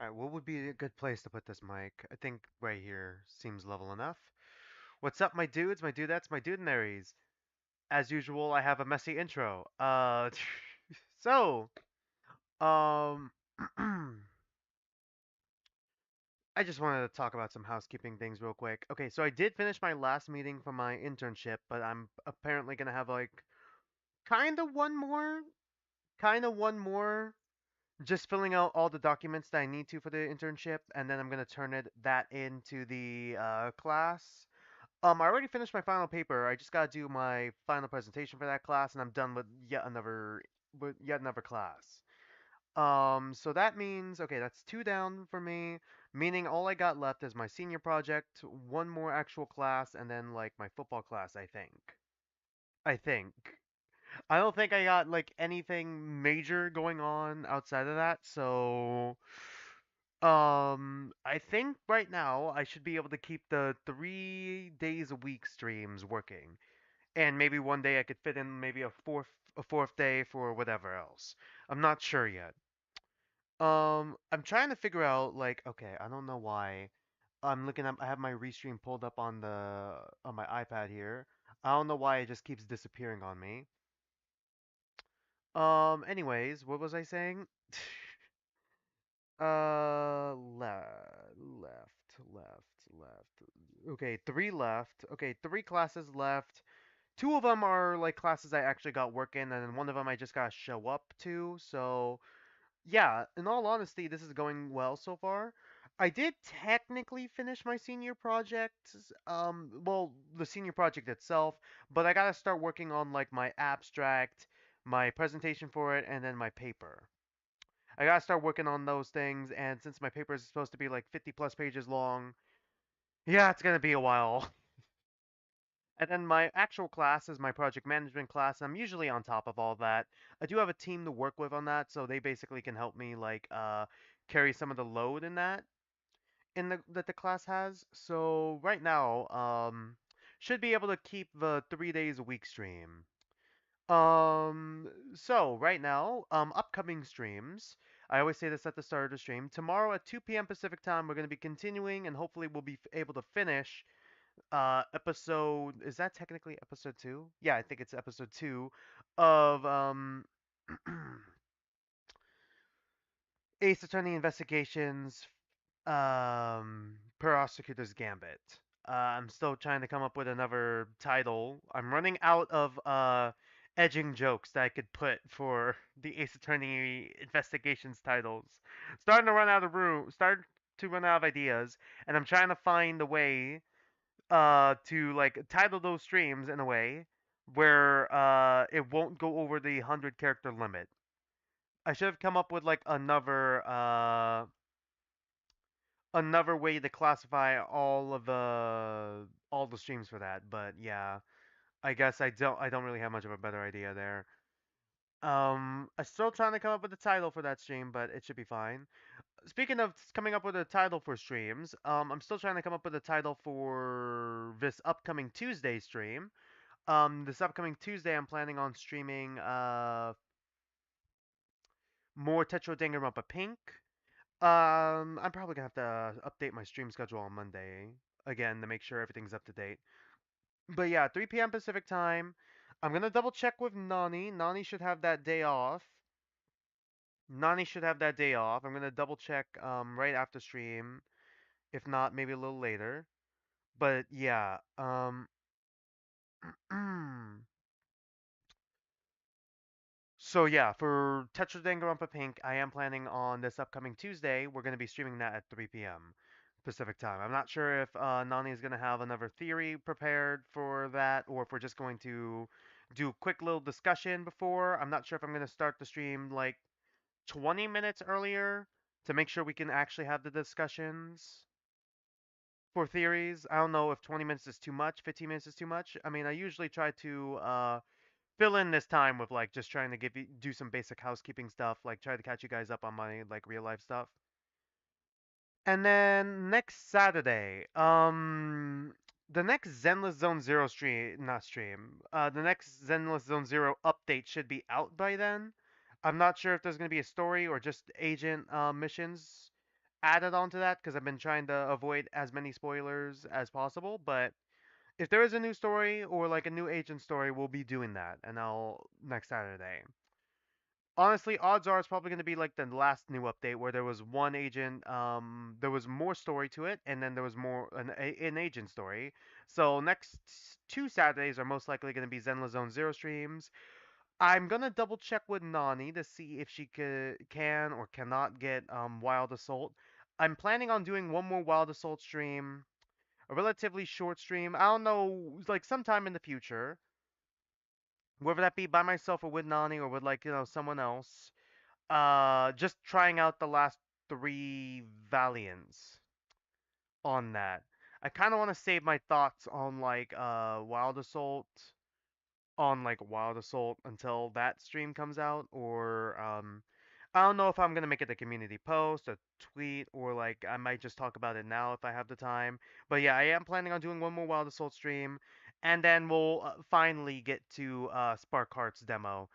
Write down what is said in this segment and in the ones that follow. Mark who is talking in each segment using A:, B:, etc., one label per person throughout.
A: Alright, what would be a good place to put this mic? I think right here seems level enough. What's up, my dudes, my dudettes, my dudenaries? As usual, I have a messy intro. So, um, I just wanted to talk about some housekeeping things real quick. Okay, so I did finish my last meeting for my internship, but I'm apparently gonna have like kind of one more, kind of one more just filling out all the documents that I need to for the internship, and then I'm gonna turn that into the class. I already finished my final paper. I just gotta do my final presentation for that class, and I'm done with yet another class. So that means okay, that's two down for me. Meaning all I got left is my senior project, one more actual class, and then like my football class. I think. I think. I don't think I got like anything major going on outside of that, so I think right now I should be able to keep the 3 days a week streams working. And maybe one day I could fit in maybe a fourth day for whatever else. I'm not sure yet. I'm trying to figure out like okay, I don't know why. I'm looking up I have my restream pulled up on my iPad here. I don't know why it just keeps disappearing on me. Anyways, what was I saying? Left. Okay, three left. Okay, three classes left. Two of them are like classes I actually got work in, and then one of them I just gotta show up to. So, yeah, in all honesty, this is going well so far. I did technically finish my senior project, well, the senior project itself, but I gotta start working on like my abstract, my presentation for it, and then my paper. I gotta start working on those things, and since my paper is supposed to be like 50 plus pages long, yeah, it's gonna be a while. And then my actual class is my project management class. I'm usually on top of all that. I do have a team to work with on that, so they basically can help me like carry some of the load in that the class has. So right now, should be able to keep the 3 days a week stream. So right now, upcoming streams. I always say this at the start of the stream. Tomorrow at 2 p.m. Pacific time, we're going to be continuing, and hopefully we'll be able to finish episode. Is that technically episode two? Yeah, I think it's episode two of Ace Attorney Investigations, Prosecutor's Gambit. I'm still trying to come up with another title. I'm running out of edging jokes that I could put for the Ace Attorney Investigations titles. Start to run out of ideas, and I'm trying to find a way to like title those streams in a way where it won't go over the 100 character limit. I should have come up with like another way to classify all the streams for that, but yeah, I guess I don't really have much of a better idea there. I'm still trying to come up with a title for that stream, but it should be fine. Speaking of coming up with a title for streams, I'm still trying to come up with a title for this upcoming Tuesday stream. This upcoming Tuesday, I'm planning on streaming more Tetra Danganronpa Pink. I'm probably gonna have to update my stream schedule on Monday again to make sure everything's up to date. But yeah, 3 p.m. Pacific time. I'm gonna double check with Nani. Nani should have that day off. Nani should have that day off. I'm gonna double check right after stream. If not, maybe a little later. But yeah, so yeah, for Tetra Danganronpa Pink, I am planning on this upcoming Tuesday. We're going to be streaming that at 3 p.m. Pacific time. I'm not sure if Nani is going to have another theory prepared for that, or if we're just going to do a quick little discussion before. I'm not sure if I'm going to start the stream like 20 minutes earlier to make sure we can actually have the discussions for theories. I don't know if 20 minutes is too much, 15 minutes is too much. I mean, I usually try to fill in this time with like just trying to do some basic housekeeping stuff, like try to catch you guys up on my like real life stuff. And then next Saturday, the next Zenless Zone Zero stream, not stream, the next Zenless Zone Zero update should be out by then. I'm not sure if there's gonna be a story or just agent missions. added on to that because I've been trying to avoid as many spoilers as possible. But if there is a new story or like a new agent story, we'll be doing that, and I'll next Saturday. Honestly, odds are it's probably going to be like the last new update where there was one agent, there was more story to it, and then there was more an agent story. So next two Saturdays are most likely going to be Zenless Zone Zero streams. I'm gonna double check with Nani to see if she can or cannot get Wild Assault. I'm planning on doing one more Wild Assault stream, a relatively short stream. I don't know, like sometime in the future, whether that be by myself or with Nani or with like someone else. Just trying out the last three Valiants on that. I kind of want to save my thoughts on like Wild Assault until that stream comes out, or I don't know if I'm gonna make it a community post, a tweet, or like I might just talk about it now if I have the time. But yeah, I am planning on doing one more Wild Assault stream, and then we'll finally get to Spark Heart's demo.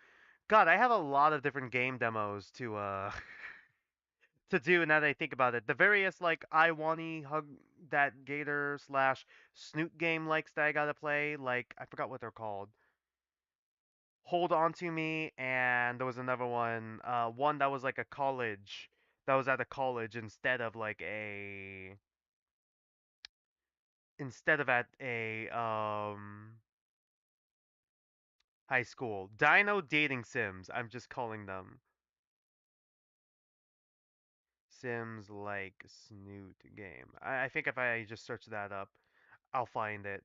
A: God, I have a lot of different game demos to to do now that I think about it. The various like I wanny hug that gator slash snoot game likes that I gotta play, like I forgot what they're called. Hold On to Me, and there was another one, one that was like a college, that was at a college instead of at a high school. Dino Dating Sims, I'm just calling them. Sims like Snoot game. I think if I just search that up, I'll find it.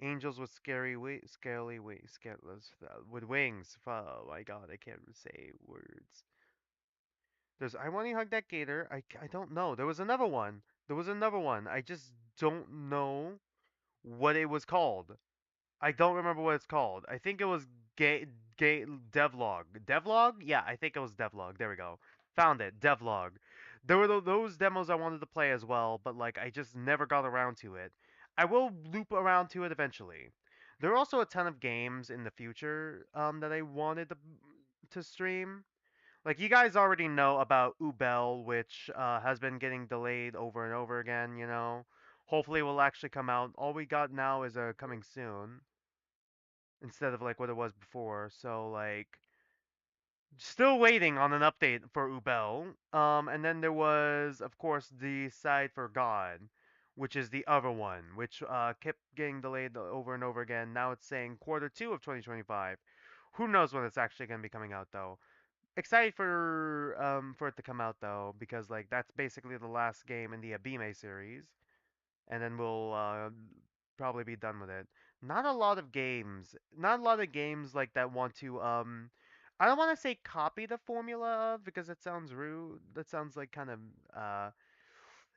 A: Angels with with wings. Oh my god, I can't say words. There's I Want to Hug That Gator. I don't know. There was another one. There was another one. I just don't know what it was called. I don't remember what it's called. I think it was Devlog. Devlog? Yeah, I think it was Devlog. There we go. Found it. Devlog. There were those demos I wanted to play as well, but like I just never got around to it. I will loop around to it eventually. There are also a ton of games in the future that I wanted to stream. Like you guys already know about Ubel, which has been getting delayed over and over again. Hopefully it will actually come out. All we got now is coming soon instead of like what it was before. So like still waiting on an update for Ubel. And then there was of course the Side for God, which is the other one, which kept getting delayed over and over again. Now it's saying quarter 2 of 2025. Who knows when it's actually going to be coming out though. Excited for it to come out though, because like that's basically the last game in the Abime series, and then we'll probably be done with it. Not a lot of games like that want to I don't want to say copy the formula of because it sounds rude. That sounds like kind of uh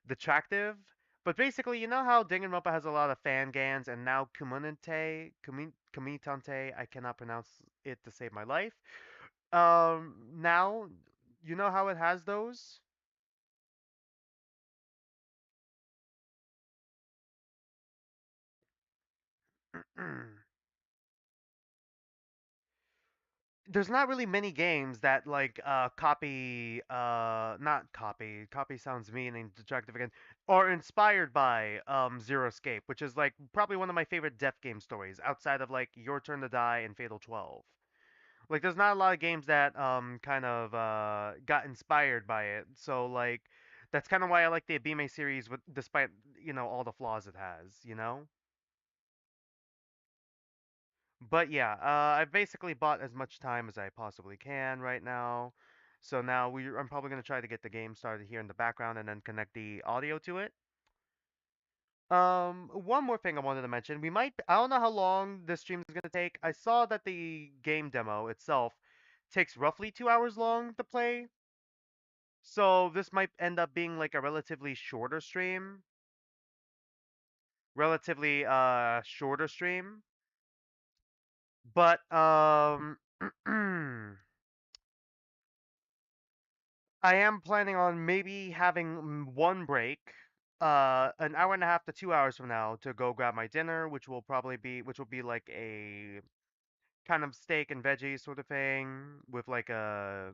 A: detractive. But basically, you know how Danganronpa has a lot of fan gans, and now Kumitante, I cannot pronounce it to save my life. Now, you know how it has those? There's not really many games that like copy not copy copy sounds mean and detractive again, or inspired by Zero Escape, which is like probably one of my favorite death game stories outside of like Your Turn to Die and Fatal 12. Like there's not a lot of games that kind of got inspired by it. So like that's kind of why I like the Abime series with despite all the flaws it has. But yeah, I've basically bought as much time as I possibly can right now. So now I'm probably going to try to get the game started here in the background and then connect the audio to it. One more thing I wanted to mention. I don't know how long this stream is going to take. I saw that the game demo itself takes roughly 2 hours long to play. So this might end up being like a relatively shorter stream. Relatively shorter stream. But I am planning on maybe having one break, an hour and a half to 2 hours from now to go grab my dinner, which will be like a kind of steak and veggies sort of thing with like a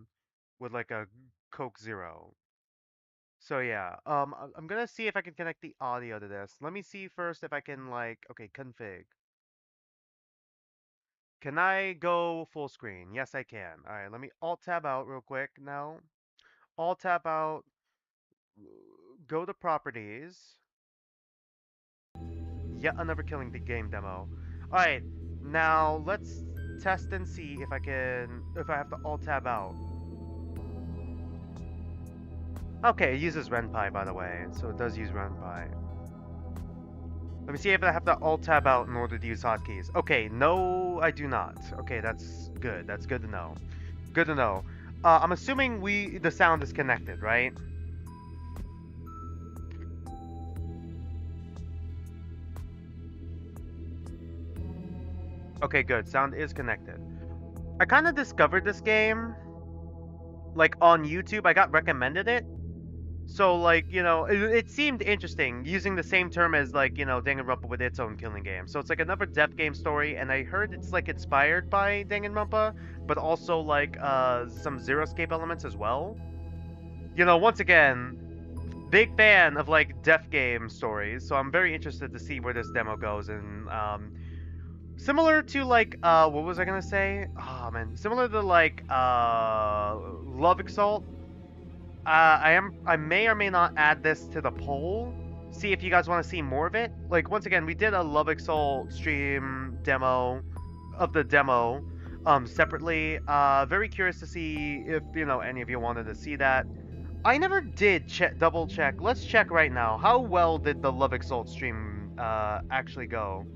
A: with like a Coke Zero. So yeah, I'm gonna see if I can connect the audio to this. Let me see first if I can like, okay, config. Can I go full screen? Yes, I can. All right, let me Alt tab out real quick now. Alt tab out, go to properties. Yet another killing the game demo. All right, now let's test and see if I can, if I have to Alt tab out. Okay, it uses RenPy by the way, so it does use RenPy. Let me see if I have to Alt tab out in order to use hotkeys. Okay, no, I do not. Okay, that's good. That's good to know. Good to know. I'm assuming the sound is connected, right? Okay, good. Sound is connected. I kind of discovered this game like on YouTube. I got recommended it. So like, it seemed interesting using the same term as like, Danganronpa with its own killing game. So it's like another Death Game story, and I heard it's like inspired by Danganronpa, but also like some Zero Escape elements as well. Once again, big fan of like Death Game stories, so I'm very interested to see where this demo goes. And similar to like what was I gonna say? Oh man, similar to like Love Exalt. I may or may not add this to the poll. See if you guys want to see more of it. Like once again, we did a Love Exalt stream demo of the demo separately. Very curious to see if any of you wanted to see that. I never did double check. Let's check right now. How well did the Love Exalt stream actually go?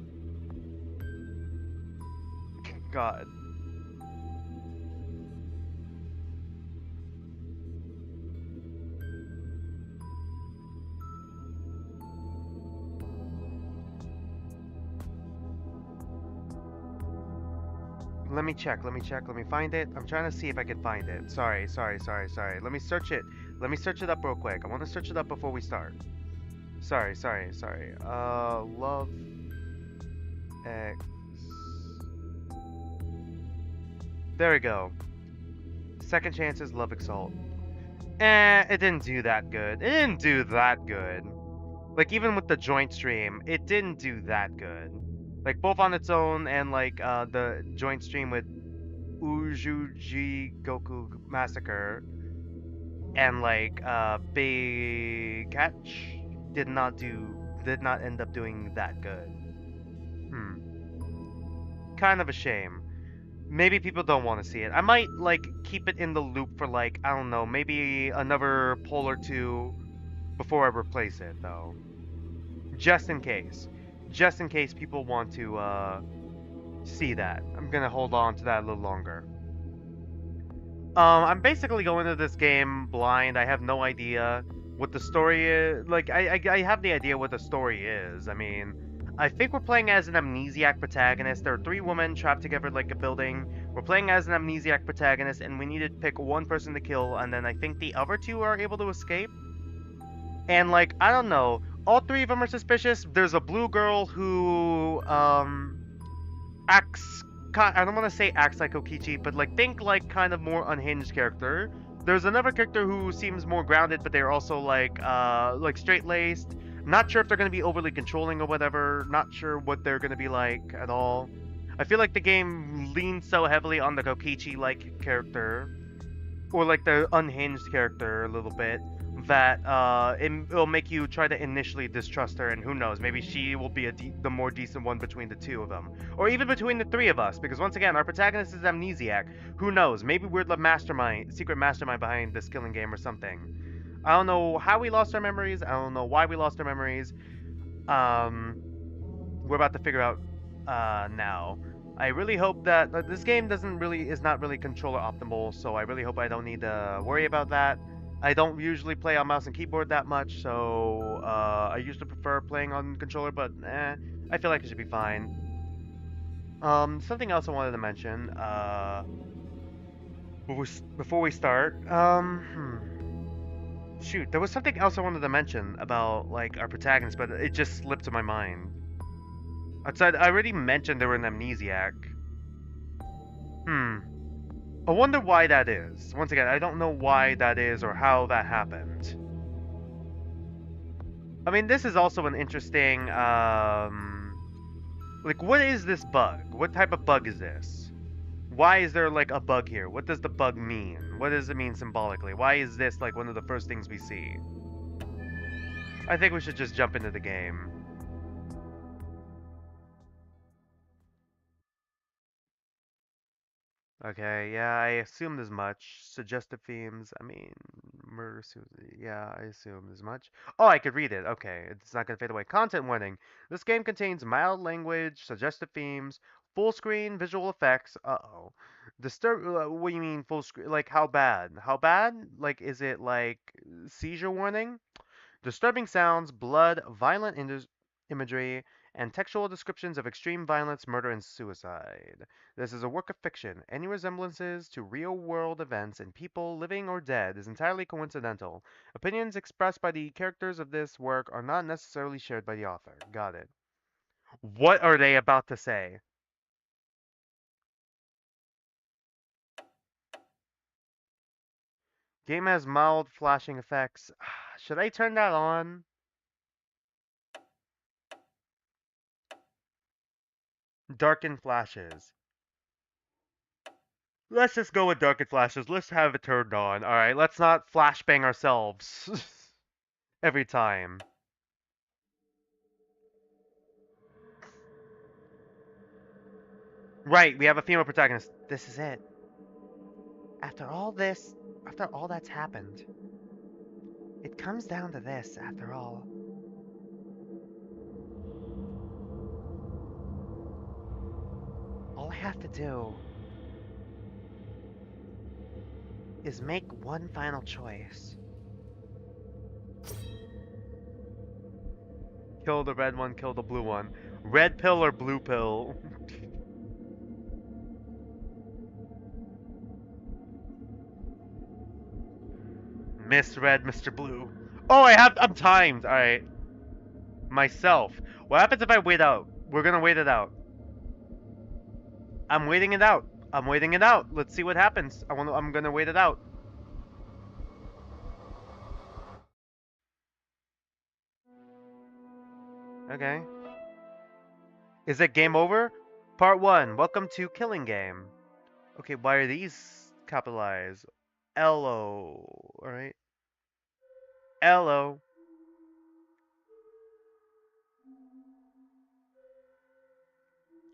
A: God. Let me check, let me check, let me find it. I'm trying to see if I can find it. Sorry. Let me search it. Let me search it up real quick. I want to search it up before we start. Sorry. Love X. There we go. Second Chances Love Exalt. It didn't do that good. It didn't do that good. Like, even with the joint stream, it didn't do that good. Like, both on its own and, like, the joint stream with Ujuji Goku Massacre and, like, Big Catch did not end up doing that good. Kind of a shame. Maybe people don't want to see it. I might, like, keep it in the loop for, like, I don't know, maybe another poll or two before I replace it, though. Just in case. Just in case people want to, see that. I'm gonna hold on to that a little longer. I'm basically going into this game blind. I have no idea what the story is. Like, I have the idea what the story is. I mean, I think we're playing as an amnesiac protagonist. There are three women trapped together like a building. We're playing as an amnesiac protagonist, and we need to pick one person to kill, and then I think the other two are able to escape. And, like, I don't know. All three of them are suspicious. There's a blue girl who, acts I don't want to say acts like Kokichi, but like think like kind of more unhinged character. There's another character who seems more grounded, but they're also like straight laced. Not sure if they're gonna be overly controlling or whatever. Not sure what they're gonna be like at all. I feel like the game leans so heavily on the Kokichi like character, or like the unhinged character a little bit, that it'll make you try to initially distrust her, and who knows, maybe she will be the more decent one between the two of them, or even between the three of us, because once again, our protagonist is amnesiac. Who knows, maybe we're the secret mastermind behind this killing game or something. I don't know how we lost our memories, I don't know why we lost our memories. We're about to figure out now. I really hope that this game is not really controller optimal, so I really hope I don't need to worry about that. I don't usually play on mouse and keyboard that much, so I usually prefer playing on controller, but I feel like it should be fine. Something else I wanted to mention before we start. Shoot, there was something else I wanted to mention about like our protagonist, but it just slipped to my mind. Outside, I already mentioned they were an amnesiac. I wonder why that is. Once again, I don't know why that is or how that happened. I mean, this is also an interesting, like, what is this bug? What type of bug is this? Why is there, like, a bug here? What does the bug mean? What does it mean symbolically? Why is this, like, one of the first things we see? I think we should just jump into the game. Okay, yeah, I assumed as much. Suggestive themes, I mean, murder, suicide, yeah, I assumed as much. Oh, I could read it. Okay, it's not gonna fade away. Content warning. This game contains mild language, suggestive themes, full screen visual effects. Uh-oh. What do you mean full screen? Like, how bad? How bad? Like, is it like seizure warning? Disturbing sounds, blood, violent imagery, and textual descriptions of extreme violence, murder, and suicide. This is a work of fiction. Any resemblances to real-world events and people, living or dead, is entirely coincidental. Opinions expressed by the characters of this work are not necessarily shared by the author. Got it. What are they about to say? Game has mild flashing effects. Should I turn that on? Darkened flashes. Let's just go with Darkened Flashes. Let's have it turned on. Alright, let's not flashbang ourselves every time. Right, we have a female protagonist. This is it. After all this, after all that's happened, it comes down to this, after all. All I have to do is make one final choice. Kill the red one, kill the blue one. Red pill or blue pill? Miss Red, Mr. Blue. Oh, I'm timed. Alright. Myself. What happens if I wait out? We're gonna wait it out. I'm waiting it out. I'm waiting it out. Let's see what happens. I'm gonna wait it out. Okay. Is it game over? Part 1. Welcome to Killing Game. Okay, why are these capitalized? L-O. Alright. L-O.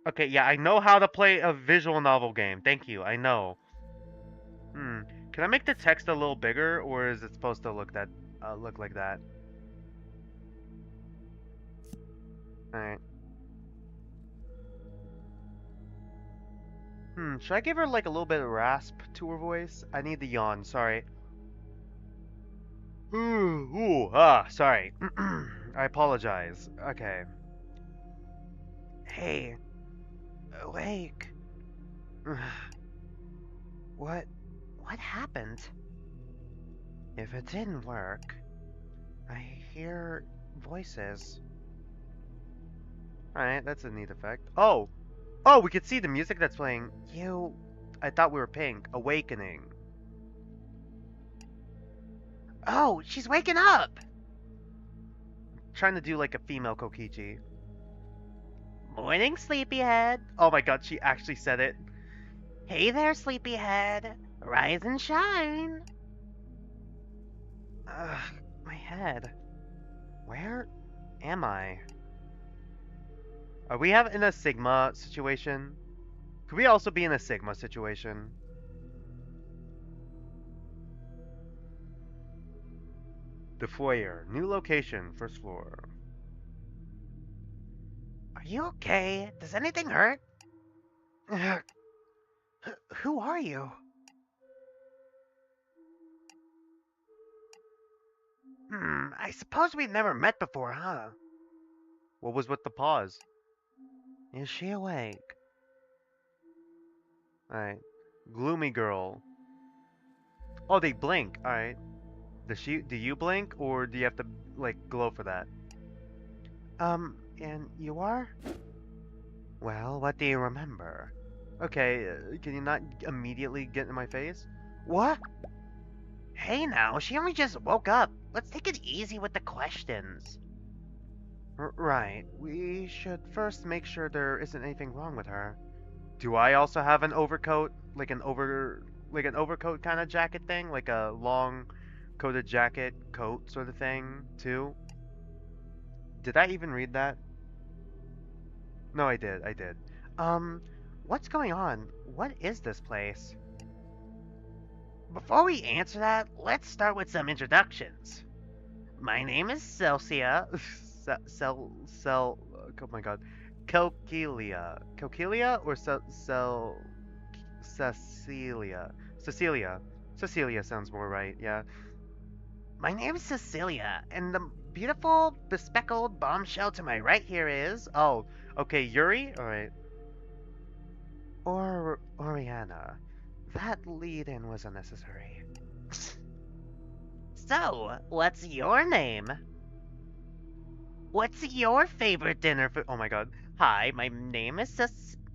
A: Okay, yeah, I know how to play a visual novel game. Thank you. I know. Hmm. Can I make the text a little bigger, or is it supposed to look like that? Alright. Should I give her like a little bit of rasp to her voice? I need the yawn, sorry. Sorry. I apologize. Okay. Hey, awake. What what happened? If it didn't work, I hear voices. Alright, that's a neat effect. Oh! Oh, we could see the music that's playing. I thought we were pink. Awakening. Oh, she's waking up! Trying to do like a female Kokichi. Morning, sleepyhead. Oh my god, she actually said it. Hey there, sleepyhead. Rise and shine. Ugh, my head. Where am I? Are we in a Sigma situation? Could we also be in a Sigma situation? The foyer. New location. First floor. Are you okay? Does anything hurt? Who are you? I suppose we've never met before, huh? What was with the pause? Is she awake? Alright. Gloomy girl. Oh, they blink. Alright. Do you blink, or do you have to, like, glow for that? And you are? Well, what do you remember? Okay, can you not immediately get in my face?
B: What? Hey now, she only just woke up. Let's take it easy with the questions.
A: Right. We should first make sure there isn't anything wrong with her. Do I also have an overcoat? Like an overcoat kind of jacket thing? Like a long coated jacket coat sort of thing, too? Did I even read that? No, I did. Um, what's going on? What is this place?
B: Before we answer that, let's start with some introductions. My name is Celsia.
A: Oh my god. Kelkelia. Kelkelia or Cecilia? Cecilia. Cecilia sounds more right, yeah.
B: My name is Cecilia, and the beautiful, bespectacled bombshell to my right here is.
A: Oh, okay, Yuri? Alright. Or Oriana. That lead in was unnecessary.
B: So, what's your name? What's your favorite dinner food?
A: Oh my god.
B: Hi, my name is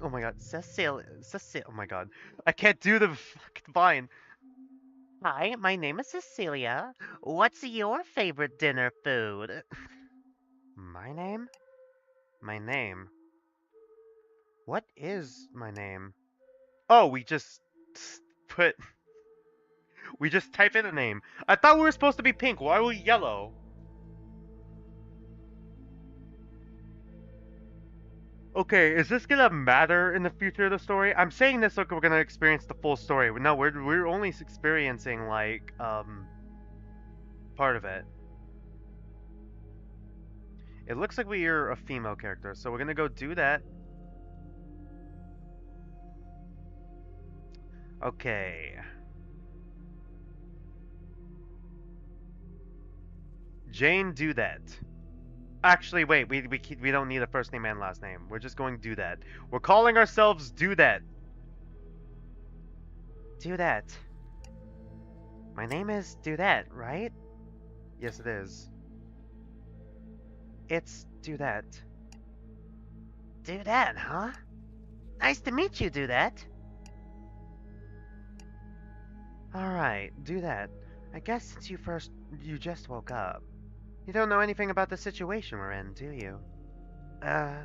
A: Oh my god. Oh my god. I can't do the fucking vine.
B: Hi, my name is Cecilia. What's your favorite dinner food?
A: My name? My name. What is my name? Oh, put. We just type in a name. I thought we were supposed to be pink. Why are we yellow? Okay, is this gonna matter in the future of the story? I'm saying this like we're gonna experience the full story. No, we're only experiencing like part of it. It looks like we're a female character, so we're gonna go do that. Okay. Jane, do that. Actually, wait, we don't need a first name and last name. We're just going do that. We're calling ourselves do that.
B: Do that.
A: My name is do that, right? Yes, it is. It's do that.
B: Do that, huh? Nice to meet you, Do that.
A: Alright, do that. I guess since you just woke up. You don't know anything about the situation we're in, do you?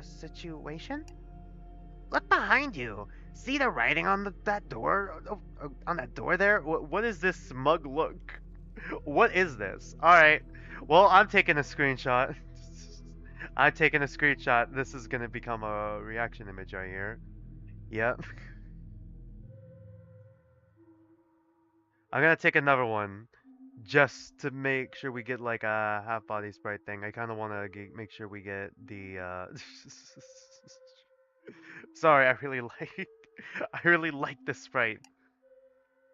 A: Situation?
B: Look behind you. See the writing on that door? On that door there?
A: What is this smug look? What is this? Alright. Well, I'm taking a screenshot. I'm taking a screenshot. This is gonna become a reaction image right here. Yep. I'm gonna take another one. Just to make sure we get like a half body sprite thing. I kind of want to make sure we get the Sorry, I really like this sprite.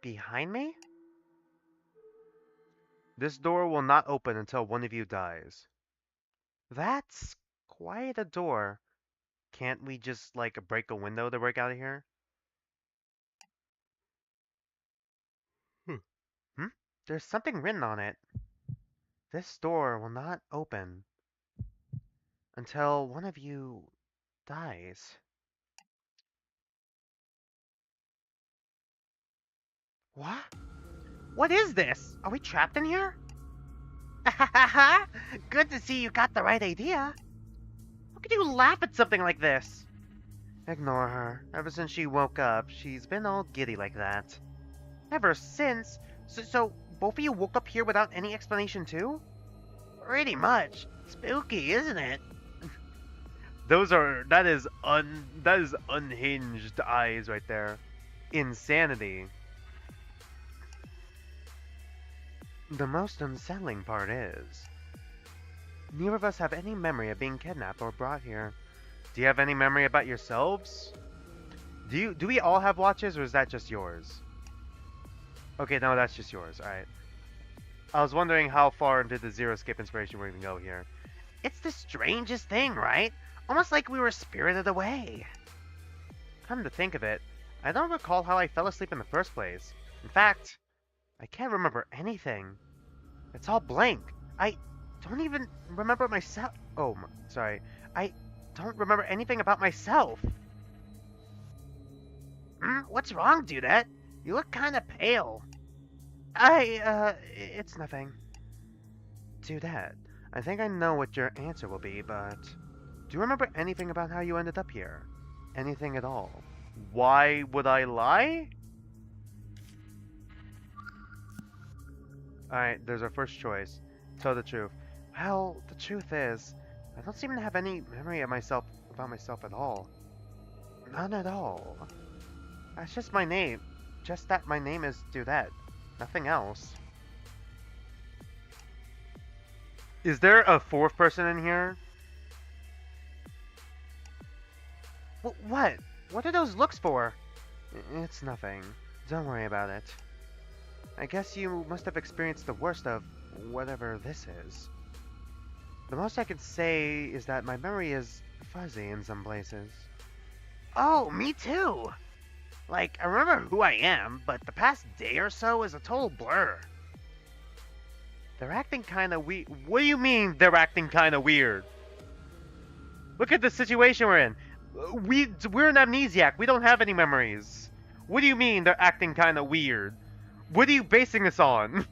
A: Behind me? This door will not open until one of you dies. That's quite a door. Can't we just like break a window to break out of here? Hmm. Hmm? There's something written on it. This door will not open until one of you dies. What? What is this? Are we trapped in here?
B: Good to see you got the right idea.
A: How could you laugh at something like this? Ignore her. Ever since she woke up, she's been all giddy like that. Ever since? So both of you woke up here without any explanation too?
B: Pretty much. Spooky, isn't it?
A: That is unhinged eyes right there. Insanity. The most unsettling part is, neither of us have any memory of being kidnapped or brought here. Do you have any memory about yourselves? Do we all have watches, or is that just yours? Okay, no, that's just yours. Alright. I was wondering how far into the Zero Escape inspiration we're gonna go here.
B: It's the strangest thing, right? Almost like we were spirited away.
A: Come to think of it, I don't recall how I fell asleep in the first place. In fact, I can't remember anything. It's all blank. I don't even remember myself. Oh, sorry. I don't remember anything about myself.
B: What's wrong, Dudette? You look kind of pale.
A: It's nothing. Dudette, I think I know what your answer will be, but do you remember anything about how you ended up here? Anything at all? Why would I lie? Alright, there's our first choice. Tell the truth. Well, the truth is, I don't seem to have any memory of myself about myself at all. None at all. That's just my name. Just that my name is Dudette. Nothing else. Is there a fourth person in here? What? What are those looks for? It's nothing. Don't worry about it. I guess you must have experienced the worst of whatever this is. The most I can say is that my memory is fuzzy in some places.
B: Oh, me too. Like, I remember who I am, but the past day or so is a total blur.
A: They're acting kinda weird. What do you mean they're acting kinda weird? Look at the situation we're in. We're an amnesiac. We don't have any memories. What do you mean they're acting kinda weird? What are you basing this on?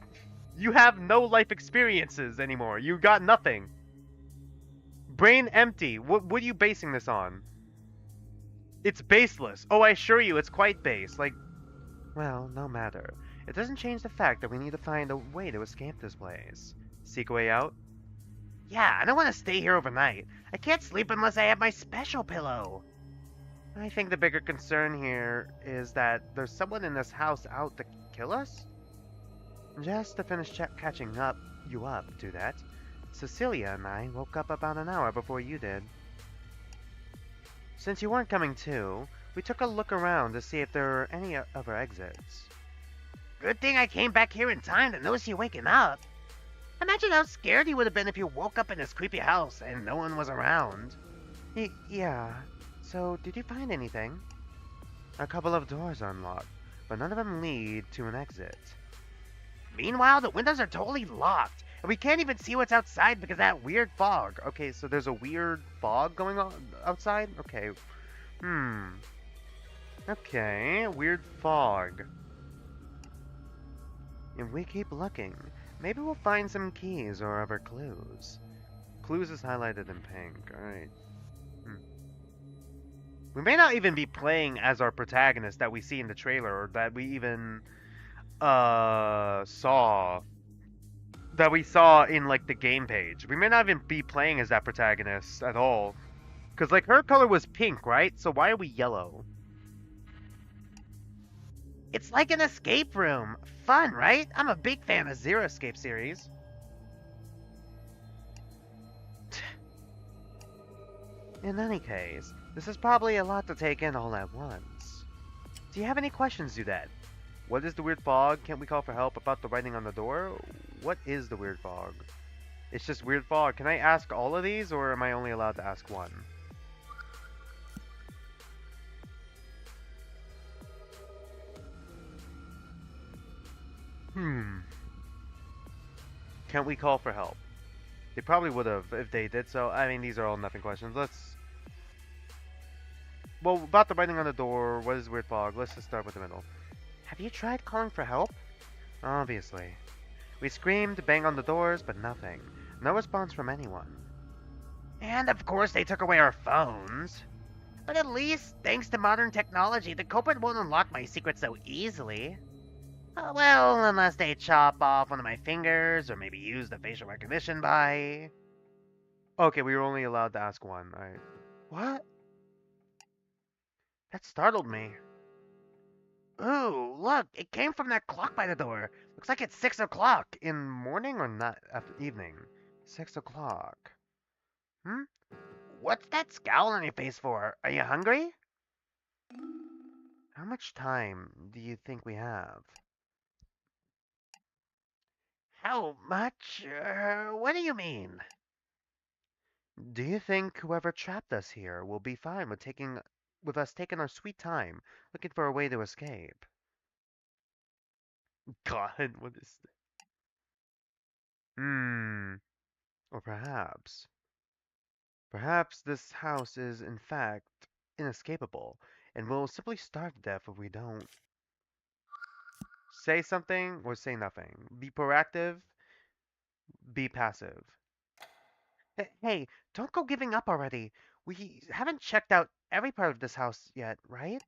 A: You have no life experiences anymore. You got nothing. Brain empty. What are you basing this on? It's baseless. Oh, I assure you, it's quite base. Like, well, no matter. It doesn't change the fact that we need to find a way to escape this place. Seek a way out?
B: Yeah, I don't want to stay here overnight. I can't sleep unless I have my special pillow.
A: I think the bigger concern here is that there's someone in this house out to kill us? Just to finish catching you up, do that. Cecilia and I woke up about an hour before you did. Since you weren't coming to, we took a look around to see if there were any other exits.
B: Good thing I came back here in time to notice you waking up. Imagine how scared you would have been if you woke up in this creepy house and no one was around.
A: Yeah. So, did you find anything? A couple of doors are unlocked, but none of them lead to an exit.
B: Meanwhile, the windows are totally locked, and we can't even see what's outside because of that weird fog.
A: Okay, so there's a weird fog going on outside? Okay. Okay, weird fog. If we keep looking, maybe we'll find some keys or other clues. Clues is highlighted in pink. Alright. We may not even be playing as our protagonist that we see in the trailer, or that we even saw in like the game page. We may not even be playing as that protagonist at all. Cause like her color was pink, right? So why are we yellow?
B: It's like an escape room. Fun, right? I'm a big fan of Zero Escape series.
A: In any case, this is probably a lot to take in all at once. Do you have any questions, Dudette? What is the weird fog? Can't we call for help about the writing on the door? What is the weird fog? It's just weird fog. Can I ask all of these, or am I only allowed to ask one? Can't we call for help? They probably would have if they did so. I mean, these are all nothing questions. Well, about the writing on the door, what is weird fog? Let's just start with the middle. Have you tried calling for help? Obviously. We screamed, banged on the doors, but nothing. No response from anyone.
B: And of course, they took away our phones. But at least, thanks to modern technology, the culprit won't unlock my secret so easily. Well, unless they chop off one of my fingers, or maybe use the facial recognition by...
A: Okay, we were only allowed to ask one. Alright. What? That startled me.
B: Ooh, look, it came from that clock by the door. Looks like it's 6 o'clock.
A: In morning or not evening? 6 o'clock.
B: What's that scowl on your face for? Are you hungry?
A: How much time do you think we have?
B: How much? What do you mean?
A: Do you think whoever trapped us here will be fine with us taking our sweet time, looking for a way to escape? God, what is this? Or perhaps this house is in fact inescapable. and we'll simply starve to death if we don't. Say something or say nothing. Be proactive, be passive. Hey, don't go giving up already. We haven't checked out every part of this house yet, right?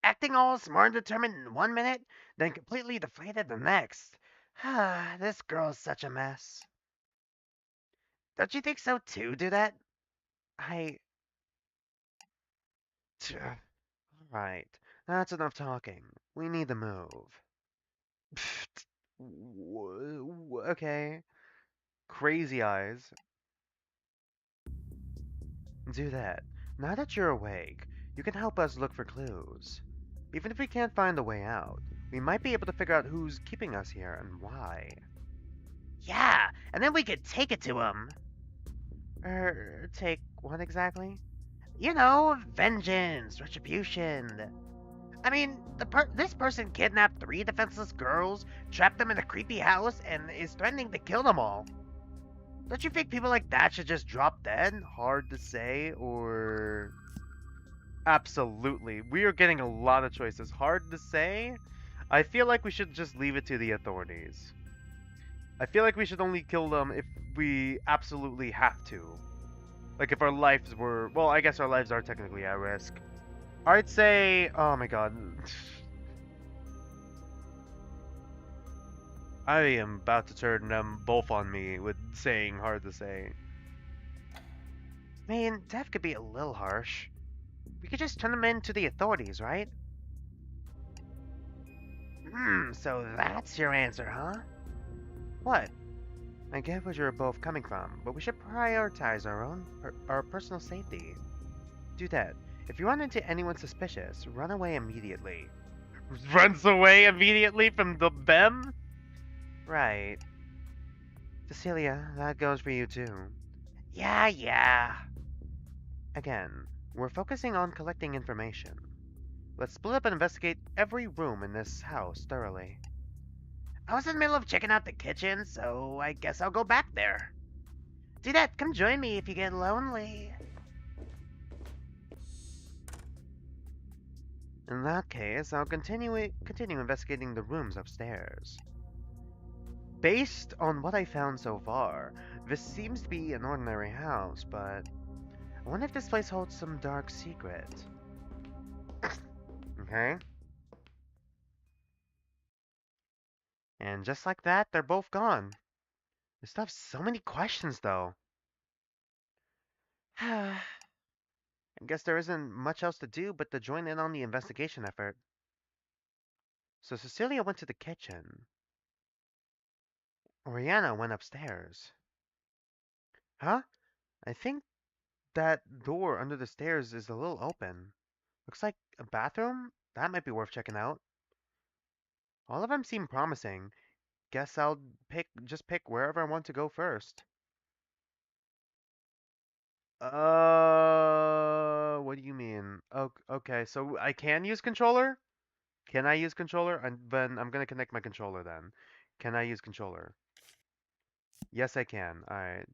A: Acting all smart and determined in 1 minute, then completely deflated the next. This girl's such a mess. Don't you think so too, do that? I. Right. That's enough talking. We need to move. Okay. Crazy eyes. Do that. Now that you're awake, you can help us look for clues. Even if we can't find the way out, we might be able to figure out who's keeping us here and why.
B: Yeah, and then we could take it to him.
A: Take what exactly?
B: You know, vengeance, retribution. I mean, this person kidnapped three defenseless girls, trapped them in a creepy house, and is threatening to kill them all. Don't you think people like that should just drop dead?
A: Hard to say, or. Absolutely. We are getting a lot of choices. Hard to say. I feel like we should just leave it to the authorities. I feel like we should only kill them if we absolutely have to. Like if our lives were, well, I guess our lives are technically at risk. I'd say, oh my god. I am about to turn them both on me with saying hard to say.
B: I mean, death could be a little harsh. We could just turn them in to the authorities, right? So that's your answer, huh?
A: What? I get where you're both coming from, but we should prioritize our personal safety. Do that. If you run into anyone suspicious, run away immediately. Runs away immediately from the BEM? Right. Cecilia, that goes for you too.
B: Yeah.
A: Again, we're focusing on collecting information. Let's split up and investigate every room in this house thoroughly.
B: I was in the middle of checking out the kitchen, so I guess I'll go back there. Do that, come join me if you get lonely.
A: In that case, I'll continue investigating the rooms upstairs. Based on what I found so far, this seems to be an ordinary house, but I wonder if this place holds some dark secret. Okay? And just like that, they're both gone. They still have so many questions, though. I guess there isn't much else to do but to join in on the investigation effort. So Cecilia went to the kitchen. Oriana went upstairs. Huh? I think that door under the stairs is a little open. Looks like a bathroom? That might be worth checking out. All of them seem promising. Guess I'll pick wherever I want to go first. What do you mean? Oh, okay, so I can use controller? Can I use controller? And then I'm gonna connect my controller then. Can I use controller? Yes, I can. Alright.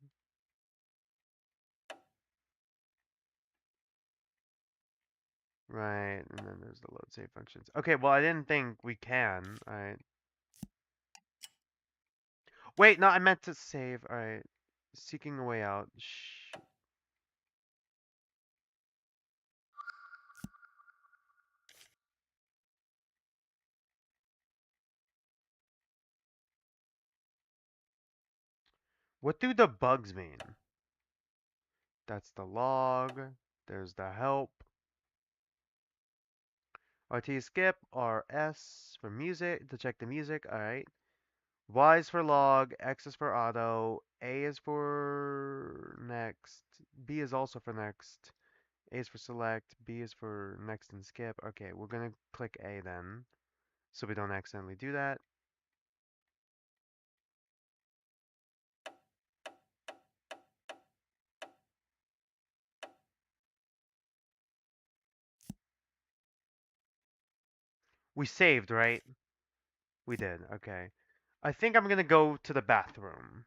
A: Right, and then there's the load save functions. Okay, well, I didn't think we can. Alright. Wait, no, I meant to save. Alright. Seeking a way out. What do the bugs mean? That's the log. There's the help. RT skip. RS for music. To check the music. Alright. Y is for log. X is for auto. A is for next. B is also for next. A is for select. B is for next and skip. Okay, we're gonna click A then. So we don't accidentally do that. We saved, right? We did. Okay. I think I'm gonna go to the bathroom.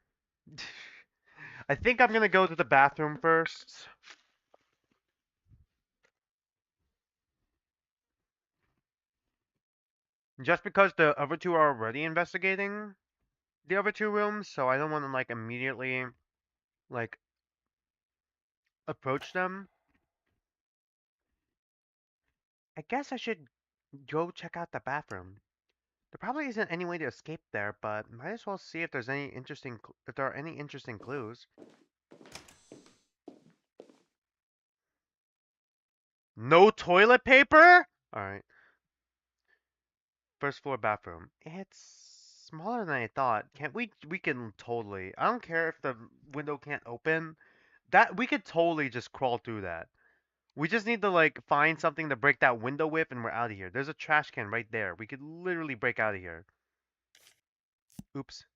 A: I think I'm gonna go to the bathroom first. Just because the other two are already investigating the other two rooms, so I don't want to like immediately like approach them. I guess I should go check out the bathroom. There probably isn't any way to escape there, but might as well see if there's any if there are any interesting clues. No toilet paper? All right. First floor bathroom. It's smaller than I thought. Can't we can totally. I don't care if the window can't open. That we could totally just crawl through that. We just need to like find something to break that window with and we're out of here. There's a trash can right there. We could literally break out of here. Oops.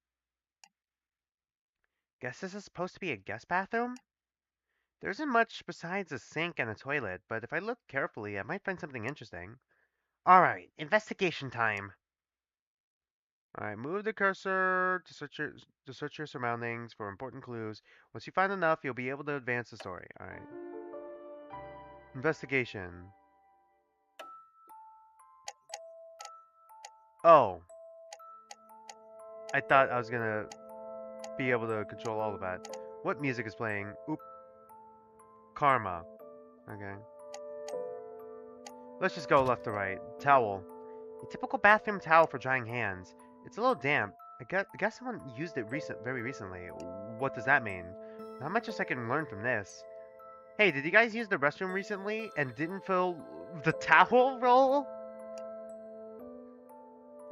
A: Guess this is supposed to be a guest bathroom? There isn't much besides a sink and a toilet, but if I look carefully, I might find something interesting. Alright, investigation time. Alright, move the cursor to search your surroundings for important clues. Once you find enough, you'll be able to advance the story. Alright. Investigation. Oh. I thought I was gonna be able to control all of that. What music is playing? Oop. Karma. Okay. Let's just go left to right. Towel. A typical bathroom towel for drying hands. It's a little damp. I guess someone used it very recently. What does that mean? Not much as I can learn from this. Hey, did you guys use the restroom recently and didn't fill the towel roll?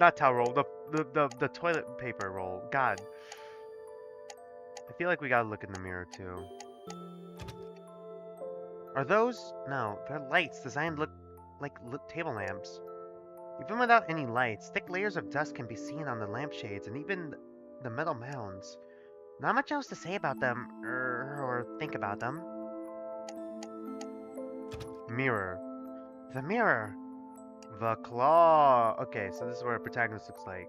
A: Not towel roll, the toilet paper roll. God. I feel like we gotta look in the mirror too. Are those? No, they're lights designed to look like table lamps. Even without any lights, thick layers of dust can be seen on the lampshades and even the metal mounds. Not much else to say about them, or think about them. Mirror. The mirror. The claw. Okay, so this is what our protagonist looks like.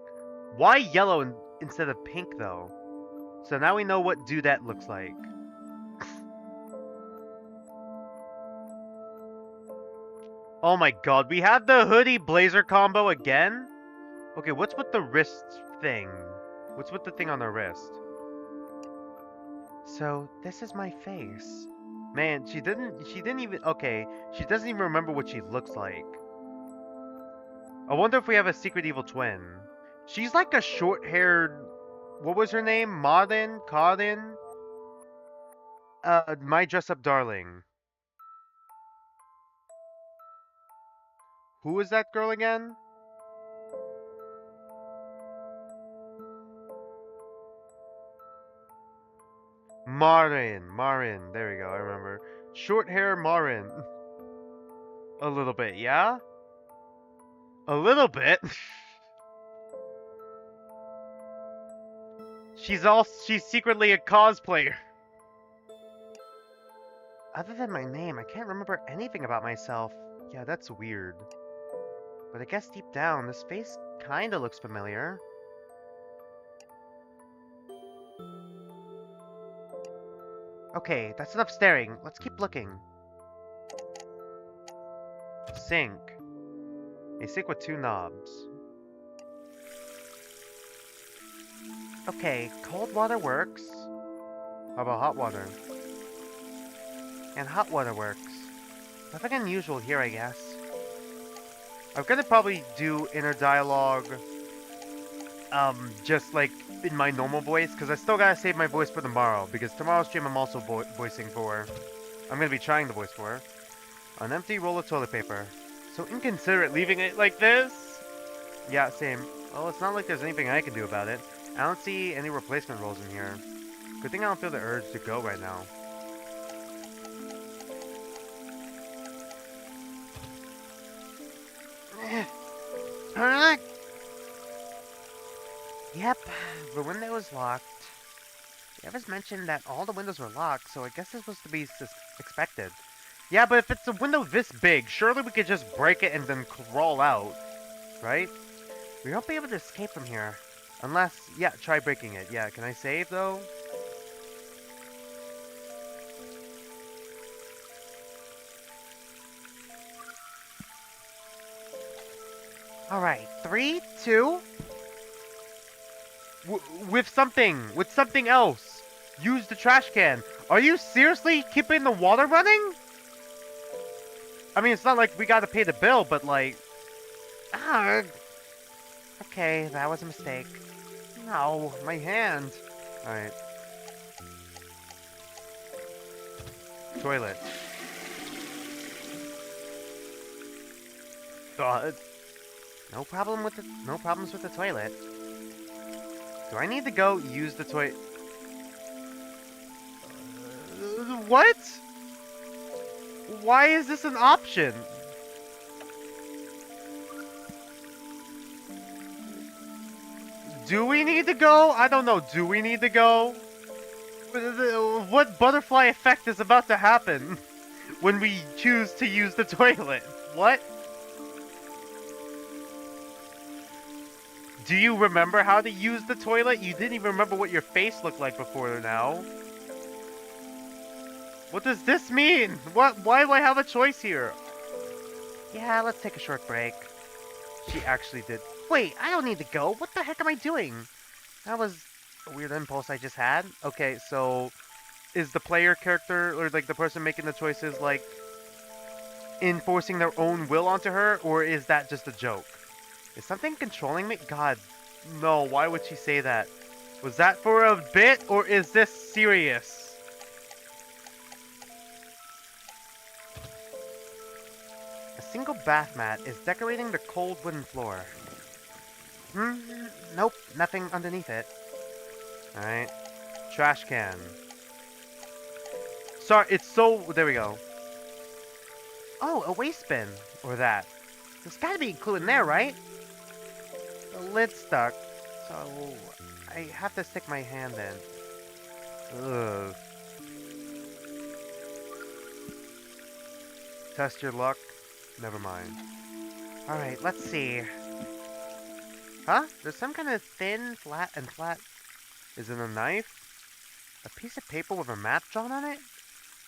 A: Why yellow instead of pink, though? So now we know what Dudette looks like. Oh my god, we have the hoodie blazer combo again? Okay, what's with the wrist thing? What's with the thing on the wrist? So, this is my face. Man, she didn't even, okay, she doesn't even remember what she looks like. I wonder if we have a secret evil twin. She's like a short-haired, what was her name? Maudin? Caudin? My dress-up darling. Who is that girl again? Marin, there we go, I remember. Short hair Marin. A little bit, yeah? A little bit? She's secretly a cosplayer. Other than my name, I can't remember anything about myself. Yeah, that's weird. But I guess deep down, this face kinda looks familiar. Okay, that's enough staring. Let's keep looking. Sink. A sink with two knobs. Okay, cold water works. How about hot water? And hot water works. Nothing unusual here, I guess. I'm gonna probably do inner dialogue, just like in my normal voice, because I still gotta save my voice for tomorrow, because tomorrow's stream I'm also voicing for. I'm gonna be trying to voice for. An empty roll of toilet paper. So inconsiderate leaving it like this? Yeah, same. Well, it's not like there's anything I can do about it. I don't see any replacement rolls in here. Good thing I don't feel the urge to go right now.
B: Huh? Yep, the window is locked. Evans mentioned that all the windows were locked, so I guess this was to be expected.
A: Yeah, but if it's a window this big, surely we could just break it and then crawl out, right?
B: We won't be able to escape from here.
A: Unless, yeah, try breaking it. Yeah, can I save though?
B: Alright, 3, 2.
A: With something else. Use the trash can. Are you seriously keeping the water running? I mean, it's not like we gotta pay the bill, but like...
B: Ah, okay, that was a mistake.
A: No, my hand. Alright. Toilet.
B: No problems with the toilet.
A: Do I need to go use the toilet? What? Why is this an option? Do we need to go? I don't know. Do we need to go? What butterfly effect is about to happen when we choose to use the toilet? What? Do you remember how to use the toilet? You didn't even remember what your face looked like before now. What does this mean? Why do I have a choice here?
B: Yeah, let's take a short break.
A: She actually did.
B: Wait, I don't need to go. What the heck am I doing?
A: That was a weird impulse I just had. Okay, so is the player character or like the person making the choices like enforcing their own will onto her, or is that just a joke? Is something controlling me? God, no, why would she say that? Was that for a bit, or is this serious? A single bath mat is decorating the cold wooden floor.
B: Nope, nothing underneath it.
A: Alright. Trash can. Sorry, it's so... There we go.
B: Oh, a waste bin.
A: Or that.
B: There's gotta be a clue in there, right?
A: The lid's stuck. So... I have to stick my hand in. Ugh. Test your luck. Never mind.
B: Alright, let's see.
A: Huh? There's some kind of thin, flat. Is it a knife? A piece of paper with a map drawn on it?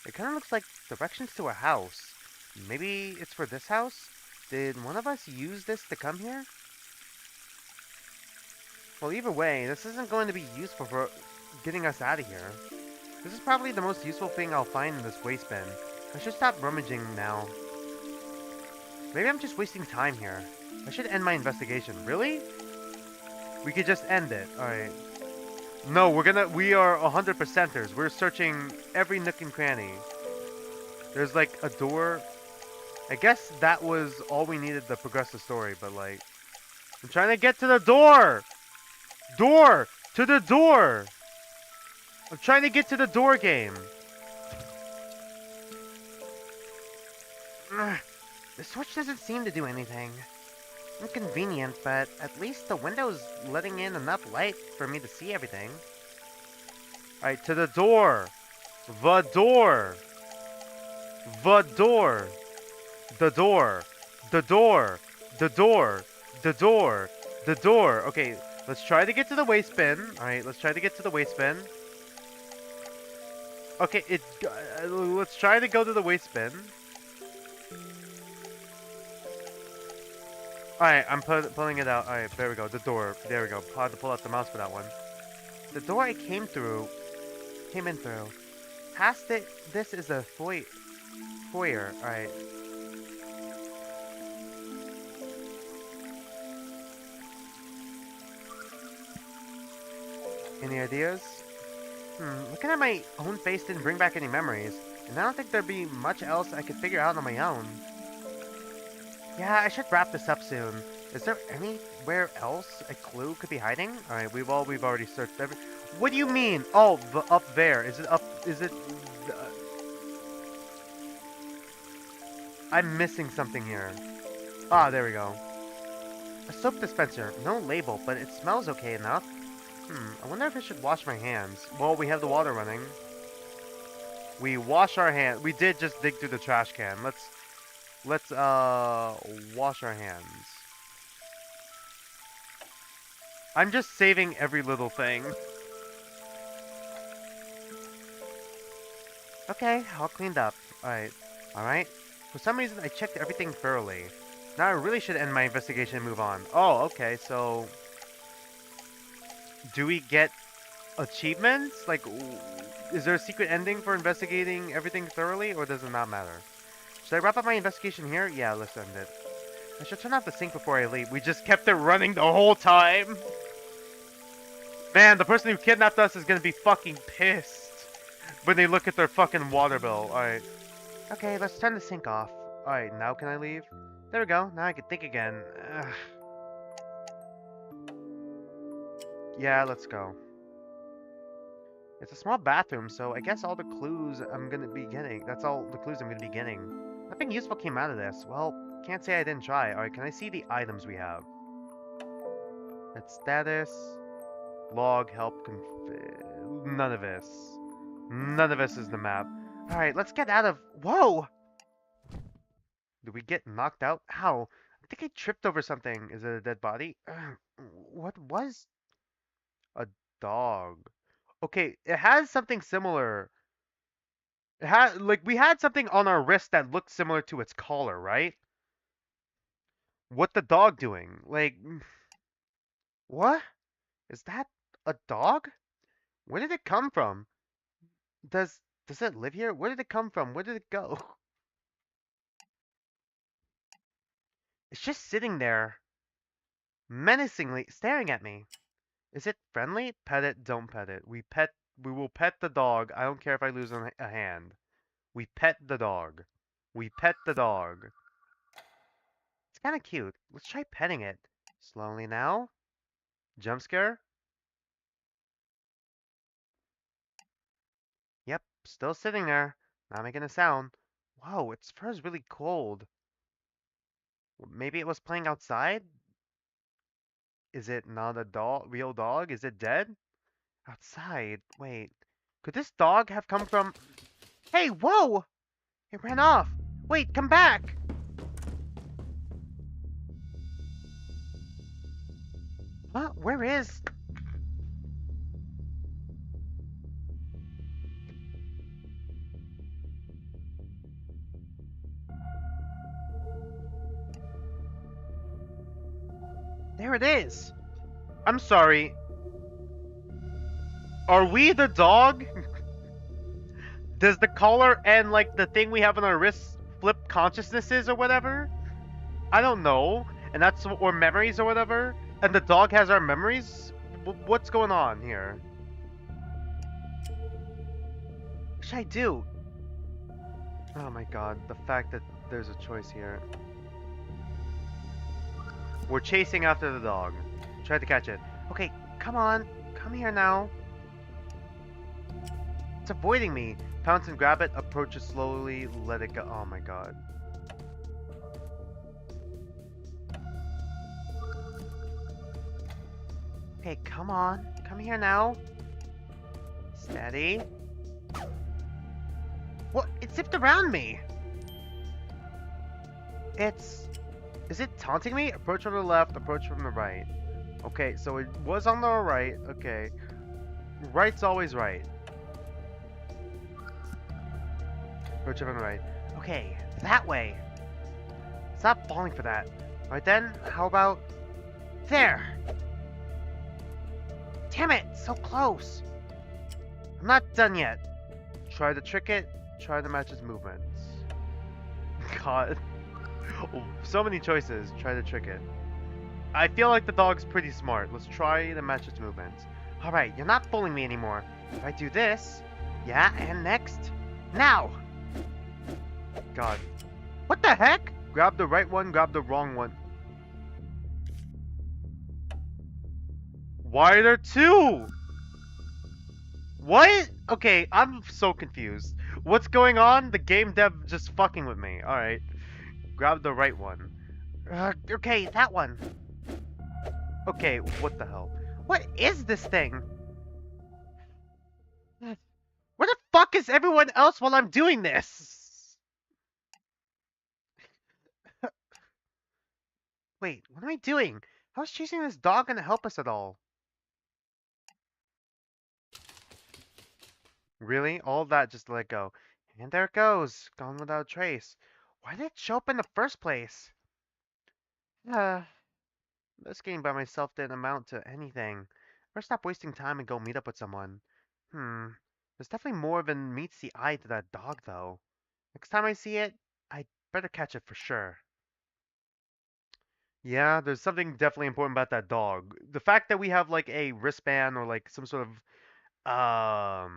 A: It kind of looks like directions to a house. Maybe it's for this house? Did one of us use this to come here? Well, either way, this isn't going to be useful for getting us out of here. This is probably the most useful thing I'll find in this waste bin. I should stop rummaging now. Maybe I'm just wasting time here. I should end my investigation. Really? We could just end it. Alright. No, we are 100%ers. We're searching every nook and cranny. There's like a door. I guess that was all we needed to progress the story, but like... I'm trying to get to the door! Door! To the door! I'm trying to get to the door game.
B: The switch doesn't seem to do anything. Inconvenient, but at least the window's letting in enough light for me to see everything.
A: Alright, to the door. The door. The door. The door. The door. The door. The door. The door. Okay, let's try to get to the waste bin. Alright, let's try to get to the waste bin. Okay, let's try to go to the waste bin. Alright, I'm pulling it out. Alright, there we go. The door. There we go. I'll have to pull out the mouse for that one. The door I came in through. Past it, this is a foyer. Alright. Any ideas? Looking at my own face didn't bring back any memories. And I don't think there'd be much else I could figure out on my own. Yeah, I should wrap this up soon. Is there anywhere else a clue could be hiding? Alright, we've already searched every... What do you mean? Oh, up there. Is it up... Is it... I'm missing something here. Ah, there we go. A soap dispenser. No label, but it smells okay enough. I wonder if I should wash my hands. Well, we have the water running. We wash our hands. We did just dig through the trash can. Let's wash our hands. I'm just saving every little thing. Okay, all cleaned up. Alright. For some reason, I checked everything thoroughly. Now I really should end my investigation and move on. Oh, okay, so... Do we get achievements? Like, is there a secret ending for investigating everything thoroughly, or does it not matter? Should I wrap up my investigation here? Yeah, let's end it. I should turn off the sync before I leave. We just kept it running the whole time. Man, the person who kidnapped us is gonna be fucking pissed when they look at their fucking water bill. Alright. Okay, let's turn the sync off. Alright, now can I leave? There we go. Now I can think again. Ugh. Yeah, let's go. It's a small bathroom, so I guess all the clues I'm gonna be getting. That's all the clues I'm gonna be getting. Nothing useful came out of this. Well, can't say I didn't try. Alright, can I see the items we have? That's status, log, help, none of this. None of this is the map. Alright, let's get out of... Whoa! Did we get knocked out? How? I think I tripped over something. Is it a dead body? What was a dog? Okay, it has something similar. It had like we had something on our wrist that looked similar to its collar, right? What the dog doing? Like what? Is that a dog? Where did it come from? Does it live here? Where did it come from? Where did it go? It's just sitting there, menacingly staring at me. Is it friendly? Pet it, don't pet it. We will pet the dog. I don't care if I lose a hand. We pet the dog. We pet the dog. It's kind of cute. Let's try petting it. Slowly now. Jump scare? Yep, still sitting there. Not making a sound. Whoa, its fur is really cold. Maybe it was playing outside? Is it not a real dog? Is it dead? Outside? Wait. Could this dog have come from... Hey, whoa! It ran off. Wait, come back! What? Where is... There it is! I'm sorry. Are we the dog? Does the collar and like the thing we have on our wrists flip consciousnesses or whatever? I don't know. And that's or memories or whatever. And the dog has our memories. What's going on here? What should I do? Oh my god, the fact that there's a choice here. We're chasing after the dog. Try to catch it. Okay, come on. Come here now. It's avoiding me. Pounce and grab it. Approach it slowly. Let it go. Oh my god. Okay, come on. Come here now. Steady. What? It zipped around me. Is it taunting me? Approach from the left, approach from the right. Okay, so it was on the right. Okay. Right's always right. Approach from the right. Okay, that way. Stop falling for that. Alright then, how about... There! Damn it, so close! I'm not done yet. Try to trick it, try to match its movements. God. So many choices. Try to trick it. I feel like the dog's pretty smart. Let's try to match its movements. Alright, you're not fooling me anymore. If I do this... Yeah, and next... Now! God. What the heck? Grab the right one, grab the wrong one. Why are there two? What? Okay, I'm so confused. What's going on? The game dev just fucking with me. Alright. Grab the right one. Okay, that one. Okay, what the hell? What is this thing? Where the fuck is everyone else while I'm doing this? Wait, what am I doing? How is chasing this dog gonna help us at all? Really? All that just to let go. And there it goes. Gone without a trace. Why did it show up in the first place? Uh, Investigating by myself didn't amount to anything. Better stop wasting time and go meet up with someone. There's definitely more than meets the eye to that dog, though. Next time I see it, I'd better catch it for sure. Yeah, there's something definitely important about that dog. The fact that we have like a wristband or like some sort of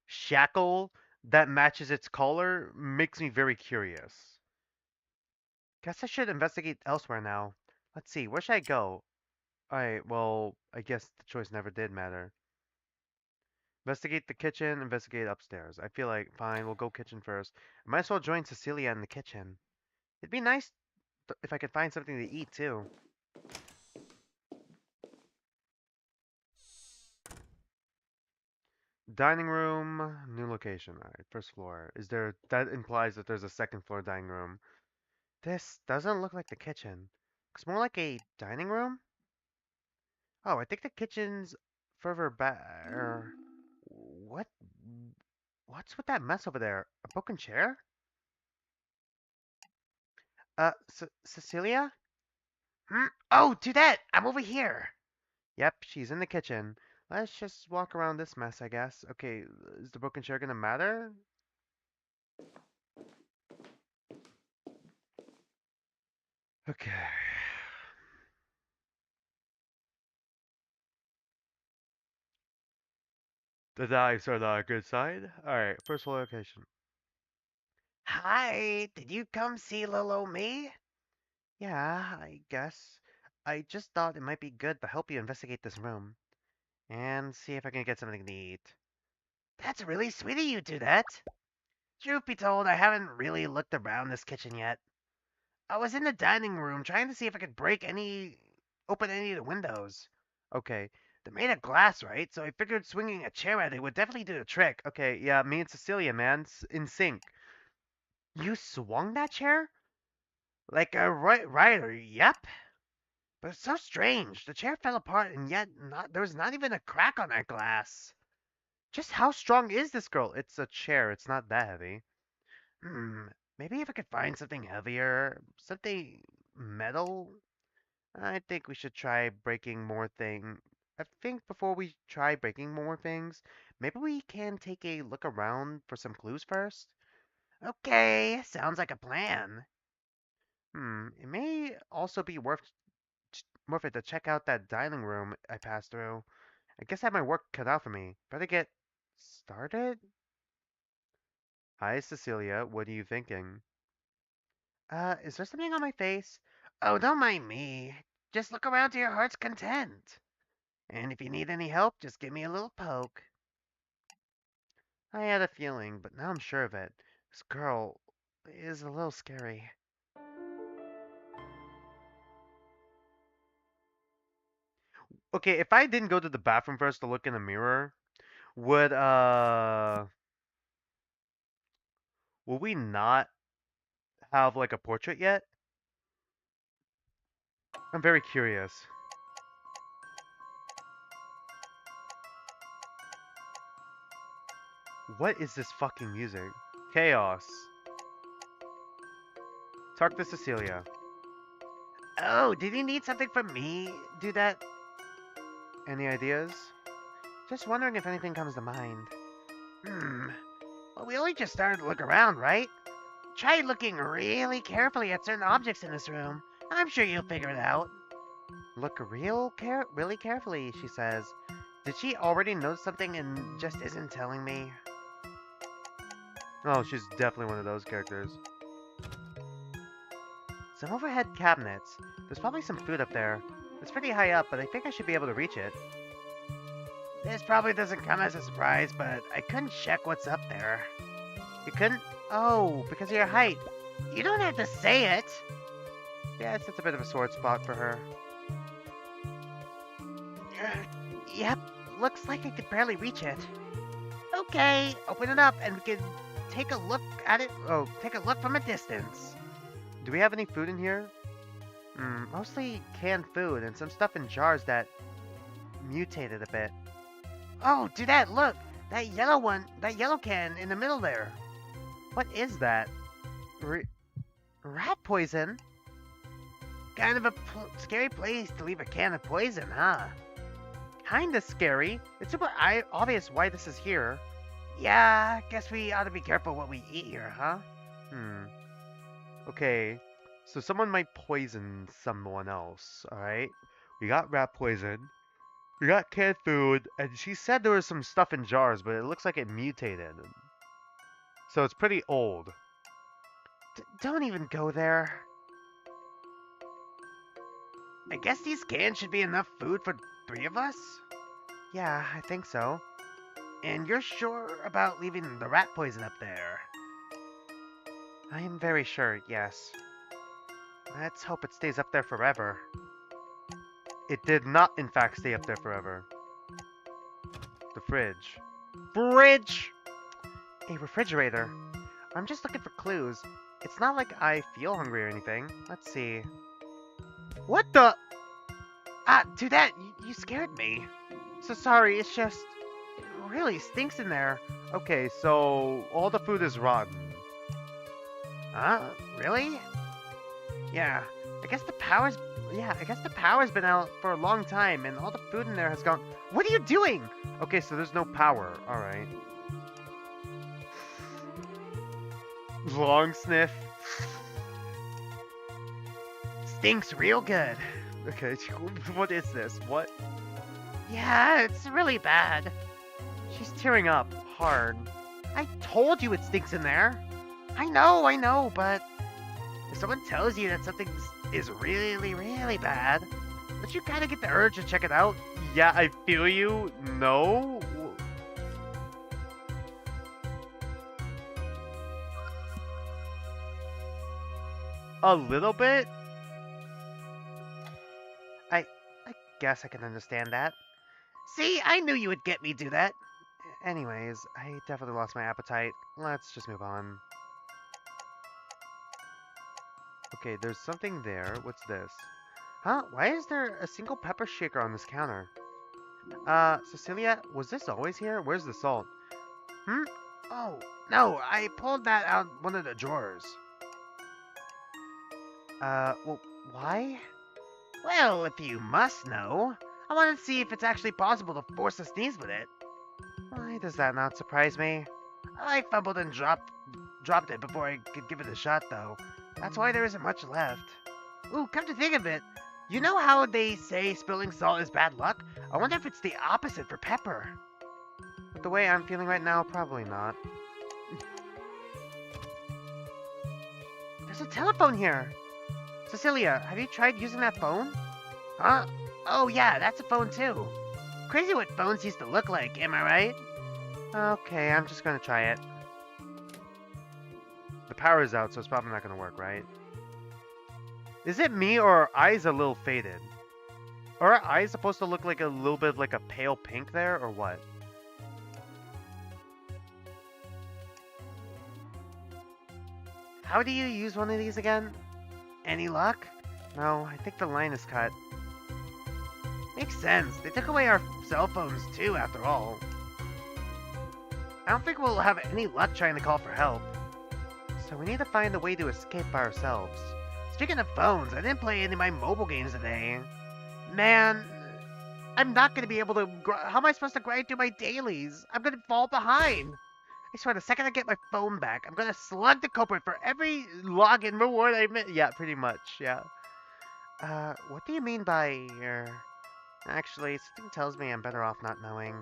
A: shackle that matches its color makes me very curious. Guess I should investigate elsewhere now. Let's see, where should I go? Alright, well, I guess the choice never did matter. Investigate the kitchen, investigate upstairs. I feel like, fine, we'll go kitchen first. I might as well join Cecilia in the kitchen. It'd be nice if I could find something to eat, too. Dining room, new location. Alright, first floor. That implies that there's a second floor dining room. This doesn't look like the kitchen. Looks more like a dining room? Oh, I think the kitchen's further back. What? What's with that mess over there? A broken chair? Cecilia?
B: Hmm? Oh, do that! I'm over here.
A: Yep, she's in the kitchen. Let's just walk around this mess, I guess. Okay, is the broken chair gonna matter? Okay. The dives are not a good sign. Alright, first location.
B: Hi, did you come see little me?
A: Yeah, I guess. I just thought it might be good to help you investigate this room and see if I can get something to eat.
B: That's really sweet of you to do that. Truth be told, I haven't really looked around this kitchen yet. I was in the dining room trying to see if I could open any of the windows.
A: Okay,
B: They're made of glass, right? So I figured swinging a chair at it would definitely do the trick.
A: okay, yeah, me and Cecilia, man, in sync. You swung that chair?
B: Like a rider, yep. But it's so strange. The chair fell apart, and yet there was not even a crack on that glass.
A: Just how strong is this girl? It's a chair, it's not that heavy.
B: Hmm. Maybe if I could find something heavier, something metal.
A: I think we should try breaking more thing. I think before we try breaking more things, maybe we can take a look around for some clues first.
B: Okay, sounds like a plan.
A: It may also be worth it to check out that dining room I passed through. I guess I have my work cut out for me. Better get started? Hi, Cecilia. What are you thinking? Is there something on my face?
B: Oh, don't mind me. Just look around to your heart's content. And if you need any help, just give me a little poke.
A: I had a feeling, but now I'm sure of it. This girl is a little scary. Okay, if I didn't go to the bathroom first to look in the mirror, would will we not have like a portrait yet? I'm very curious. What is this fucking music? Chaos. Talk to Cecilia.
B: Oh, did you need something from me? Do that?
A: Any ideas?
B: Just wondering if anything comes to mind. Hmm. Well, we only just started to look around, right? Try looking really carefully at certain objects in this room. I'm sure you'll figure it out.
A: Look really carefully, she says. Did she already know something and just isn't telling me? Oh, she's definitely one of those characters. Some overhead cabinets. There's probably some food up there. It's pretty high up, but I think I should be able to reach it.
B: This probably doesn't come as a surprise, but I couldn't check what's up there.
A: You couldn't? Oh, because of your height.
B: You don't have to say it.
A: Yes, it's a bit of a sore spot for her.
B: Yep, looks like I could barely reach it. Okay, open it up and we can take a look at it. Oh, take a look from a distance.
A: Do we have any food in here? Mostly canned food and some stuff in jars that mutated a bit.
B: Oh, do that, look! That yellow one, that yellow can in the middle there.
A: What is that? Rat poison?
B: Kind of a scary place to leave a can of poison, huh?
A: Kinda scary. It's super obvious why this is here.
B: Yeah, guess we ought to be careful what we eat here, huh?
A: Okay, so someone might poison someone else, alright? We got rat poison. We got canned food, and she said there was some stuff in jars, but it looks like it mutated. So it's pretty old.
B: Don't even go there. I guess these cans should be enough food for 3 of us?
A: Yeah, I think so.
B: And you're sure about leaving the rat poison up there?
A: I am very sure, yes. Let's hope it stays up there forever. It did not, in fact, stay up there forever. The fridge. Fridge! A refrigerator. I'm just looking for clues. It's not like I feel hungry or anything. Let's see. What the?
B: Ah, Toadette, you scared me.
A: So sorry, it's just... It really stinks in there. Okay, so all the food is rotten.
B: Really?
A: Yeah, I guess the power's been out for a long time and all the food in there has gone... What are you doing? Okay, so there's no power. Alright. Long sniff.
B: Stinks real good.
A: Okay, what is this? What?
B: Yeah, it's really bad.
A: She's tearing up hard.
B: I told you it stinks in there. I know, but if someone tells you that something is really, really bad, don't you kind of get the urge to check it out?
A: Yeah, I feel you. No? A little bit? I guess I can understand that.
B: See, I knew you would get me do that.
A: Anyways, I definitely lost my appetite. Let's just move on. Okay, there's something there. What's this? Huh? Why is there a single pepper shaker on this counter? Cecilia, was this always here? Where's the salt?
B: Oh, no, I pulled that out one of the drawers.
A: Well, why?
B: Well, if you must know, I wanted to see if it's actually possible to force a sneeze with it.
A: Why does that not surprise me?
B: I fumbled and dropped it before I could give it a shot, though. That's why there isn't much left. Ooh, come to think of it, you know how they say spilling salt is bad luck? I wonder if it's the opposite for pepper.
A: With the way I'm feeling right now, probably not.
B: There's a telephone here.
A: Cecilia, have you tried using that phone?
B: Huh? Oh yeah, that's a phone too. Crazy what phones used to look like, am I right?
A: Okay, I'm just gonna try it. The power is out, so it's probably not gonna work, right? Is it me, or are eyes a little faded? Are our eyes supposed to look like a little bit of like a pale pink there, or what? How do you use one of these again?
B: Any luck?
A: No, I think the line is cut.
B: Makes sense. They took away our cell phones too, after all. I don't think we'll have any luck trying to call for help.
A: So we need to find a way to escape by ourselves.
B: Speaking of phones, I didn't play any of my mobile games today. Man, I'm not going to be able to... How am I supposed to grind through my dailies? I'm going to fall behind. I swear, the second I get my phone back, I'm going to slug the culprit for every login reward I missed.
A: Yeah, pretty much, yeah. What do you mean by... Actually, something tells me I'm better off not knowing.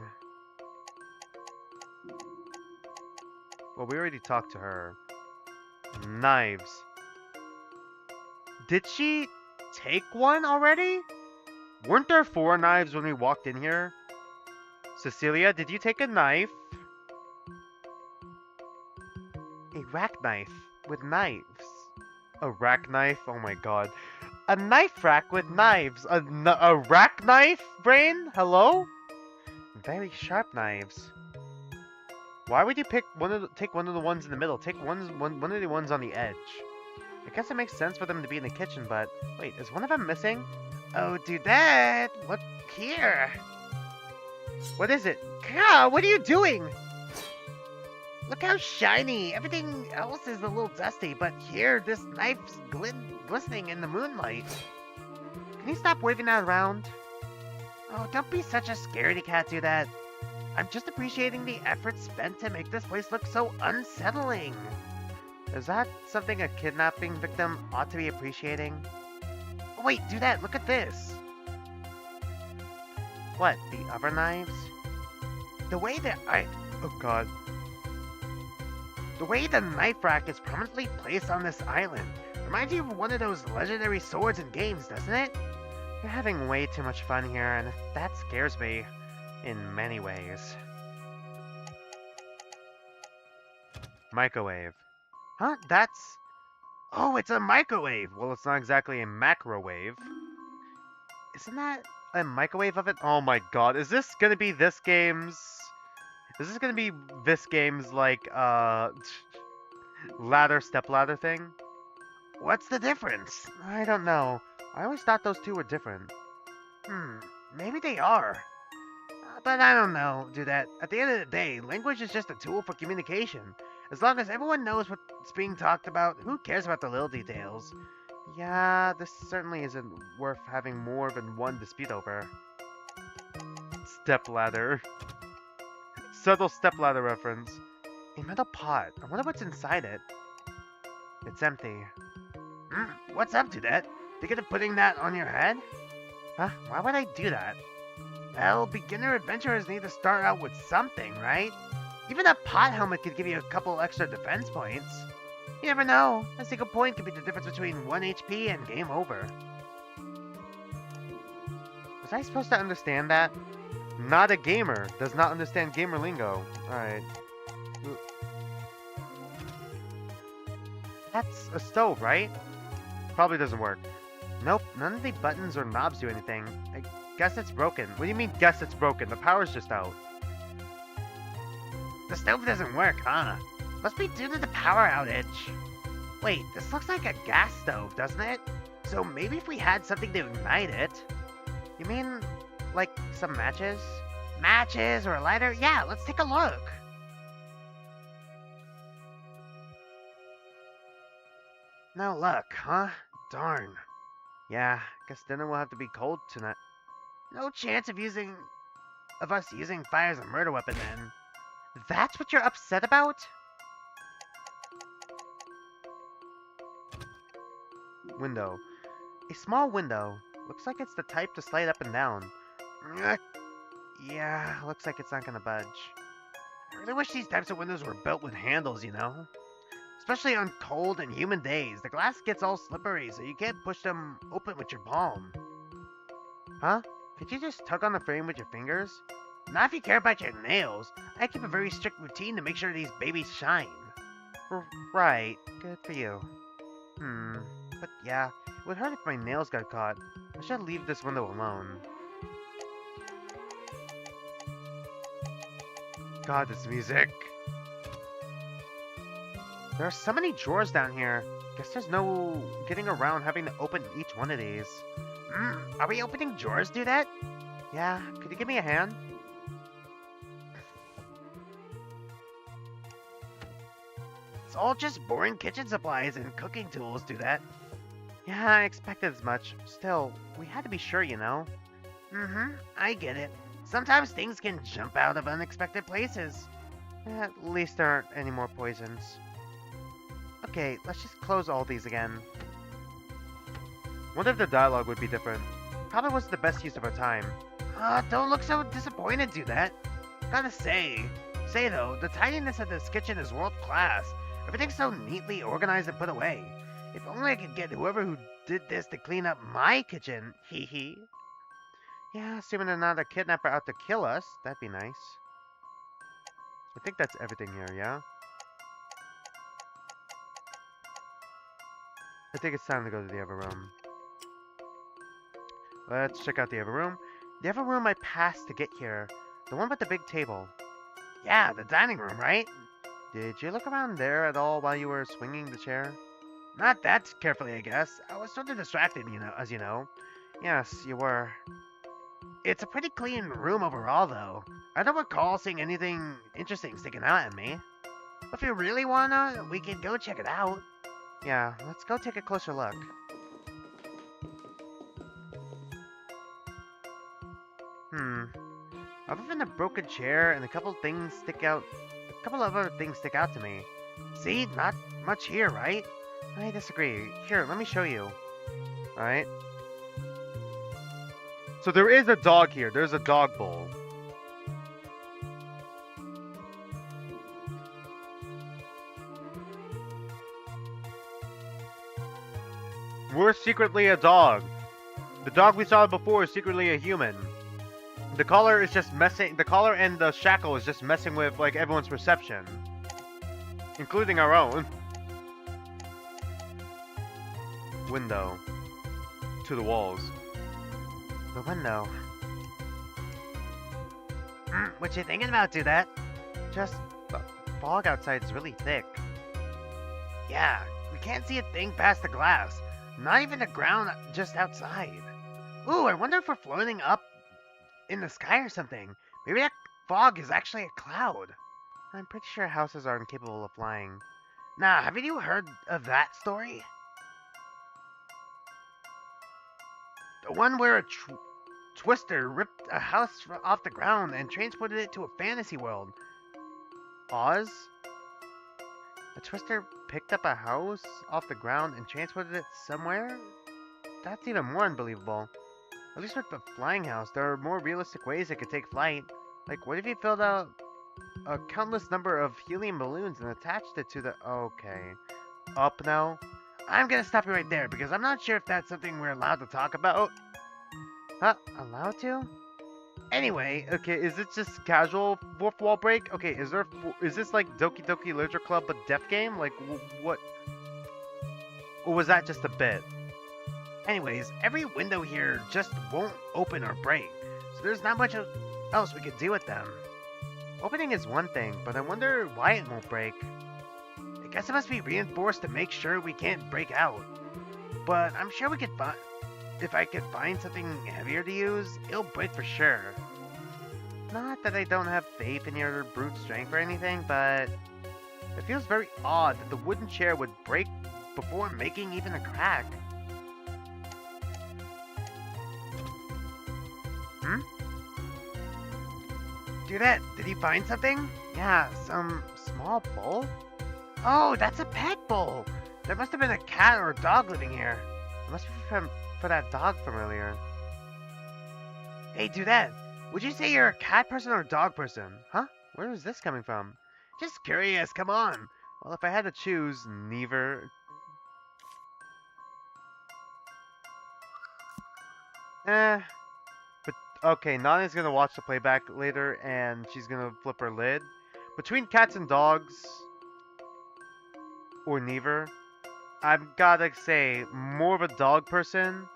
A: Well, we already talked to her. Knives. Did she take one already? Weren't there 4 knives when we walked in here? Cecilia, did you take a knife? A rack knife with knives. A rack knife? Oh my god. A knife rack with knives. A rack knife, brain? Hello? Very sharp knives. Why would you pick take one of the ones in the middle? Take one of the ones on the edge. I guess it makes sense for them to be in the kitchen, but wait, is one of them missing?
B: Oh, Dudette, look here.
A: What is it?
B: God, what are you doing? Look how shiny. Everything else is a little dusty, but here, this knife's glistening in the moonlight.
A: Can you stop waving that around?
B: Oh, don't be such a scaredy cat, do that. I'm just appreciating the effort spent to make this place look so unsettling.
A: Is that something a kidnapping victim ought to be appreciating?
B: Oh, wait, do that. Look at this.
A: What, the other knives?
B: The way that
A: Oh god.
B: The way the knife rack is permanently placed on this island reminds you of one of those legendary swords in games, doesn't it?
A: You're having way too much fun here, and that scares me in many ways. Microwave. Huh? That's...
B: Oh, it's a microwave!
A: Well, it's not exactly a macrowave. Isn't that a microwave oven? Oh my god, is this gonna be this game's... Is this gonna be this game's, like, step ladder thing?
B: What's the difference?
A: I don't know. I always thought those two were different.
B: Maybe they are. But I don't know, do that. At the end of the day, language is just a tool for communication. As long as everyone knows what's being talked about, who cares about the little details?
A: Yeah, this certainly isn't worth having more than one dispute over. Stepladder. Subtle stepladder reference. A metal pot. I wonder what's inside it. It's empty.
B: What's up to that? Thinking of putting that on your head?
A: Huh? Why would I do that?
B: Well, beginner adventurers need to start out with something, right? Even a pot helmet could give you a couple extra defense points. You never know. A single point could be the difference between 1 HP and game over.
A: Was I supposed to understand that? Not a gamer. Does not understand gamer lingo. Alright. That's a stove, right? Probably doesn't work. Nope, none of the buttons or knobs do anything. I guess it's broken. What do you mean, guess it's broken? The power's just out.
B: The stove doesn't work, huh? Must be due to the power outage. Wait, this looks like a gas stove, doesn't it? So maybe if we had something to ignite it.
A: You mean, like, some matches?
B: Matches or a lighter? Yeah, let's take a look.
A: No luck, huh? Darn. Yeah, guess dinner will have to be cold tonight.
B: No chance of us using fire as a murder weapon then.
A: That's what you're upset about? Window. A small window. Looks like it's the type to slide up and down. Yeah, looks like it's not gonna budge.
B: I really wish these types of windows were built with handles, you know? Especially on cold and humid days. The glass gets all slippery, so you can't push them open with your palm.
A: Huh? Could you just tug on the frame with your fingers?
B: Not if you care about your nails. I keep a very strict routine to make sure these babies shine.
A: Right. Good for you. But yeah, it would hurt if my nails got caught. I should leave this window alone. God, this music. There are so many drawers down here. Guess there's no getting around having to open each one of these.
B: Are we opening drawers, do that?
A: Yeah, could you give me a hand?
B: It's all just boring kitchen supplies and cooking tools, do that.
A: Yeah, I expected as much. Still, we had to be sure, you know?
B: I get it. Sometimes things can jump out of unexpected places.
A: At least there aren't any more poisons. Okay, let's just close all these again. Wonder if the dialogue would be different. Probably wasn't the best use of our time.
B: Don't look so disappointed, do that. Gotta say though, the tidiness of this kitchen is world class. Everything's so neatly organized and put away. If only I could get whoever who did this to clean up my kitchen, hee hee.
A: Yeah, assuming they're not a kidnapper out to kill us, that'd be nice. I think that's everything here, yeah? I think it's time to go to the other room. Let's check out the other room. The other room I passed to get here. The one with the big table.
B: Yeah, the dining room, right?
A: Did you look around there at all while you were swinging the chair?
B: Not that carefully, I guess. I was sort of distracted, as you know.
A: Yes, you were.
B: It's a pretty clean room overall, though. I don't recall seeing anything interesting sticking out at me. If you really wanna, we can go check it out.
A: Yeah, let's go take a closer look. Hmm. Other than a broken chair and a couple things stick out, a couple of other things stick out to me.
B: See, not much here, right?
A: I disagree. Here, let me show you. Alright? So there is a dog here. There's a dog bowl. We're secretly a dog. The dog we saw before is secretly a human. The collar is just messing. The collar and the shackle is just messing with like everyone's perception, including our own. Window to the walls.
B: The window. What you thinking about, do that?
A: Just the fog outside is really thick.
B: Yeah, we can't see a thing past the glass. Not even the ground just outside. Ooh, I wonder if we're floating up in the sky or something. Maybe that fog is actually a cloud.
A: I'm pretty sure houses are incapable of flying.
B: Nah, haven't you heard of that story? The one where a twister ripped a house off the ground and transported it to a fantasy world.
A: Oz? A twister picked up a house off the ground and transported it somewhere? That's even more unbelievable. At least with the flying house, there are more realistic ways it could take flight. Like, what if you filled out a countless number of helium balloons and attached it to the... Okay. Up now?
B: I'm gonna stop you right there because I'm not sure if that's something we're allowed to talk about.
A: Huh? Allowed to? Anyway, okay, is it just casual fourth wall break? Okay, is this like Doki Doki Literature Club but death game? Like, what? Or was that just a bit?
B: Anyways, every window here just won't open or break, so there's not much else we could do with them.
A: Opening is one thing, but I wonder why it won't break.
B: I guess it must be reinforced to make sure we can't break out. But I'm sure we could find... If I could find something heavier to use, it'll break for sure.
A: Not that I don't have faith in your brute strength or anything, but it feels very odd that the wooden chair would break before making even a crack.
B: Do that. Did you find something?
A: Yeah, some small bowl?
B: Oh, that's a pet bowl. There must have been a cat or a dog living here.
A: It must be for that dog from earlier.
B: Hey, do that. Would you say you're a cat person or a dog person?
A: Huh? Where is this coming from?
B: Just curious, come on.
A: Well, if I had to choose, neither. But okay, Nana's gonna watch the playback later and she's gonna flip her lid. Between cats and dogs, or neither, I've gotta say, more of a dog person.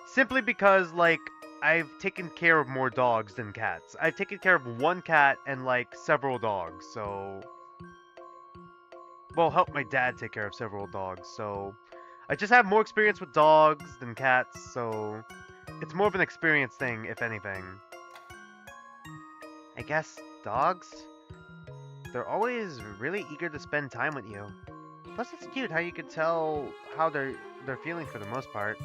A: Simply because, like, I've taken care of more dogs than cats. I've taken care of one cat and, like, several dogs, so... Well, help my dad take care of several dogs, so... I just have more experience with dogs than cats, so... It's more of an experience thing, if anything. I guess dogs? They're always really eager to spend time with you. Plus, it's cute how you could tell how they're feeling for the most part.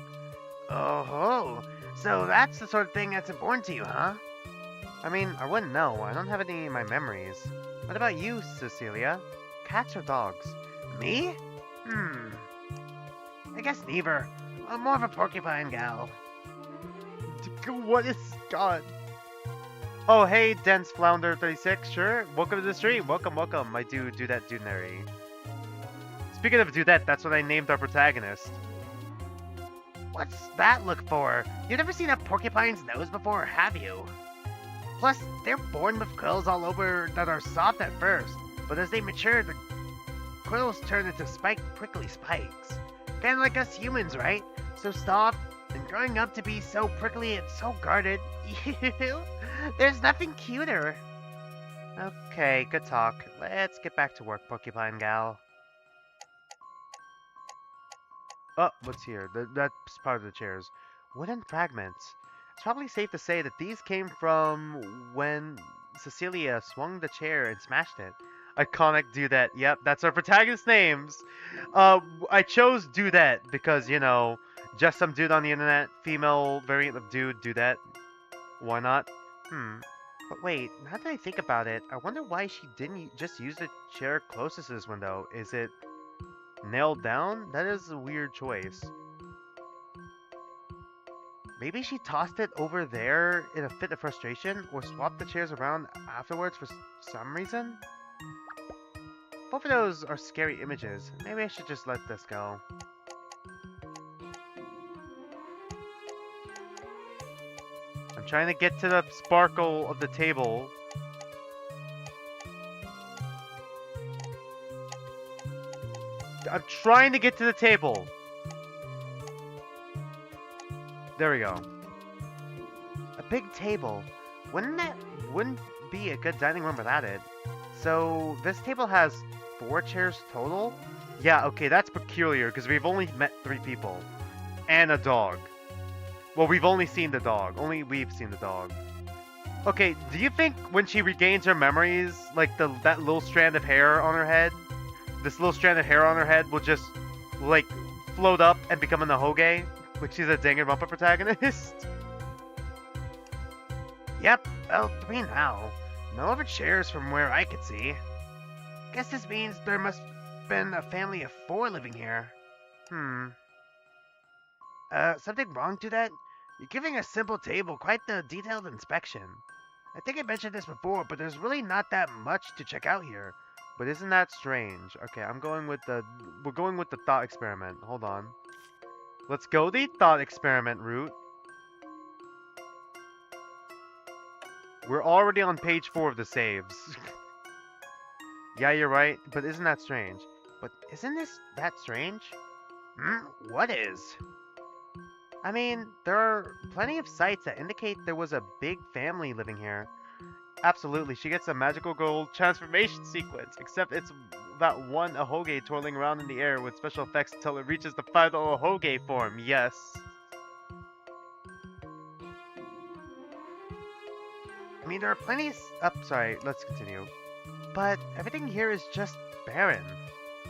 B: Oh ho! So that's the sort of thing that's important to you, huh?
A: I mean, I wouldn't know. I don't have any in my memories. What about you, Cecilia? Cats or dogs?
B: Me? I guess neither. I'm more of a porcupine gal.
A: What is God? Oh, hey, Dense Flounder 36. Sure. Welcome to the stream. Welcome, welcome. I do that Dunary. Speaking of Dudette, that's what I named our protagonist.
B: What's that look for? You've never seen a porcupine's nose before, have you? Plus, they're born with quills all over that are soft at first, but as they mature, the quills turn into prickly spikes. Kinda like us humans, right? So soft, and growing up to be so prickly and so guarded. There's nothing cuter.
A: Okay, good talk. Let's get back to work, Porcupine Gal. Oh, what's here? That's part of the chairs. Wooden fragments. It's probably safe to say that these came from when Cecilia swung the chair and smashed it. Iconic Dudette. Yep, that's our protagonist names. I chose Dudette because, you know, just some dude on the internet, female variant of dude, Dudette. Why not? Hmm. But wait, now that I think about it, I wonder why she didn't just use the chair closest to this window. Is it nailed down? That is a weird choice. Maybe she tossed it over there in a fit of frustration, or swapped the chairs around afterwards for some reason? Both of those are scary images. Maybe I should just let this go. I'm trying to get to the sparkle of the table. I'm trying to get to the table. There we go. A big table. Wouldn't be a good dining room without it. So this table has 4 chairs total? Yeah, okay, that's peculiar because we've only met 3 people. And a dog. Well, we've only seen the dog. Only we've seen the dog. Okay, do you think when she regains her memories, like that little strand of hair on her head, this little strand of hair on her head will just, like, float up and become an Ahoge? Like she's a Danganronpa protagonist?
B: Yep, well, 3 now. No other chairs from where I could see. Guess this means there must have been a family of 4 living here. Something wrong to that? You're giving a simple table quite the detailed inspection. I think I mentioned this before, but there's really not that much to check out here.
A: But isn't that strange? Okay, we're going with the thought experiment. Hold on. Let's go the thought experiment route. We're already on page 4 of the saves. Yeah, you're right, but isn't that strange? But isn't this that strange?
B: What is?
A: I mean, there are plenty of sites that indicate there was a big family living here. Absolutely, she gets a magical gold transformation sequence, except it's that one Ahoge twirling around in the air with special effects until it reaches the final Ahoge form, yes. I mean, there are plenty sorry, let's continue. But everything here is just barren.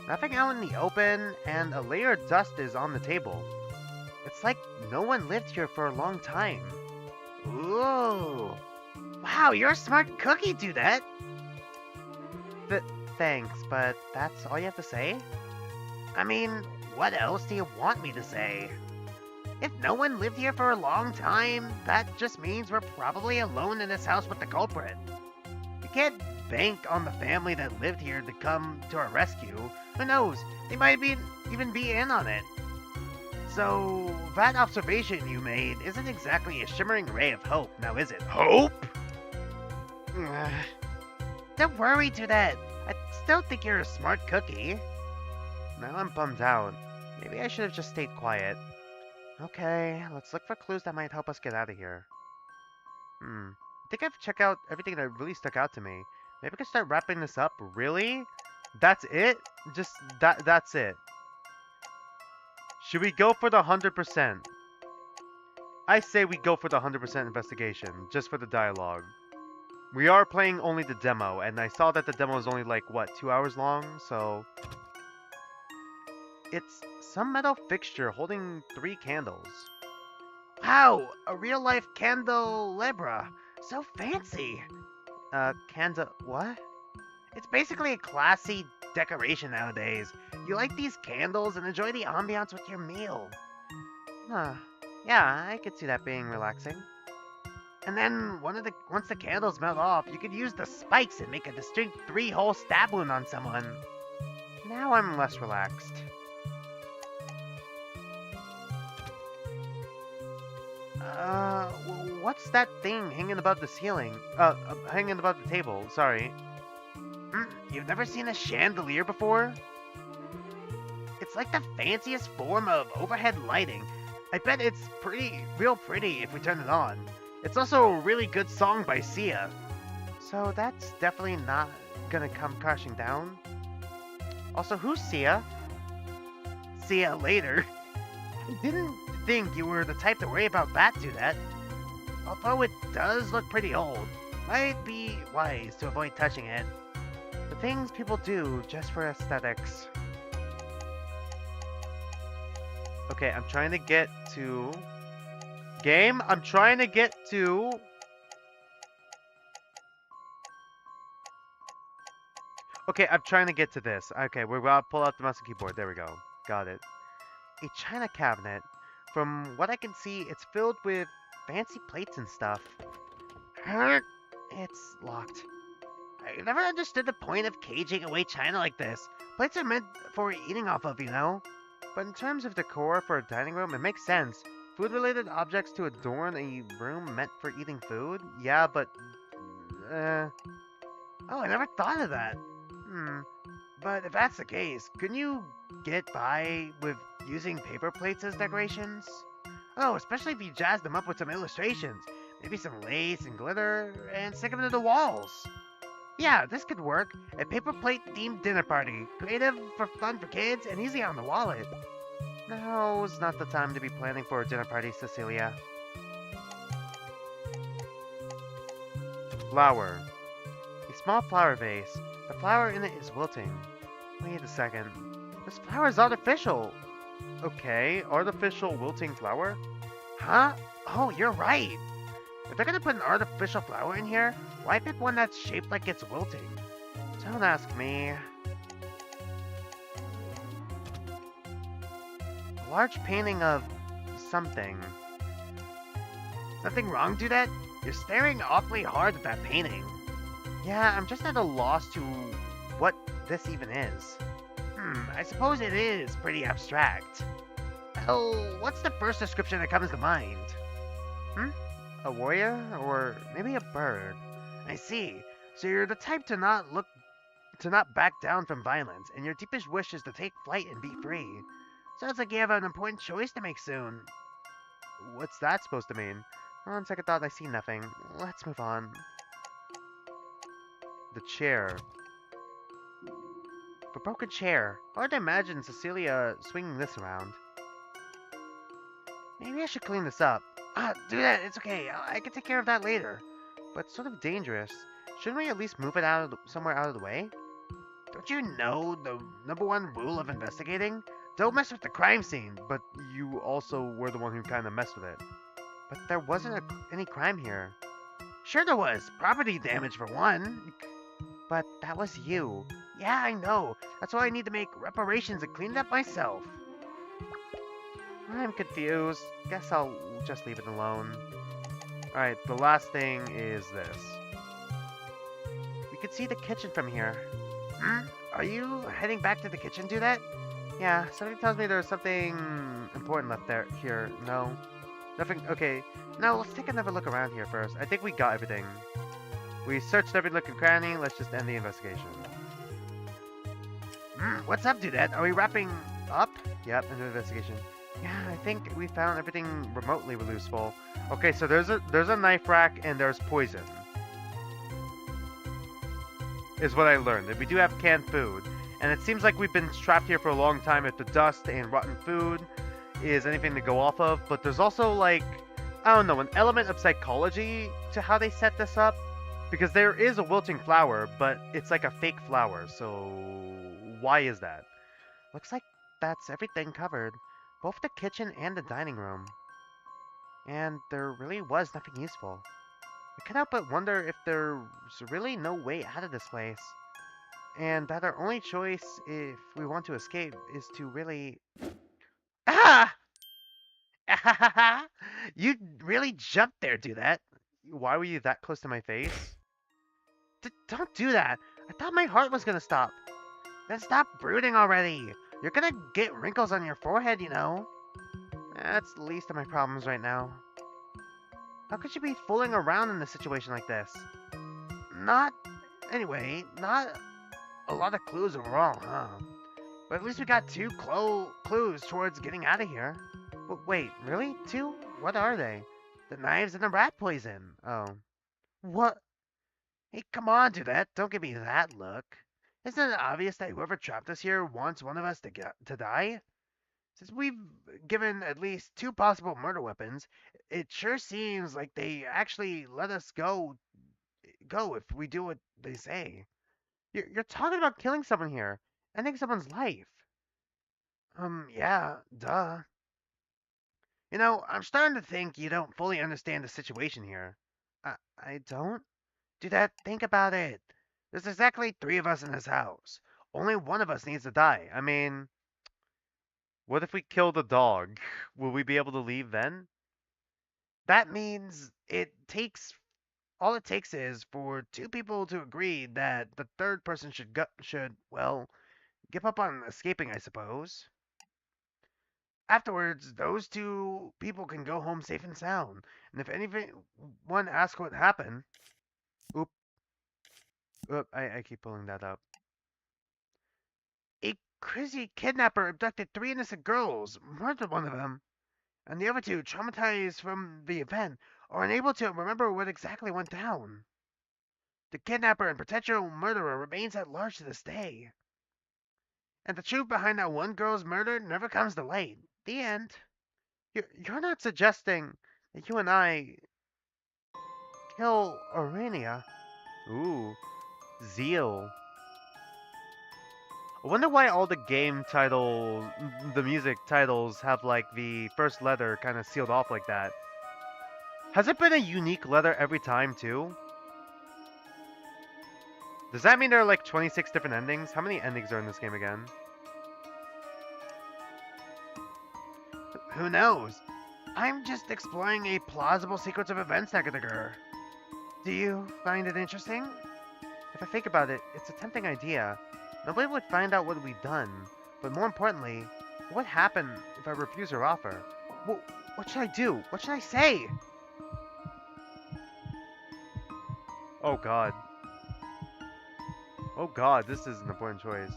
A: Nothing out in the open, and a layer of dust is on the table. It's like no one lived here for a long time.
B: Ooh. Wow, you're a smart cookie, do that.
A: Thanks, but that's all you have to say?
B: I mean, what else do you want me to say? If no one lived here for a long time, that just means we're probably alone in this house with the culprit. We can't bank on the family that lived here to come to our rescue. Who knows? They might even be in on it. So, that observation you made isn't exactly a shimmering ray of hope, now is it?
A: Hope?
B: Don't worry to that. I still think you're a smart cookie.
A: Now I'm bummed out. Maybe I should have just stayed quiet. Okay, let's look for clues that might help us get out of here. I think I've checked out everything that really stuck out to me. Maybe I can start wrapping this up. Really? That's it? Just that's it. Should we go for the 100%? I say we go for the 100% investigation, just for the dialogue. We are playing only the demo, and I saw that the demo is only like, what, 2 hours long? So... It's some metal fixture holding 3 candles.
B: Wow, a real-life candelabra. So fancy.
A: What?
B: It's basically a classy decoration nowadays. You light these candles and enjoy the ambiance with your meal.
A: Huh. Yeah, I could see that being relaxing.
B: And then once the candles melt off, you could use the spikes and make a distinct 3-hole stab wound on someone.
A: Now I'm less relaxed. What's that thing hanging above the ceiling? Hanging above the table, sorry.
B: You've never seen a chandelier before? It's like the fanciest form of overhead lighting. I bet it's real pretty if we turn it on. It's also a really good song by Sia.
A: So that's definitely not gonna come crashing down. Also, who's Sia?
B: Sia later. I didn't think you were the type to worry about that, do that. Although it does look pretty old, might be wise to avoid touching it.
A: The things people do just for aesthetics. Okay, I'm trying to get to... Game, I'm trying to get to... Okay, I'm trying to get to this. Okay, we're gonna pull out the mouse and keyboard. There we go. Got it. A china cabinet. From what I can see, it's filled with fancy plates and stuff.
B: Huh?
A: It's locked.
B: I never understood the point of caging away china like this. Plates are meant for eating off of, you know?
A: But in terms of decor for a dining room, it makes sense. Food-related objects to adorn a room meant for eating food? Yeah, but... Uh,
B: Oh, I never thought of that.
A: hmm.
B: But if that's the case, couldn't you get by with using paper plates as decorations? Oh, especially if you jazz them up with some illustrations. Maybe some lace and glitter, and stick them to the walls. Yeah, this could work. A paper plate themed dinner party. Creative for fun for kids and easy on the wallet.
A: Now's not the time to be planning for a dinner party, Cecilia. Flower. A small flower vase. The flower in it is wilting. Wait a second. This flower is artificial. Okay, artificial wilting flower?
B: Huh? Oh, you're right. If they're gonna put an artificial flower in here, why pick one that's shaped like it's wilting?
A: Don't ask me. A large painting of something.
B: Something wrong, Dudette? You're staring awfully hard at that painting.
A: Yeah, I'm just at a loss to what this even is.
B: I suppose it is pretty abstract. Well, what's the first description that comes to mind?
A: A warrior? Or maybe a bird?
B: I see. So you're the type to not back down from violence, and your deepest wish is to take flight and be free. Sounds like you have an important choice to make soon.
A: What's that supposed to mean? On second thought, I see nothing. Let's move on. The chair. A broken chair. Hard to imagine Cecilia swinging this around. Maybe I should clean this up.
B: Do that. It's okay. I can take care of that later.
A: But it's sort of dangerous. Shouldn't we at least move it out of somewhere out of the way?
B: Don't you know the number one rule of investigating? Don't mess with the crime scene.
A: But you also were the one who kind of messed with it. But there wasn't any crime here.
B: Sure there was. Property damage for one.
A: But that was you.
B: Yeah, I know. That's why I need to make reparations and clean it up myself.
A: I'm confused. Guess I'll just leave it alone. Alright, the last thing is this. We could see the kitchen from here.
B: Are you heading back to the kitchen to do that?
A: Yeah, something tells me there's something important left there. Here, no. Nothing. Okay, now let's take another look around here first. I think we got everything. We searched every nook and cranny. Let's just end the investigation.
B: What's up, Dudette? Are we wrapping up?
A: Yep, end the investigation. Yeah, I think we found everything remotely useful. Okay, so there's a knife rack and there's poison. Is what I learned. And we do have canned food. And it seems like we've been trapped here for a long time if the dust and rotten food is anything to go off of. But there's also, like, I don't know, an element of psychology to how they set this up. Because there is a wilting flower, but it's like a fake flower. So why is that? Looks like that's everything covered. Both the kitchen and the dining room. And there really was nothing useful. I can't help but wonder if there's really no way out of this place. And that our only choice, if we want to escape, is to really...
B: Ah! You really jumped there, Dudette.
A: Why were you that close to my face?
B: Don't do that. I thought my heart was gonna stop. Then stop brooding already. You're gonna get wrinkles on your forehead, you know.
A: That's the least of my problems right now. How could you be fooling around in a situation like this?
B: Not a lot of clues overall, huh? But at least we got two clues towards getting out of here.
A: Wait, really? Two? What are they?
B: The knives and the rat poison.
A: Oh.
B: What? Hey, come on, Dudette. Don't give me that look. Isn't it obvious that whoever trapped us here wants one of us to die? Since we've given at least two possible murder weapons, it sure seems like they actually let us go if we do what they say.
A: You're talking about killing someone here. Ending someone's life.
B: Yeah, duh. You know, I'm starting to think you don't fully understand the situation here.
A: I don't?
B: Dudette, think about it.
A: There's exactly three of us in this house. Only one of us needs to die. I mean, what if we kill the dog? Will we be able to leave then? That means all it takes is for two people to agree that the third person should give up on escaping, I suppose. Afterwards, those two people can go home safe and sound. And if anyone asks what happened, oop, I keep pulling that up. A crazy kidnapper abducted three innocent girls, murdered one of them, and the other two, traumatized from the event, are unable to remember what exactly went down. The kidnapper and potential murderer remains at large to this day, and the truth behind that one girl's murder never comes to light. The end. You're not suggesting that you and I kill Aurania? Ooh, Zeal. I wonder why all the game titles, the music titles, have like the first letter kind of sealed off like that. Has it been a unique letter every time too? Does that mean there are like 26 different endings? How many endings are in this game again? Who knows? I'm just exploring a plausible sequence of events that could occur. Do you find it interesting? If I think about it, it's a tempting idea. Nobody would find out what we've done. But more importantly, what would happen if I refuse her offer? Well, what should I do? What should I say? Oh god. Oh god, this is an important choice.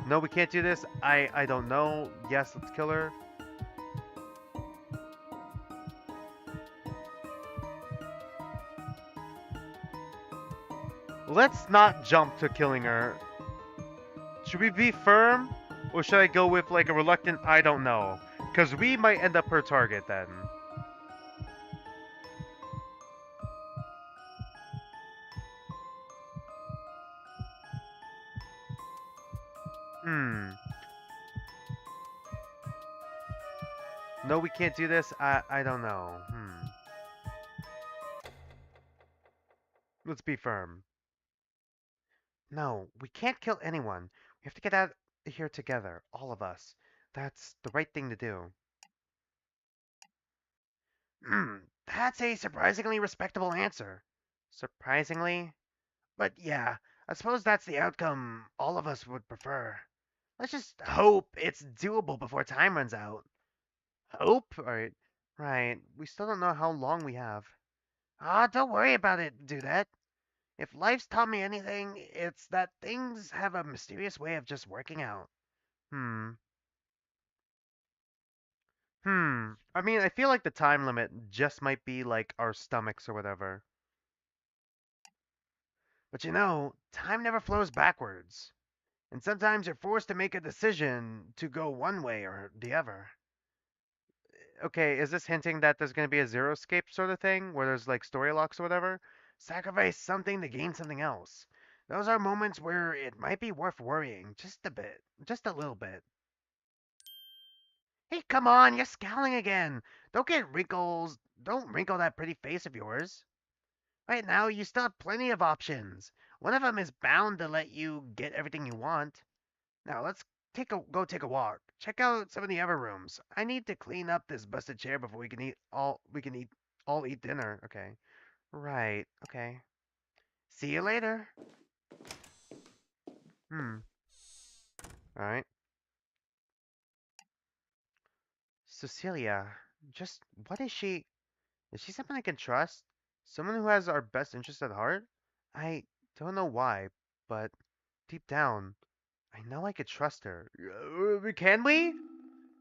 A: No, we can't do this. I don't know. Yes, let's kill her. Let's not jump to killing her. Should we be firm? Or should I go with like a reluctant I don't know? Because we might end up her target then. Hmm. No, we can't do this. I don't know. Let's be firm. No, we can't kill anyone. We have to get out of here together, all of us. That's the right thing to do. That's a surprisingly respectable answer. Surprisingly? But yeah, I suppose that's the outcome all of us would prefer. Let's just hope it's doable before time runs out. Hope? Alright. Right. We still don't know how long we have. Ah, don't worry about it, Dudette. If life's taught me anything, it's that things have a mysterious way of just working out. Hmm. I mean, I feel like the time limit just might be like our stomachs or whatever. But time never flows backwards. And sometimes you're forced to make a decision to go one way or the other. Okay, is this hinting that there's going to be a zero escape sort of thing where there's like story locks or whatever? Sacrifice something to gain something else. Those are moments where it might be worth worrying just a bit, just a little bit. Hey, come on, you're scowling again. Don't get wrinkles. Don't wrinkle that pretty face of yours. Right now, you still have plenty of options. One of them is bound to let you get everything you want. Now let's take a walk. Check out some of the other rooms. I need to clean up this busted chair before we can all eat dinner. Okay. Right. Okay. See you later. Hmm. All right. Cecilia, just what is she? Is she someone I can trust? Someone who has our best interest at heart? I don't know why, but deep down, I know I could trust her. Can we?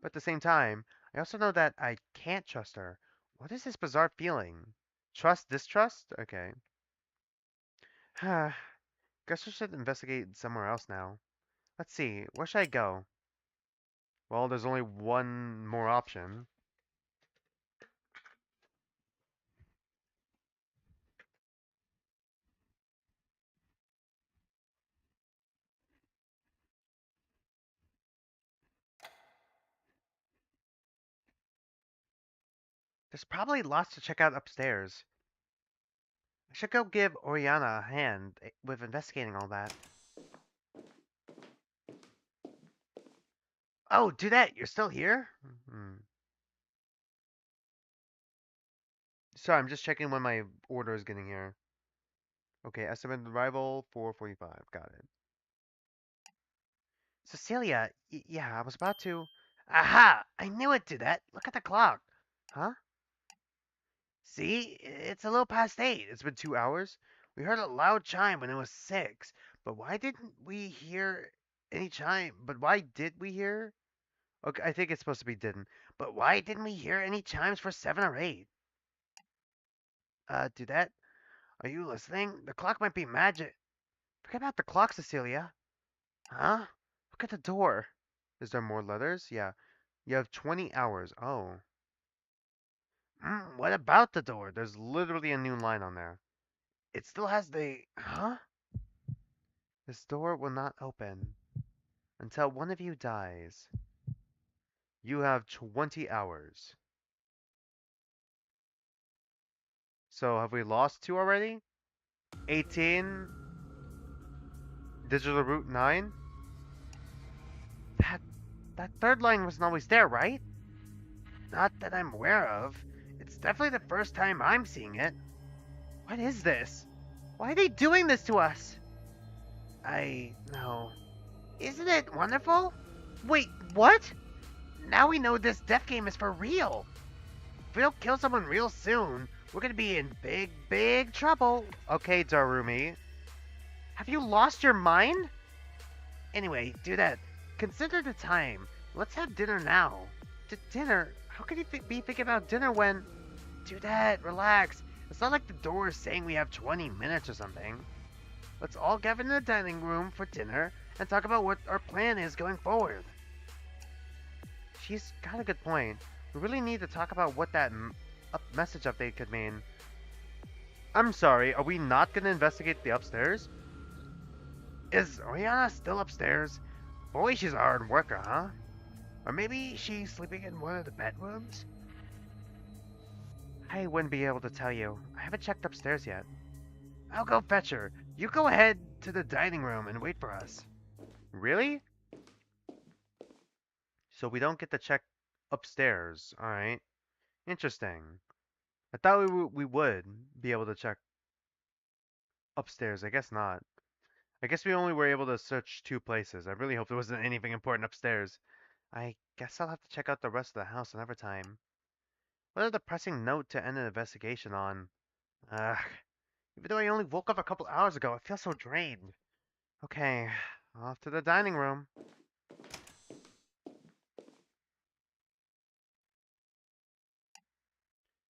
A: But at the same time, I also know that I can't trust her. What is this bizarre feeling? Trust, distrust? Okay. Guess I should investigate somewhere else now. Let's see, where should I go? Well, there's only one more option. There's probably lots to check out upstairs. I should go give Oriana a hand with investigating all that.
B: Oh, do that. You're still here?
A: Hmm. Sorry, I'm just checking when my order is getting here. Okay, estimated arrival 4:45. Got it.
B: Cecilia, yeah, I was about to. Aha! I knew it, do that. Look at the clock.
A: Huh?
B: See? It's a little past 8.
A: It's been 2 hours?
B: We heard a loud chime when it was 6. But why did we hear?
A: Okay, I think it's supposed to be didn't.
B: But why didn't we hear any chimes for 7 or 8? Do that? Are you listening? The clock might be magic.
A: Forget about the clock, Cecilia.
B: Huh?
A: Look at the door. Is there more letters? Yeah. You have 20 hours. Oh.
B: What about the door?
A: There's literally a new line on there.
B: It still has the. Huh?
A: This door will not open until one of you dies. You have 20 hours. So have we lost two already? 18, digital route 9?
B: That that third line wasn't always there, right? Not that I'm aware of. It's definitely the first time I'm seeing it.
A: What is this? Why are they doing this to us?
B: I know. Isn't it wonderful?
A: Wait, what?
B: Now we know this death game is for real. If we don't kill someone real soon, we're gonna be in big, big trouble.
A: Okay, Darumi. Have you lost your mind?
B: Anyway, do that. Consider the time. Let's have dinner now.
A: Dinner? How could you be thinking about dinner when...
B: Do that. Relax. It's not like the door is saying we have 20 minutes or something. Let's all gather in the dining room for dinner and talk about what our plan is going forward.
A: She's got a good point. We really need to talk about what that message update could mean. I'm sorry, are we not going to investigate the upstairs?
B: Is Oriana still upstairs? Boy, she's a hard worker, huh? Or maybe she's sleeping in one of the bedrooms?
A: I wouldn't be able to tell you. I haven't checked upstairs yet.
B: I'll go fetch her. You go ahead to the dining room and wait for us.
A: Really? So we don't get to check upstairs. Alright. Interesting. I thought we would be able to check upstairs. I guess not. I guess we only were able to search two places. I really hope there wasn't anything important upstairs. I guess I'll have to check out the rest of the house another time. What a depressing note to end an investigation on. Ugh. Even though I only woke up a couple hours ago, I feel so drained. Okay, off to the dining room.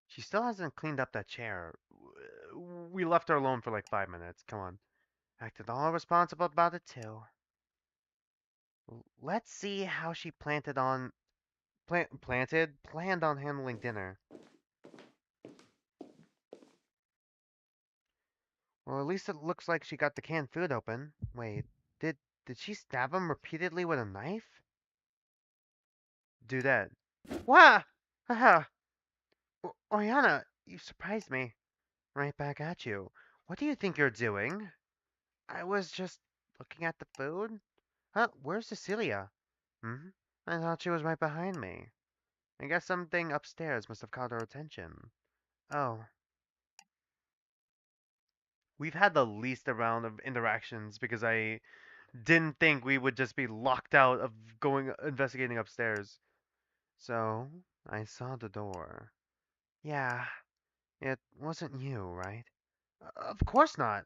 A: She still hasn't cleaned up that chair. We left her alone for like 5 minutes. Come on. Acted all responsible about it too. Let's see how she planned on handling dinner. Well, at least it looks like she got the canned food open. Wait, did she stab him repeatedly with a knife? Do that. Wah! Haha! Oriana, you surprised me. Right back at you. What do you think you're doing? I was just looking at the food. Huh? Where's Cecilia? Hmm? I thought she was right behind me. I guess something upstairs must have caught her attention. Oh. We've had the least amount of interactions because I didn't think we would just be locked out of going investigating upstairs. So, I saw the door. Yeah, it wasn't you, right? Of course not.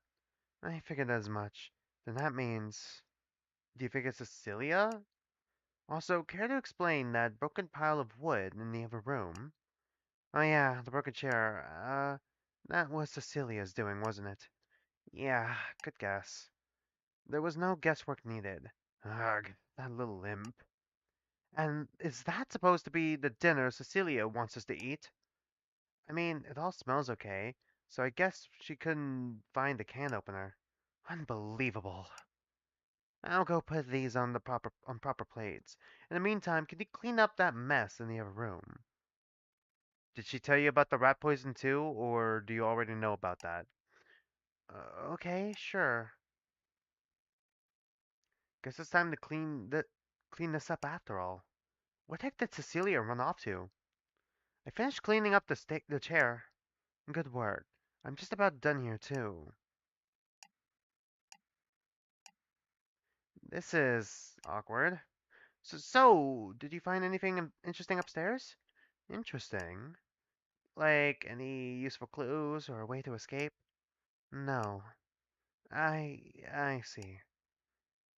A: I figured as much. Then that means... Do you think it's Cecilia? Also, care to explain that broken pile of wood in the other room? Oh yeah, the broken chair. That was Cecilia's doing, wasn't it? Yeah, good guess. There was no guesswork needed. Ugh, that little imp. And is that supposed to be the dinner Cecilia wants us to eat? I mean, it all smells okay, so I guess she couldn't find the can opener. Unbelievable. I'll go put these on proper plates. In the meantime, can you clean up that mess in the other room? Did she tell you about the rat poison too, or do you already know about that? Okay, sure. Guess it's time to clean this up after all. What the heck did Cecilia run off to? I finished cleaning up the chair. Good work. I'm just about done here too. This is awkward. So, did you find anything interesting upstairs? Interesting. Like any useful clues or a way to escape? No. I see.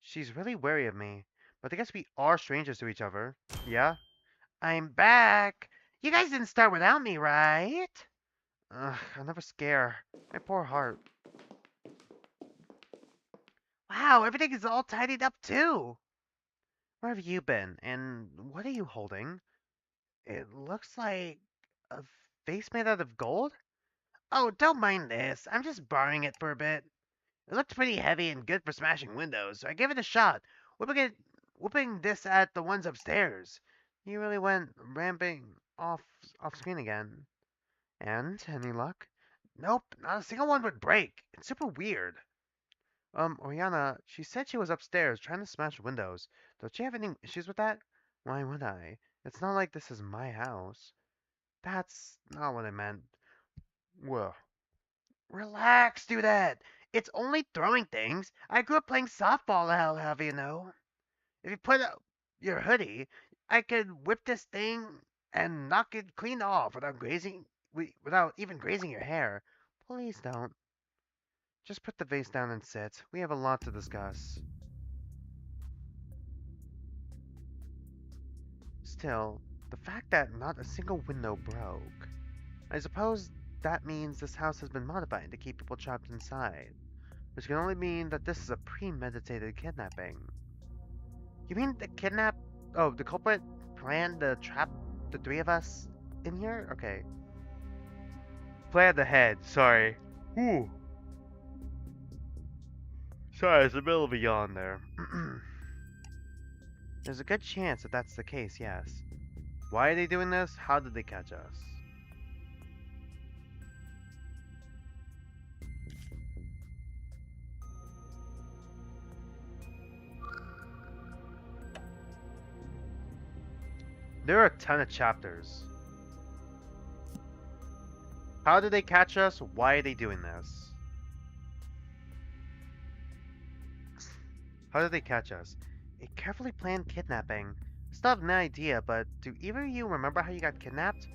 A: She's really wary of me, but I guess we are strangers to each other. Yeah?
B: I'm back. You guys didn't start without me, right?
A: Ugh, I'll never scare. My poor heart.
B: Wow, everything is all tidied up too.
A: Where have you been? And what are you holding? It looks like a vase made out of gold?
B: Oh, don't mind this. I'm just borrowing it for a bit. It looked pretty heavy and good for smashing windows, so I gave it a shot. Whooping this at the ones upstairs.
A: You really went ramping off screen again. And any luck?
B: Nope, not a single one would break. It's super weird.
A: Oriana, she said she was upstairs trying to smash windows. Don't you have any issues with that? Why would I? It's not like this is my house. That's not what I meant. Well,
B: Relax, do that. It's only throwing things. I grew up playing softball, hell have you know. If you put up your hoodie, I could whip this thing and knock it clean off without even grazing your hair.
A: please don't. Just put the vase down and sit. We have a lot to discuss. Still, the fact that not a single window broke. I suppose that means this house has been modified to keep people trapped inside, which can only mean that this is a premeditated kidnapping.
B: You mean the culprit planned to trap the three of us in here?
A: Okay. Plan ahead, sorry. Ooh. Sorry, it's the middle of a yawn there. There's a good chance that that's the case, yes. Why are they doing this? How did they catch us? There are a ton of chapters. How did they catch us? Why are they doing this? How did they catch us? A carefully planned kidnapping. Still have no idea, but do either of you remember how you got kidnapped?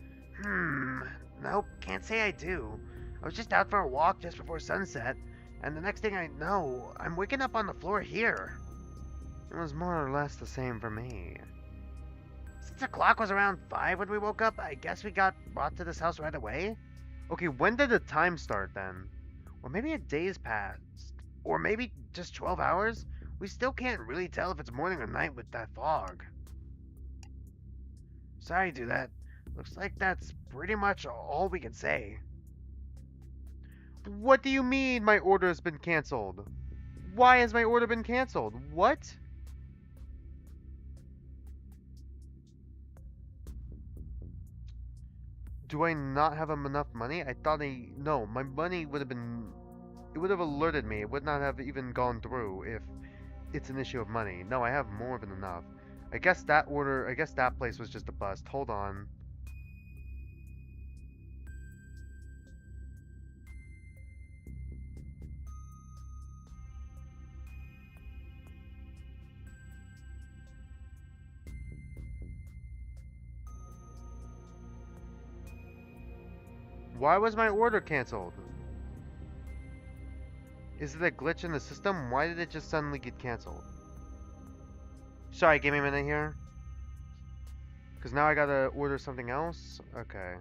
B: Hmm. Nope, can't say I do. I was just out for a walk just before sunset, and the next thing I know, I'm waking up on the floor here.
A: It was more or less the same for me.
B: Since the clock was around 5 when we woke up, I guess we got brought to this house right away.
A: Okay, when did the time start then? Or maybe a day's passed.
B: Or maybe just 12 hours? We still can't really tell if it's morning or night with that fog. Sorry, do that. Looks like that's pretty much all we can say.
A: What do you mean my order has been canceled? Why has my order been canceled? What? Do I not have enough money? I thought no, my money would have been, it would have alerted me. It would not have even gone through if it's an issue of money. No, I have more than enough. I guess that place was just a bust. Hold on. Why was my order canceled? Is it a glitch in the system? Why did it just suddenly get canceled? Sorry, give me a minute here. Because now I gotta order something else? Okay.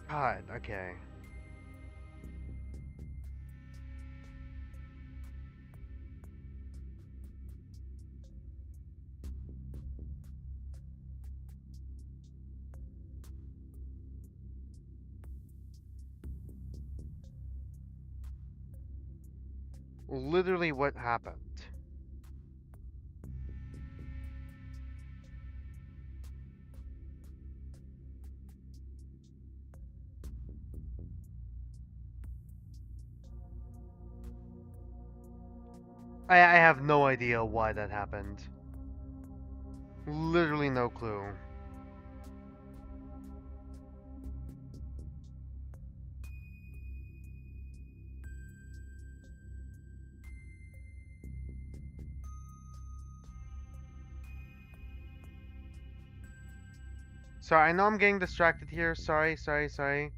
A: God, okay. literally what happened. I have no idea why that happened. Literally no clue. Sorry, I know I'm getting distracted here. Sorry, sorry, sorry.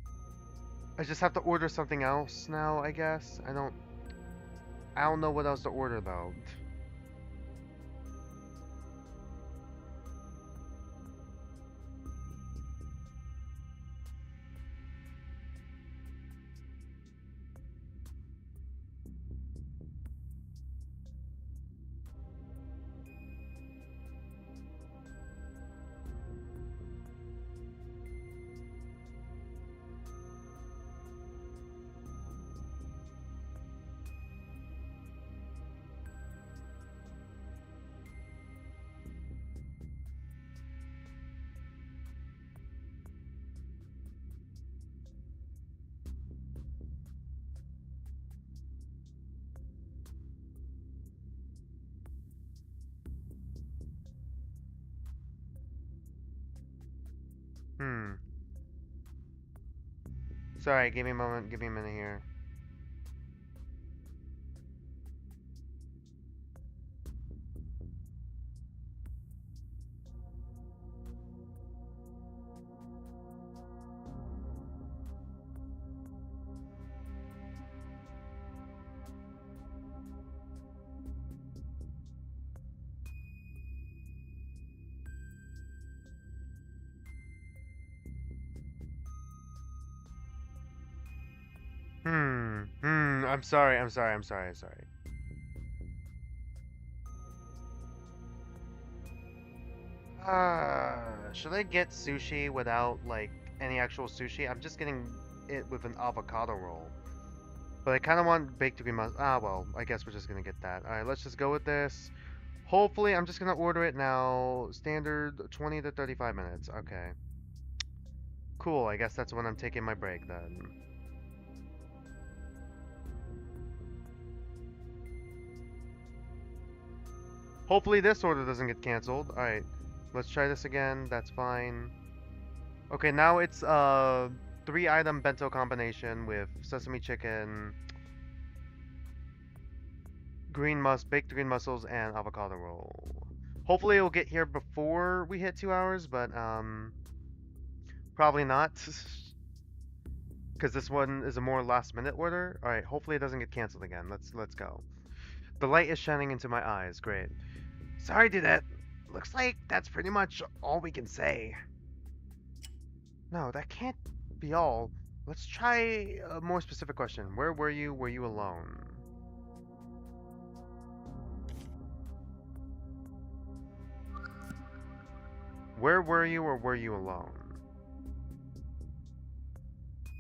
A: I just have to order something else now, I guess. I don't know what else to order though. Hmm. Sorry, give me a moment, give me a minute here. I'm sorry, I'm sorry, I'm sorry, I'm sorry. Should I get sushi without, like, any actual sushi? I'm just getting it with an avocado roll. But I kind of want baked green mus- Ah, well, I guess we're just gonna get that. Alright, let's just go with this. Hopefully, I'm just gonna order it now. Standard 20 to 35 minutes. Okay. Cool, I guess that's when I'm taking my break then. Hopefully this order doesn't get canceled. Alright, let's try this again. That's fine. Okay, now it's a 3-item bento combination with sesame chicken, baked green mussels, and avocado roll. Hopefully it'll get here before we hit 2 hours, but probably not. Because this one is a more last minute order. Alright, hopefully it doesn't get canceled again. Let's go. The light is shining into my eyes. Great.
B: Sorry, Dudette. Looks like that's pretty much all we can say.
A: No, that can't be all. Let's try a more specific question. Where were you? Were you alone? Where were you or were you alone?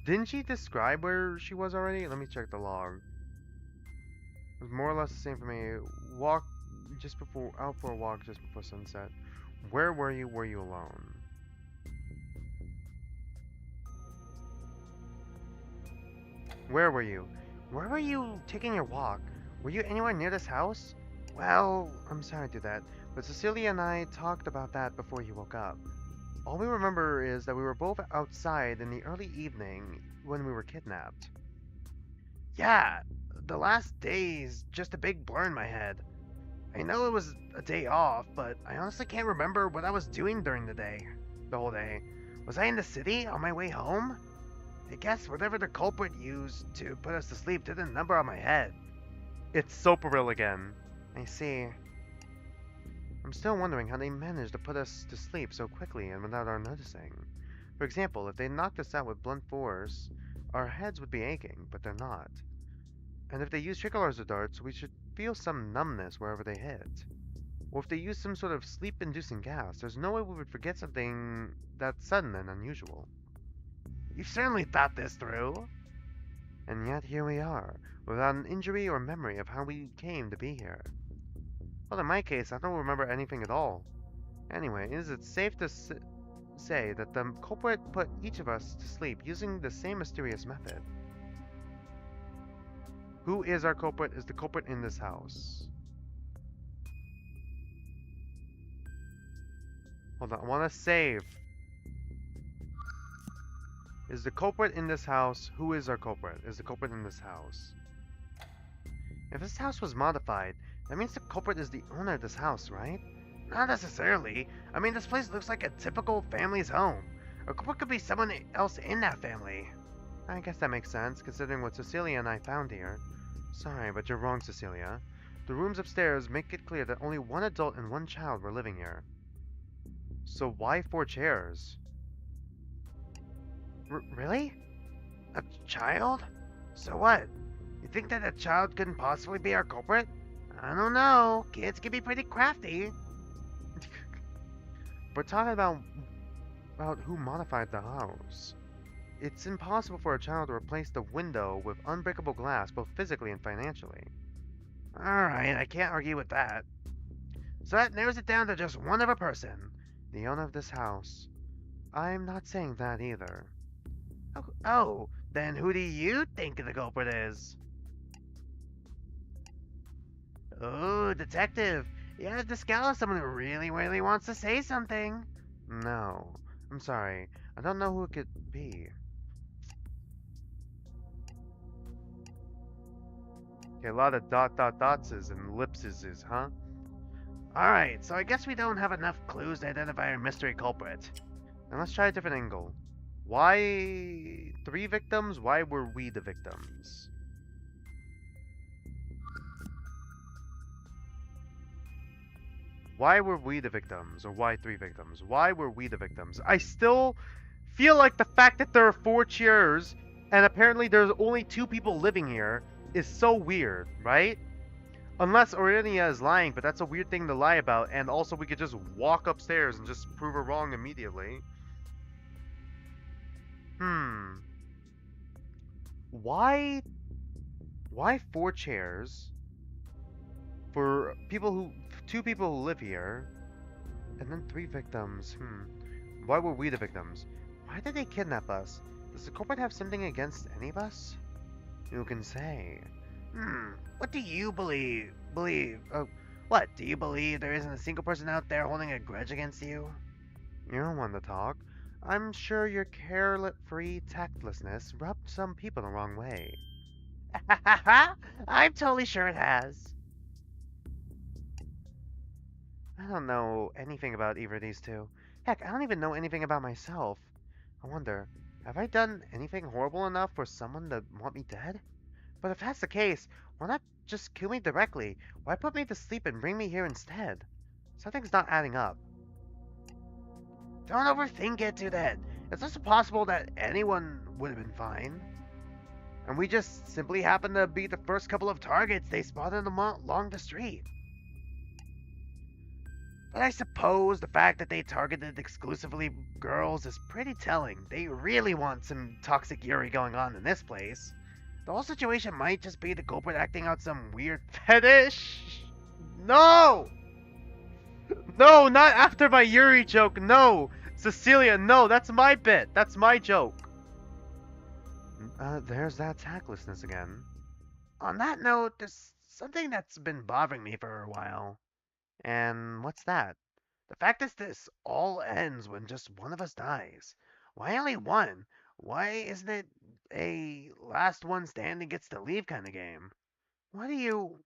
A: Didn't she describe where she was already? Let me check the log. It was more or less the same for me. Walk just before, out for a walk just before sunset. Where were you? Were you alone? Where were you? Where were you taking your walk? Were you anywhere near this house? Well, I'm sorry to do that, but Cecilia and I talked about that before you woke up. All we remember is that we were both outside in the early evening when we were kidnapped.
B: Yeah, the last day's just a big blur in my head. I know it was a day off, but I honestly can't remember what I was doing during the whole day. Was I in the city on my way home? I guess whatever the culprit used to put us to sleep did a number on my head.
A: It's Soparil again.
B: I see.
A: I'm still wondering how they managed to put us to sleep so quickly and without our noticing. For example, if they knocked us out with blunt force, our heads would be aching, but they're not. And if they use tricolors or darts, we should feel some numbness wherever they hit. Or if they use some sort of sleep-inducing gas, there's no way we would forget something that sudden and unusual.
B: You've certainly thought this through.
A: And yet here we are, without an injury or memory of how we came to be here. Well, in my case, I don't remember anything at all. Anyway, is it safe to say that the culprit put each of us to sleep using the same mysterious method? Who is our culprit? Is the culprit in this house? Hold on, I want to save. Is the culprit in this house? Who is our culprit? Is the culprit in this house? If this house was modified, that means the culprit is the owner of this house, right?
B: Not necessarily. I mean, this place looks like a typical family's home. A culprit could be someone else in that family.
A: I guess that makes sense, considering what Cecilia and I found here. Sorry, but you're wrong, Cecilia. The rooms upstairs make it clear that only one adult and one child were living here. So why 4 chairs?
B: Really? A child? So what? You think that a child couldn't possibly be our culprit? I don't know. Kids can be pretty crafty.
A: We're talking about who modified the house. It's impossible for a child to replace the window with unbreakable glass, both physically and financially.
B: Alright, I can't argue with that. So that narrows it down to just one other person.
A: The owner of this house. I'm not saying that either.
B: Oh, then who do you think the culprit is? Oh, detective. You have to scowl at someone who really wants to say something.
A: No, I'm sorry. I don't know who it could be. Okay, a lot of dotses and ellipses, huh?
B: Alright, so I guess we don't have enough clues to identify our mystery culprit.
A: Now let's try a different angle. Why 3 victims? Why were we the victims? Why were we the victims? Or why 3 victims? Why were we the victims? I still feel like the fact that there are 4 chairs and apparently there's only 2 people living here is so weird, right? Unless Aurenia is lying, but that's a weird thing to lie about, and also we could just walk upstairs and just prove her wrong immediately. Hmm. Why 4 chairs for 2 people who live here, and then 3 victims? Why were we the victims? Why did they kidnap us? Does the culprit have something against any of us? Who can say?
B: What do you believe? What, do you believe there isn't a single person out there holding a grudge against you?
A: You don't want to talk. I'm sure your carefree tactlessness rubbed some people the wrong way.
B: I'm totally sure it has.
A: I don't know anything about either of these two. Heck, I don't even know anything about myself. I wonder, have I done anything horrible enough for someone to want me dead? But if that's the case, why not just kill me directly? Why put me to sleep and bring me here instead? Something's not adding up.
B: Don't overthink it to that. It's also possible that anyone would have been fine. And we just simply happened to be the first couple of targets they spotted along the street. But I suppose the fact that they targeted exclusively girls is pretty telling. They really want some toxic Yuri going on in this place. The whole situation might just be the culprit acting out some weird fetish.
A: No! No, not after my Yuri joke, no! Cecilia, no, that's my bit. That's my joke. There's that tactlessness again.
B: On that note, there's something that's been bothering me for a while.
A: And what's that?
B: The fact is this all ends when just one of us dies. Why only one? Why isn't it a last one standing gets to leave kind of game? Why do you...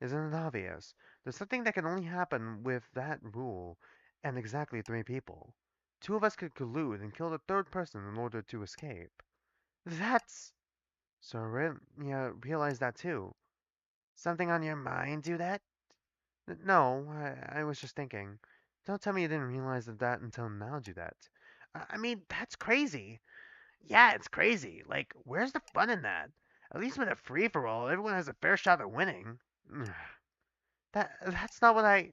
A: Isn't it obvious? There's something that can only happen with that rule, and exactly 3 people. 2 of us could collude and kill the third person in order to escape.
B: That's...
A: So yeah, realize that too.
B: Something on your mind do that?
A: No, I was just thinking. Don't tell me you didn't realize that until now, Judette.
B: I mean, that's crazy. Yeah, it's crazy. Like, where's the fun in that? At least with a free-for-all, everyone has a fair shot at winning. That's not what I...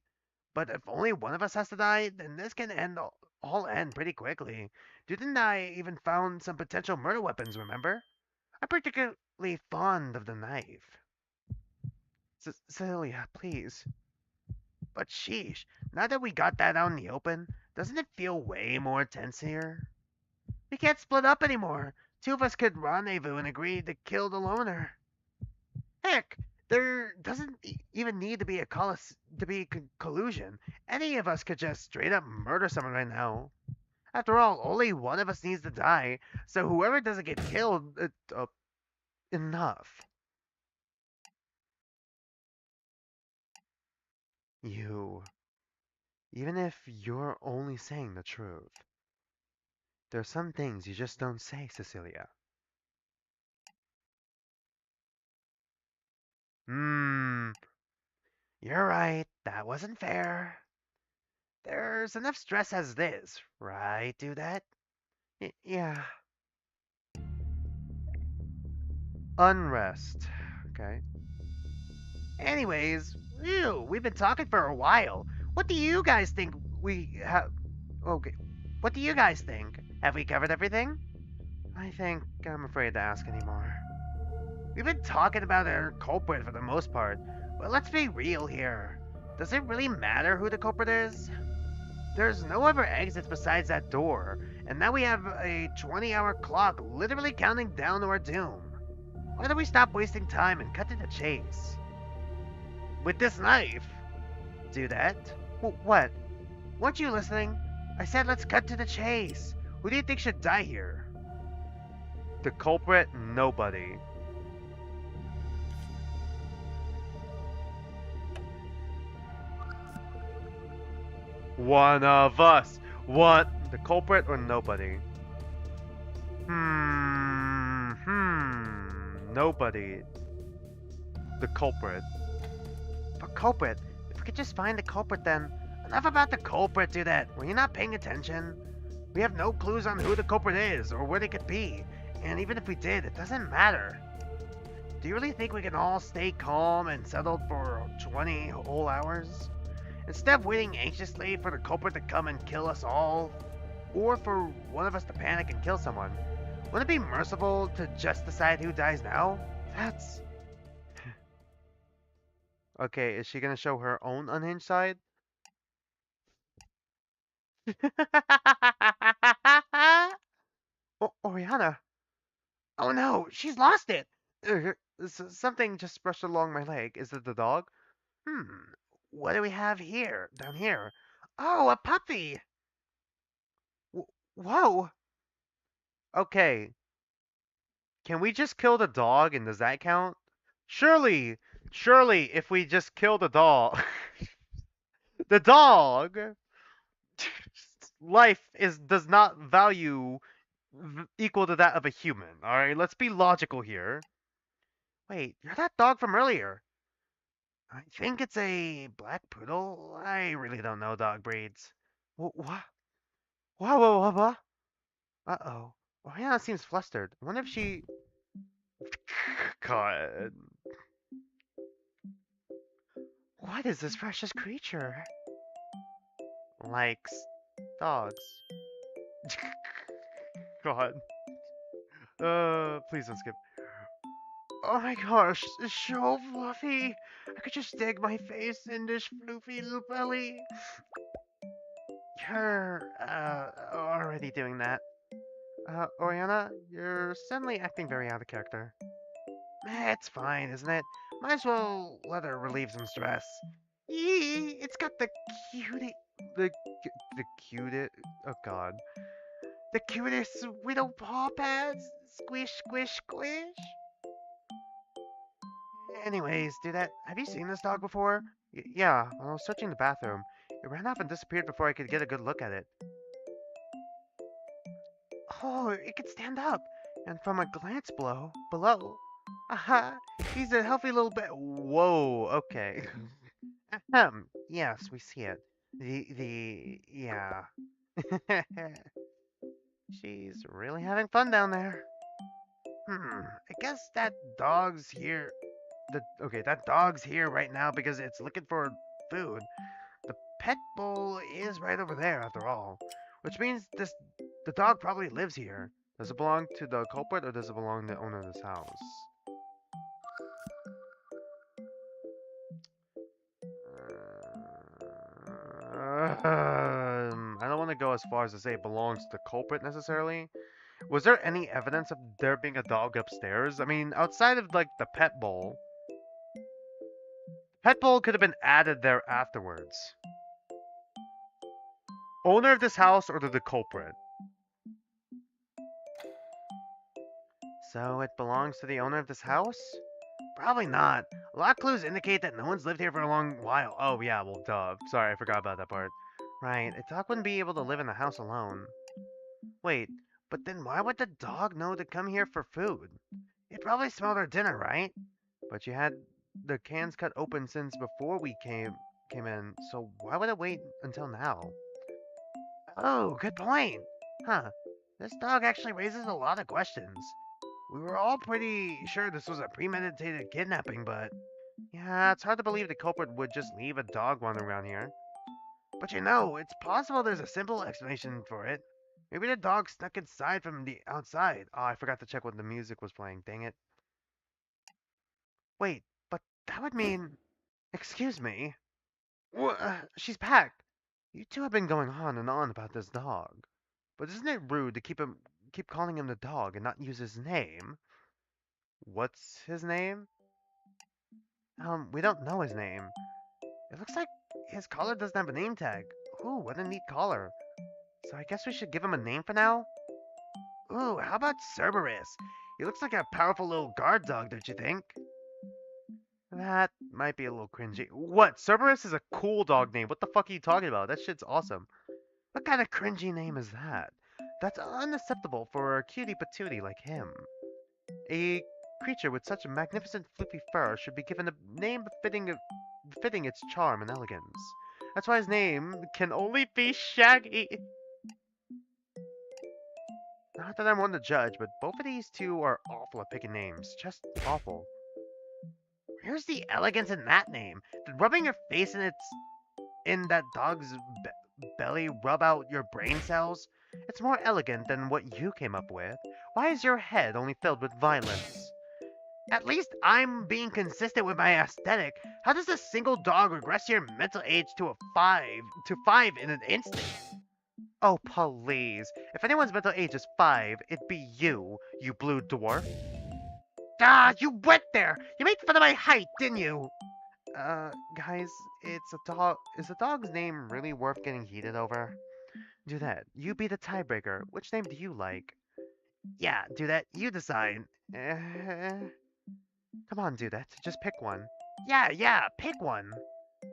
B: But if only one of us has to die, then this can all end pretty quickly. Didn't I even found some potential murder weapons, remember? I'm particularly
A: desperately fond of the knife. Cecilia, please.
B: But sheesh, now that we got that out in the open, doesn't it feel way more tense here? We can't split up anymore. Two of us could rendezvous and agree to kill the loner. Heck, there doesn't even need to be collusion. Any of us could just straight up murder someone right now. After all, only one of us needs to die, so whoever doesn't get killed,
A: Enough. You. Even if you're only saying the truth, there are some things you just don't say, Cecilia.
B: Hmm, you're right. That wasn't fair. There's enough stress as this, right? Do that?
A: Yeah. Unrest. Okay.
B: Anyways, ew, we've been talking for a while. What do you guys think we have? Okay, what do you guys think? Have we covered everything?
A: I think I'm afraid to ask anymore.
B: We've been talking about our culprit for the most part, but let's be real here. Does it really matter who the culprit is? There's no other exits besides that door, and now we have a 20-hour clock literally counting down to our doom. Why don't we stop wasting time and cut to the chase? With this knife. Do that? What? Weren't you listening? I said let's cut to the chase. Who do you think should die here?
A: The culprit, nobody. One of us. What? The culprit or nobody? Nobody. The culprit.
B: The culprit? If we could just find the culprit then. Enough about the culprit, do that. Were you not paying attention? We have no clues on who the culprit is or where they could be. And even if we did, it doesn't matter. Do you really think we can all stay calm and settled for 20 whole hours? Instead of waiting anxiously for the culprit to come and kill us all, or for one of us to panic and kill someone, wouldn't it be merciful to just decide who dies now?
A: That's. Okay, is she gonna show her own unhinged side? Oriana!
B: Oh no, she's lost it!
A: Something just brushed along my leg. Is it the dog?
B: Hmm, what do we have here, down here? Oh, a puppy! Whoa!
A: Okay, can we just kill the dog and does that count? Surely, surely, if we just kill the dog, the dog, life is does not value equal to that of a human. All right, let's be logical here.
B: Wait, you're that dog from earlier. I think it's a black poodle. I really don't know dog breeds.
A: What? Whoa. Uh-oh. Oriana seems flustered. I wonder if she. God. What is this precious creature? Likes dogs. God. Please don't skip. Oh my gosh, it's so fluffy. I could just dig my face in this floofy little belly. You're, already doing that. Oriana, you're suddenly acting very out of character.
B: It's fine, isn't it? Might as well let her relieve some stress. Yee, it's got the cutest,
A: The, the cutest, oh god.
B: the cutest little paw pads. Squish, squish, squish. Anyways, do that. Have you seen this dog before?
A: Yeah, when I was searching the bathroom, it ran off and disappeared before I could get a good look at it.
B: Oh, it can stand up.
A: And from a glance below, aha, he's a healthy little bit. Whoa, okay. Yes, we see it. Yeah. She's really having fun down there.
B: I guess that dog's here. That dog's here right now because it's looking for food. The pet bowl is right over there after all, which means the dog probably lives here.
A: Does it belong to the culprit or does it belong to the owner of this house? I don't want to go as far as to say it belongs to the culprit necessarily. Was there any evidence of there being a dog upstairs? I mean, outside of like the pet bowl. Pet bowl could have been added there afterwards. Owner of this house or the culprit? So it belongs to the owner of this house? Probably not. A lot of clues indicate that no one's lived here for a long while. Oh yeah, well duh. Sorry, I forgot about that part. Right, a dog wouldn't be able to live in the house alone. Wait, but then why would the dog know to come here for food? It probably smelled our dinner, right? But you had the cans cut open since before we came in, so why would it wait until now? Oh, good point. Huh. This dog actually raises a lot of questions. We were all pretty sure this was a premeditated kidnapping, but yeah, it's hard to believe the culprit would just leave a dog wandering around here. But it's possible there's a simple explanation for it. Maybe the dog snuck inside from the outside. Oh, I forgot to check when the music was playing. Dang it. Wait, but that would mean. Excuse me. She's back. You two have been going on and on about this dog. But isn't it rude to keep calling him the dog and not use his name? What's his name? We don't know his name. It looks like his collar doesn't have a name tag. Ooh, what a neat collar. So I guess we should give him a name for now? Ooh, how about Cerberus? He looks like a powerful little guard dog, don't you think? That might be a little cringy. What? Cerberus is a cool dog name. What the fuck are you talking about? That shit's awesome. What kind of cringy name is that? That's unacceptable for a cutie patootie like him. A creature with such a magnificent floofy fur should be given a name befitting its charm and elegance. That's why his name can only be Shaggy. Not that I'm one to judge, but both of these two are awful at picking names. Just awful. Where's the elegance in that name? Did rubbing your face in that dog's belly rub out your brain cells? It's more elegant than what you came up with. Why is your head only filled with violence? At least I'm being consistent with my aesthetic. How does a single dog regress your mental age to five in an instant? Oh, please. If anyone's mental age is 5, it'd be you blue dwarf. Ah, you went there! You made fun of my height, didn't you? Guys, it's a dog. Is the dog's name really worth getting heated over? Do that. You be the tiebreaker. Which name do you like? Yeah, do that. You decide. Come on, do that. Just pick one. Yeah, pick one.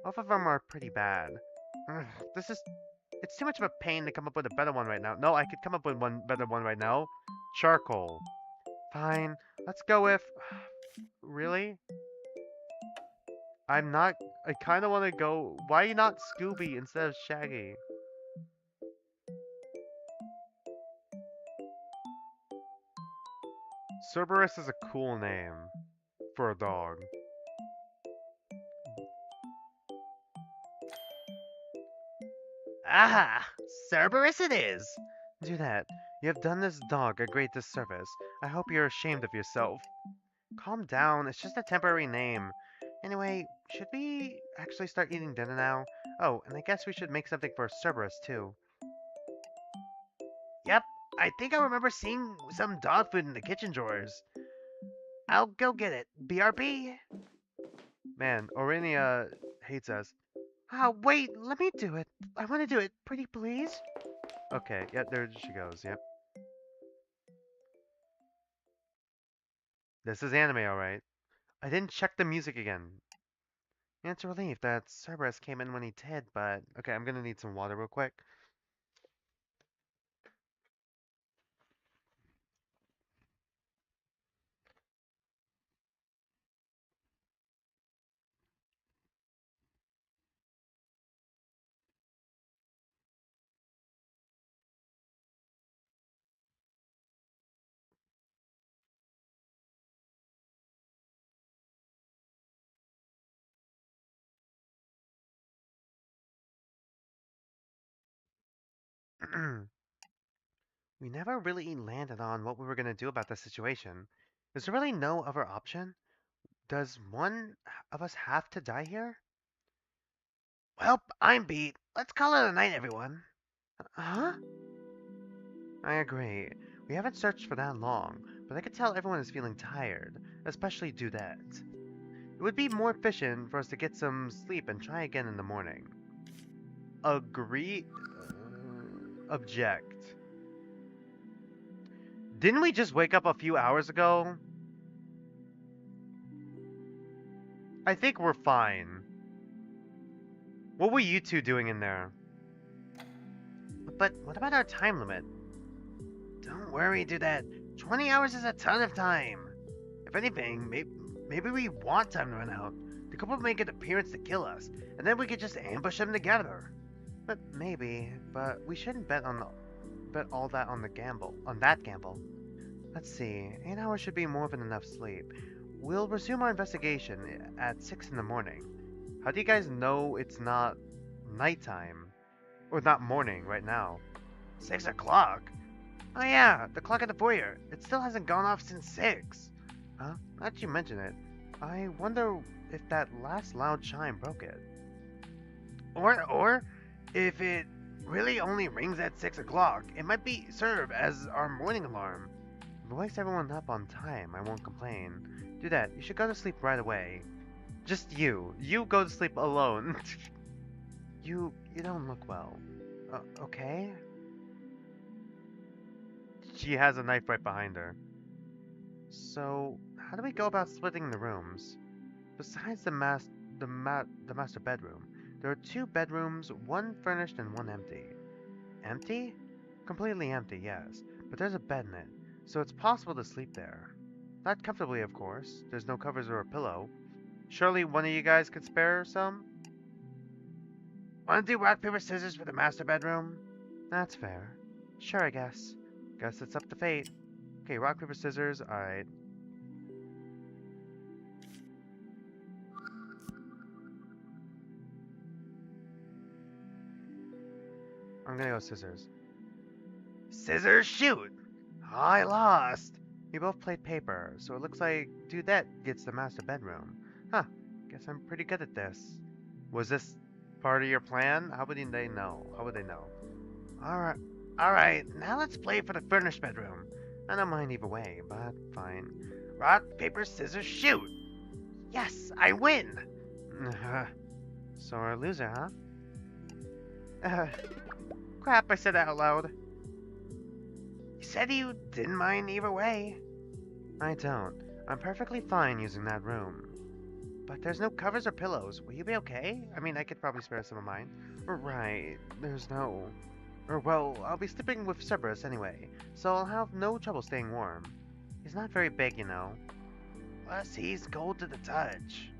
A: Both of them are pretty bad. Ugh, this is. It's too much of a pain to come up with a better one right now. No, I could come up with one better one right now. Charcoal. Fine. Let's go with. Really? I'm not. I kind of want to go. Why are you not Scooby instead of Shaggy? Cerberus is a cool name for a dog.
B: Ah, Cerberus it is.
A: Do that. You have done this dog a great disservice. I hope you're ashamed of yourself. Calm down. It's just a temporary name. Anyway, should we actually start eating dinner now? Oh, and I guess we should make something for Cerberus too.
B: Yep, I think I remember seeing some dog food in the kitchen drawers. I'll go get it. BRB.
A: Man, Aurenia hates us.
B: Wait, let me do it. I want to do it. Pretty please.
A: Okay, yep, there she goes, yep. This is anime, alright. I didn't check the music again. And it's a relief that Cerberus came in when he did, but... Okay, I'm gonna need some water real quick. We never really landed on what we were gonna do about the situation. Is there really no other option? Does one of us have to die here?
B: Well, I'm beat. let's call it a night, everyone.
A: Huh? I agree. We haven't searched for that long, but I could tell everyone is feeling tired, especially Dudette. It would be more efficient for us to get some sleep and try again in the morning. Agree? Object. Didn't we just wake up a few hours ago? I think we're fine. What were you two doing in there?
B: But what about our time limit? Don't worry, Dudette. 20 hours is a ton of time. If anything, maybe we want time to run out. The couple make an appearance to kill us, and then we could just ambush them together.
A: But maybe, but we shouldn't bet all that on that gamble. Let's see, 8 hours should be more than enough sleep. We'll resume our investigation at 6 in the morning. How do you guys know it's not nighttime? Or not morning right now?
B: 6 o'clock? Oh yeah, the clock at the foyer. It still hasn't gone off since 6.
A: Huh? Now that you mention it, I wonder if that last loud chime broke it.
B: Or if it really only rings at 6 o'clock, it might serve as our morning alarm.
A: If it wakes everyone up on time, I won't complain. Do that. You should go to sleep right away. Just you. You go to sleep alone. You don't look well. Okay? She has a knife right behind her. So, how do we go about splitting the rooms? Besides the master bedroom, there are 2 bedrooms, one furnished and one empty. Empty? Completely empty, yes, but there's a bed in it, so it's possible to sleep there. Not comfortably, of course. There's no covers or a pillow. Surely one of you guys could spare some?
B: Wanna do rock, paper, scissors for the master bedroom?
A: That's fair. Sure, I guess. Guess it's up to fate. Okay, rock, paper, scissors, alright. I'm gonna go scissors.
B: Scissors, shoot! I lost.
A: We both played paper, so it looks like Dudette gets the master bedroom. Huh, guess I'm pretty good at this. Was this part of your plan? How would they know? How would they know?
B: Alright, now let's play for the furnished bedroom.
A: I don't mind either way, but fine.
B: Rock, paper, scissors, shoot! Yes, I win!
A: Sore loser, huh? Crap, I said that out loud.
B: You said you didn't mind either way.
A: I don't. I'm perfectly fine using that room. But there's no covers or pillows. Will you be okay? I mean, I could probably spare some of mine. Right, there's no... well, I'll be sleeping with Cerberus anyway, so I'll have no trouble staying warm. He's not very big, you know.
B: Plus, he's cold to the touch.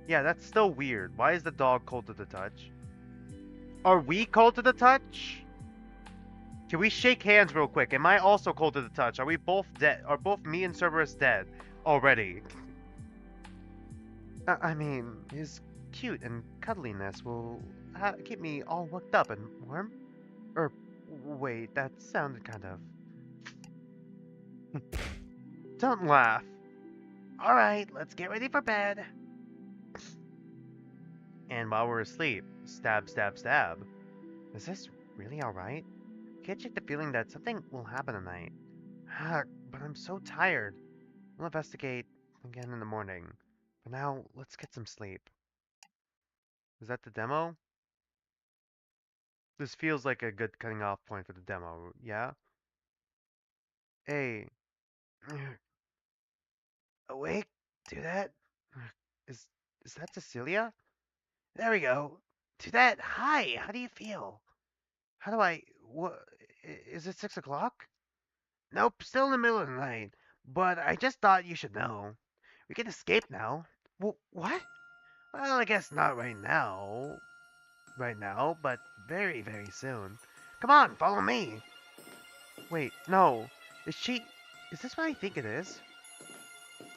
A: Yeah, that's still weird. Why is the dog cold to the touch? Are we cold to the touch? Can we shake hands real quick? Am I also cold to the touch? Are we both dead? Are both me and Cerberus dead already? I mean, his cute and cuddliness will keep me all worked up and warm. Wait, that sounded kind of... Don't laugh.
B: Alright, let's get ready for bed.
A: And while we're asleep, stab, stab, stab. Is this really alright? Can't shake the feeling that something will happen tonight. But I'm so tired. We'll investigate again in the morning. For now, let's get some sleep. Is that the demo? This feels like a good cutting off point for the demo, yeah? Hey.
B: Awake? Do that?
A: Is that Cecilia?
B: There we go. Do that. Hi, how do you feel?
A: How do I... What... Is it 6 o'clock?
B: Nope, still in the middle of the night. But I just thought you should know. We can escape now.
A: What?
B: Well, I guess not right now. Right now, but very, very soon. Come on, follow me.
A: Wait, no. Is this what I think it is? Did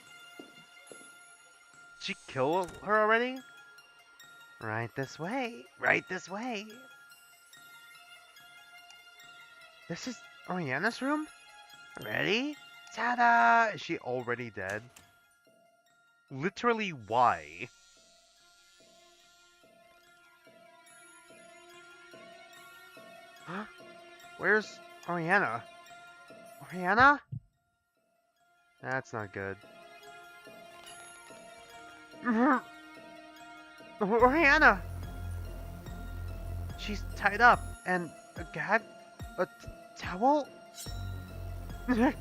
A: she kill her already?
B: Right this way. Right this way.
A: This is Oriana's room?
B: Ready?
A: Ta-da! Is she already dead? Literally, why? Huh? Where's Oriana? Oriana? That's not good. Oriana! She's tied up, and a gag? A towel? a,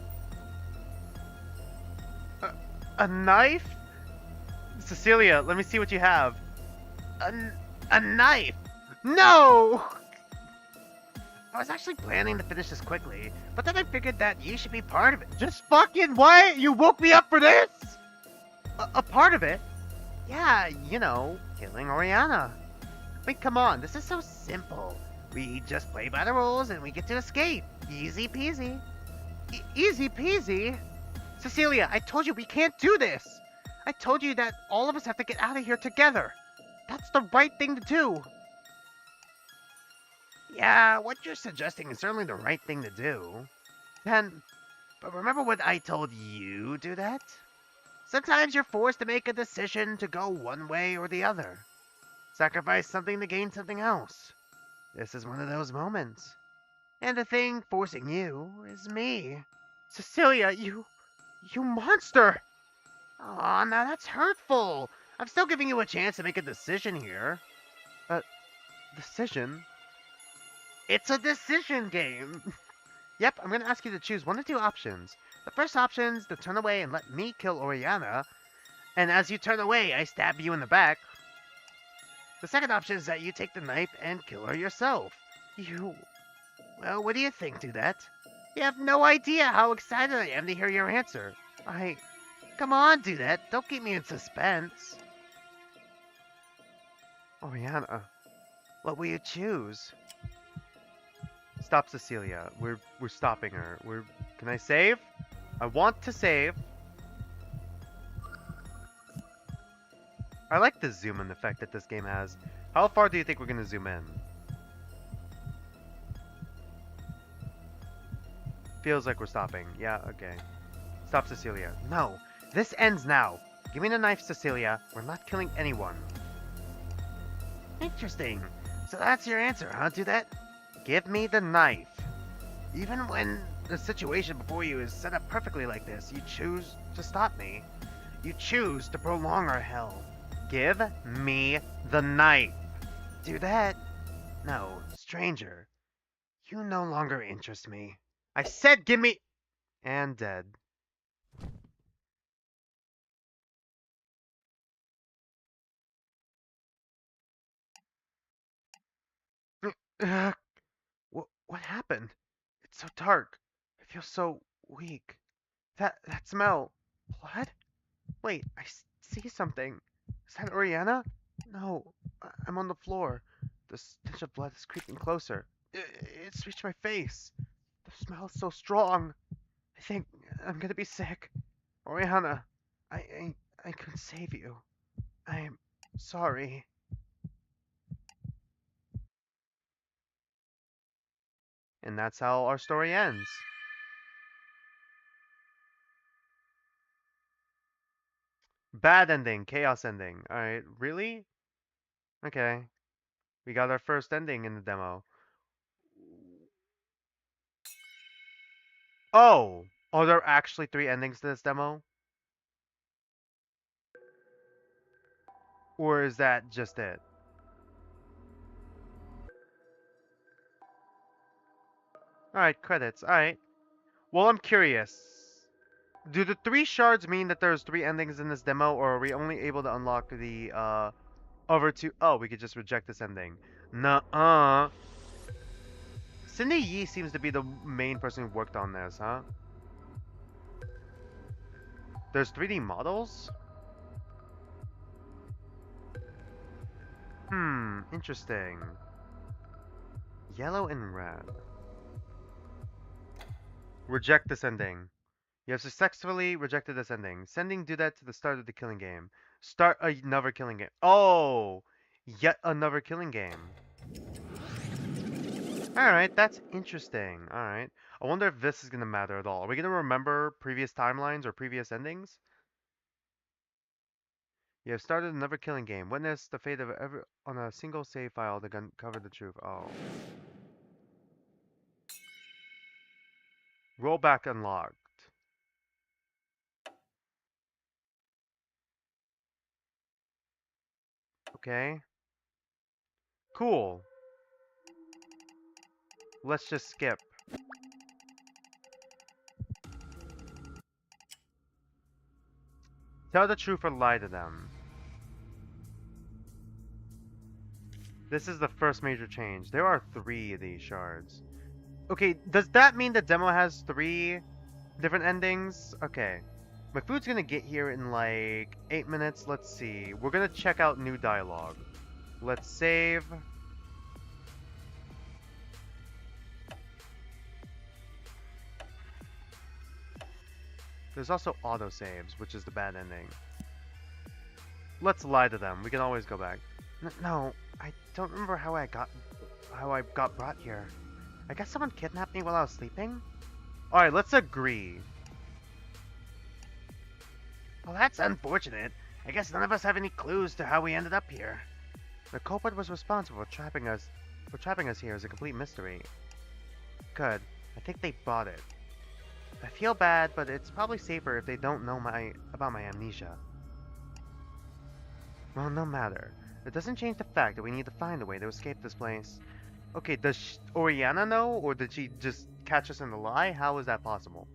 A: a knife? Cecilia, let me see what you have. A, a knife? No!
B: I was actually planning to finish this quickly, but then I figured that you should be part of it.
A: Just fucking what? You woke me up for this? A part of it? Yeah, killing Oriana.
B: I mean, come on, this is so simple. We just play by the rules and we get to escape. Easy peasy.
A: Easy peasy? Cecilia, I told you we can't do this. I told you that all of us have to get out of here together. That's the right thing to do.
B: Yeah, what you're suggesting is certainly the right thing to do.
A: Then,
B: But remember what I told you, do that? Sometimes you're forced to make a decision to go one way or the other. Sacrifice something to gain something else. This is one of those moments. And the thing forcing you is me.
A: Cecilia, you monster!
B: Aw, now that's hurtful. I'm still giving you a chance to make a decision here.
A: Decision?
B: It's a decision game.
A: Yep, I'm gonna ask you to choose one of two options. The first option is to turn away and let me kill Oriana,
B: And as you turn away, I stab you in the back. The second option is that you take the knife and kill her yourself.
A: you...
B: Well, what do you think, do that? You have no idea how excited I am to hear your answer.
A: I...
B: Come on, do that. Don't keep me in suspense.
A: Oriana.
B: What will you choose?
A: Stop Cecilia. We're stopping her. Can I save? I want to save. I like the zoom in effect that this game has. How far do you think we're gonna zoom in? Feels like we're stopping. Yeah, okay. Stop Cecilia. No! This ends now! Give me the knife, Cecilia. We're not killing anyone.
B: Interesting. So that's your answer, huh, do that?
A: Give me the knife.
B: Even when the situation before you is set up perfectly like this, you choose to stop me. You choose to prolong our hell.
A: Give me the knife.
B: Do that? No, stranger. You no longer interest me.
A: I said give me... And dead. Ugh. What happened? It's so dark. I feel so weak. That smell. Blood? Wait, see something. Is that Oriana? No, I'm on the floor. The stench of blood is creeping closer. It's reached my face. The smell is so strong. I think I'm gonna be sick. Oriana, I couldn't save you. I'm sorry. And that's how our story ends. Bad ending, chaos ending. Alright, really? Okay. We got our first ending in the demo. Oh! Are there actually three endings to this demo? Or is that just it? Alright, credits. Alright. Well, I'm curious. Do the three shards mean that there's three endings in this demo, or are we only able to unlock the, other two? Oh, we could just reject this ending. Nuh-uh. Cindy Yi seems to be the main person who worked on this, huh? There's 3D models? Interesting. Yellow and red. Reject this ending. You have successfully rejected this ending. Sending do that to the start of the killing game. Start another killing game. Oh! Yet another killing game. Alright, that's interesting. Alright. I wonder if this is going to matter at all. Are we going to remember previous timelines or previous endings? You have started another killing game. Witness the fate of every on a single save file to uncover the truth. Oh. Rollback unlocked. Okay. Cool. Let's just skip. Tell the truth or lie to them. This is the first major change. There are 3 of these shards. Okay, does that mean the demo has 3 different endings? Okay. My food's gonna get here in like 8 minutes. Let's see. We're gonna check out new dialogue. Let's save. There's also autosaves, which is the bad ending. Let's lie to them. We can always go back. No, I don't remember how I got brought here. I guess someone kidnapped me while I was sleeping? Alright, let's agree.
B: Well, that's unfortunate. I guess none of us have any clues to how we ended up here.
A: The culprit was responsible for trapping us here is a complete mystery. Good. I think they bought it. I feel bad, but it's probably safer if they don't know about my amnesia. Well, no matter. It doesn't change the fact that we need to find a way to escape this place. Okay, does Oriana know, or did she just catch us in the lie? How is that possible?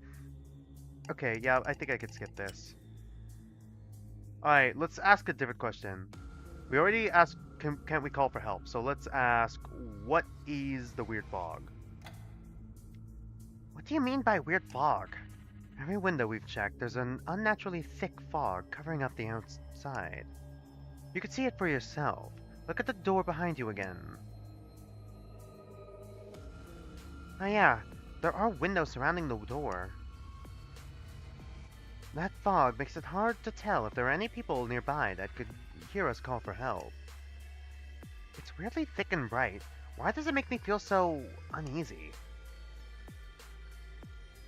A: Okay, yeah, I think I could skip this. Alright, let's ask a different question. We already asked, can't we call for help? So let's ask, what is the weird fog?
B: What do you mean by weird fog?
A: Every window we've checked, there's an unnaturally thick fog covering up the outside. You can see it for yourself. Look at the door behind you again. Oh yeah, there are windows surrounding the door. That fog makes it hard to tell if there are any people nearby that could hear us call for help. It's weirdly thick and bright. Why does it make me feel so uneasy?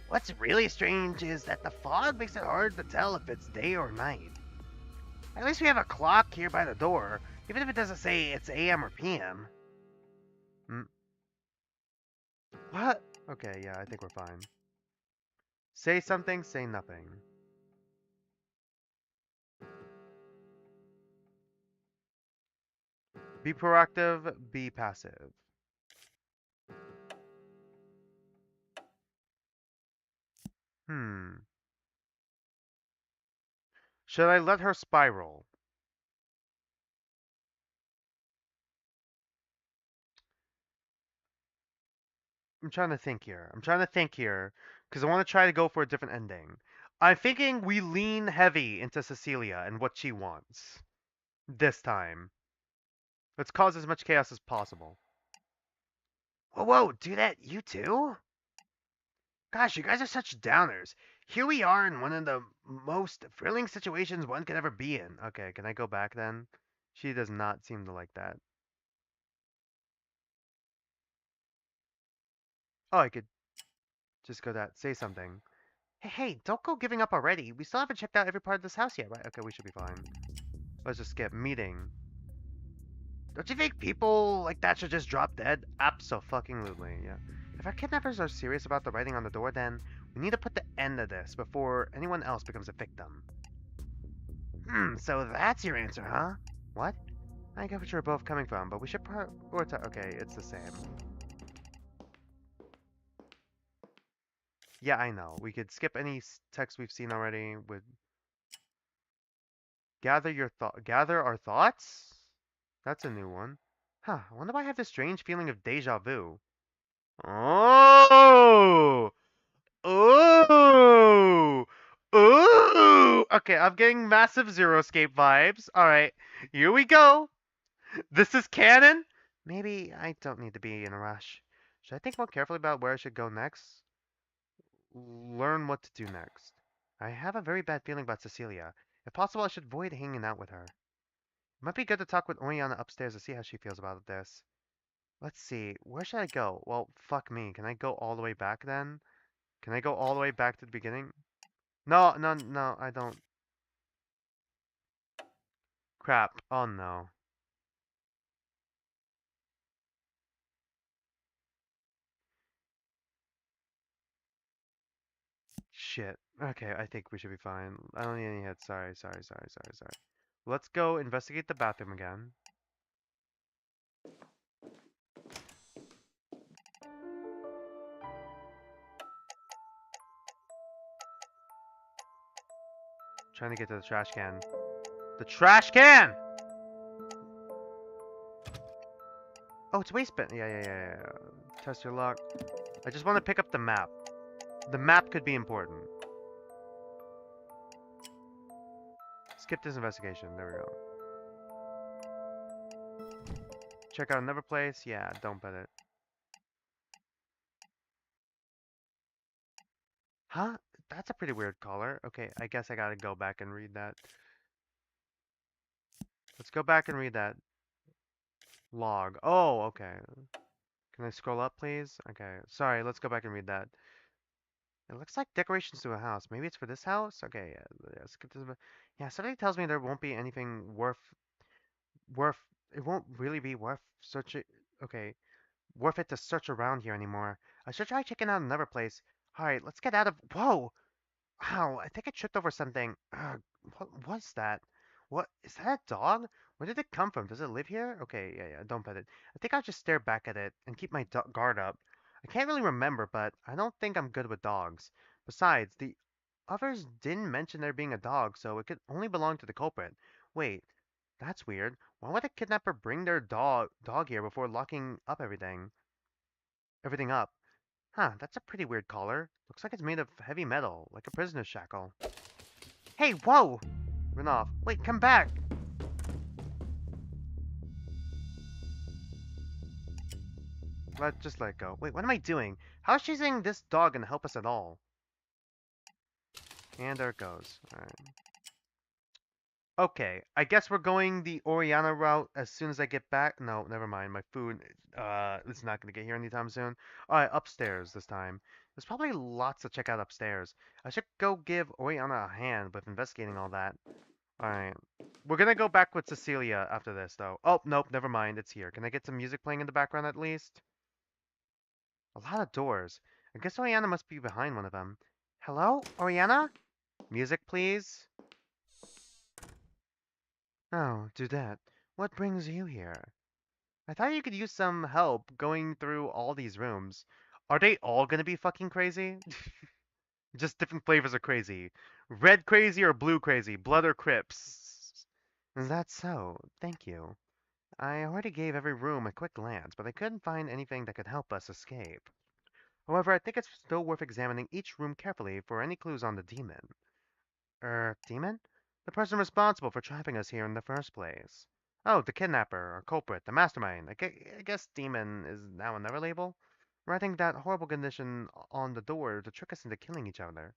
B: What's really strange is that the fog makes it hard to tell if it's day or night. At least we have a clock here by the door, even if it doesn't say it's AM or PM.
A: What? Okay, yeah, I think we're fine. Say something, say nothing. Be proactive, be passive. Hmm. Should I let her spiral? I'm trying to think here. Because I want to try to go for a different ending. I'm thinking we lean heavy into Cecilia and what she wants. This time. Let's cause as much chaos as possible.
B: Whoa, do that, you too? Gosh, you guys are such downers. Here we are in one of the most thrilling situations one could ever be in.
A: Okay, can I go back then? She does not seem to like that. Oh, I could just go that. Say something. Hey, don't go giving up already. We still haven't checked out every part of this house yet, right? Okay, we should be fine. Let's just skip. Meeting.
B: Don't you think people like that should just drop dead?
A: Abso-fucking-lutely, yeah. If our kidnappers are serious about the writing on the door, then we need to put the end to this before anyone else becomes a victim.
B: So that's your answer, huh?
A: What? I get what you're both coming from, but we should prioritize. Okay, it's the same. Yeah, I know. We could skip any text we've seen already. With gather our thoughts. That's a new one. Huh? I wonder why I have this strange feeling of deja vu. Oh! Ooh! Ooh! Okay, I'm getting massive Zero Escape vibes. Alright, here we go. This is canon? Maybe I don't need to be in a rush. Should I think more carefully about where I should go next? Learn what to do next. I have a very bad feeling about Cecilia. If possible, I should avoid hanging out with her. It might be good to talk with Oriana upstairs to see how she feels about this. Let's see, where should I go? Well, fuck me. Can I go all the way back then? Can I go all the way back to the beginning? No, no, no, I don't. Crap. Oh no. Shit. Okay, I think we should be fine. I don't need any hits. Sorry, sorry, sorry, sorry, sorry. Let's go investigate the bathroom again. Trying to get to the trash can. The trash can! Oh, it's waste bin. Yeah. Test your luck. I just want to pick up the map. The map could be important. Skip this investigation. There we go. Check out another place. Yeah, don't bet it. Huh? That's a pretty weird color. Okay, I guess I gotta go back and read that. Let's go back and read that log. Oh, okay. Can I scroll up, please? Okay. Sorry, let's go back and read that. It looks like decorations to a house. Maybe it's for this house? Okay, yeah, skip this. Yeah, something tells me there won't be anything worth, it won't really be worth searching, okay, worth it to search around here anymore. I should try checking out another place. Alright, let's get out of, whoa! Wow, I think I tripped over something. Ugh, what was that? What, is that a dog? Where did it come from? Does it live here? Okay, yeah, don't pet it. I think I'll just stare back at it and keep my guard up. I can't really remember, but I don't think I'm good with dogs. Besides, the others didn't mention there being a dog, so it could only belong to the culprit. Wait, that's weird. Why would a kidnapper bring their dog here before locking up everything up? Huh, that's a pretty weird collar. Looks like it's made of heavy metal, like a prisoner's shackle. Hey, whoa! Run off. Wait, come back! Just let it go. Wait, what am I doing? How is chasing this dog gonna help us at all? And there it goes. Alright. Okay, I guess we're going the Oriana route as soon as I get back. No, never mind. My food is not gonna get here anytime soon. Alright, upstairs this time. There's probably lots to check out upstairs. I should go give Oriana a hand with investigating all that. Alright. We're gonna go back with Cecilia after this, though. Oh, nope, never mind. It's here. Can I get some music playing in the background at least? A lot of doors. I guess Oriana must be behind one of them. Hello, Oriana? Music, please? Oh, Dudette. What brings you here? I thought you could use some help going through all these rooms. Are they all gonna be fucking crazy? Just different flavors of crazy. Red crazy or blue crazy? Blood or Crips? Is that so? Thank you. I already gave every room a quick glance, but I couldn't find anything that could help us escape. However, I think it's still worth examining each room carefully for any clues on the demon. Demon? The person responsible for trapping us here in the first place. Oh, the kidnapper, or culprit, the mastermind. I guess demon is now another label? Writing that horrible condition on the door to trick us into killing each other.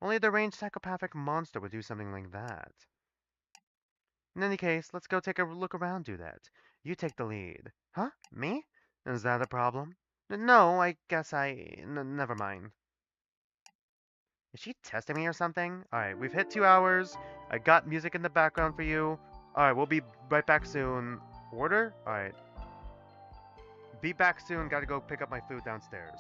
A: Only a deranged psychopathic monster would do something like that. In any case, let's go take a look around, Dudette. You take the lead. Huh? Me? Is that a problem? No, I guess never mind. Is she testing me or something? Alright, we've hit 2 hours. I got music in the background for you. Alright, we'll be right back soon. Order? Alright. Be back soon. Gotta go pick up my food downstairs.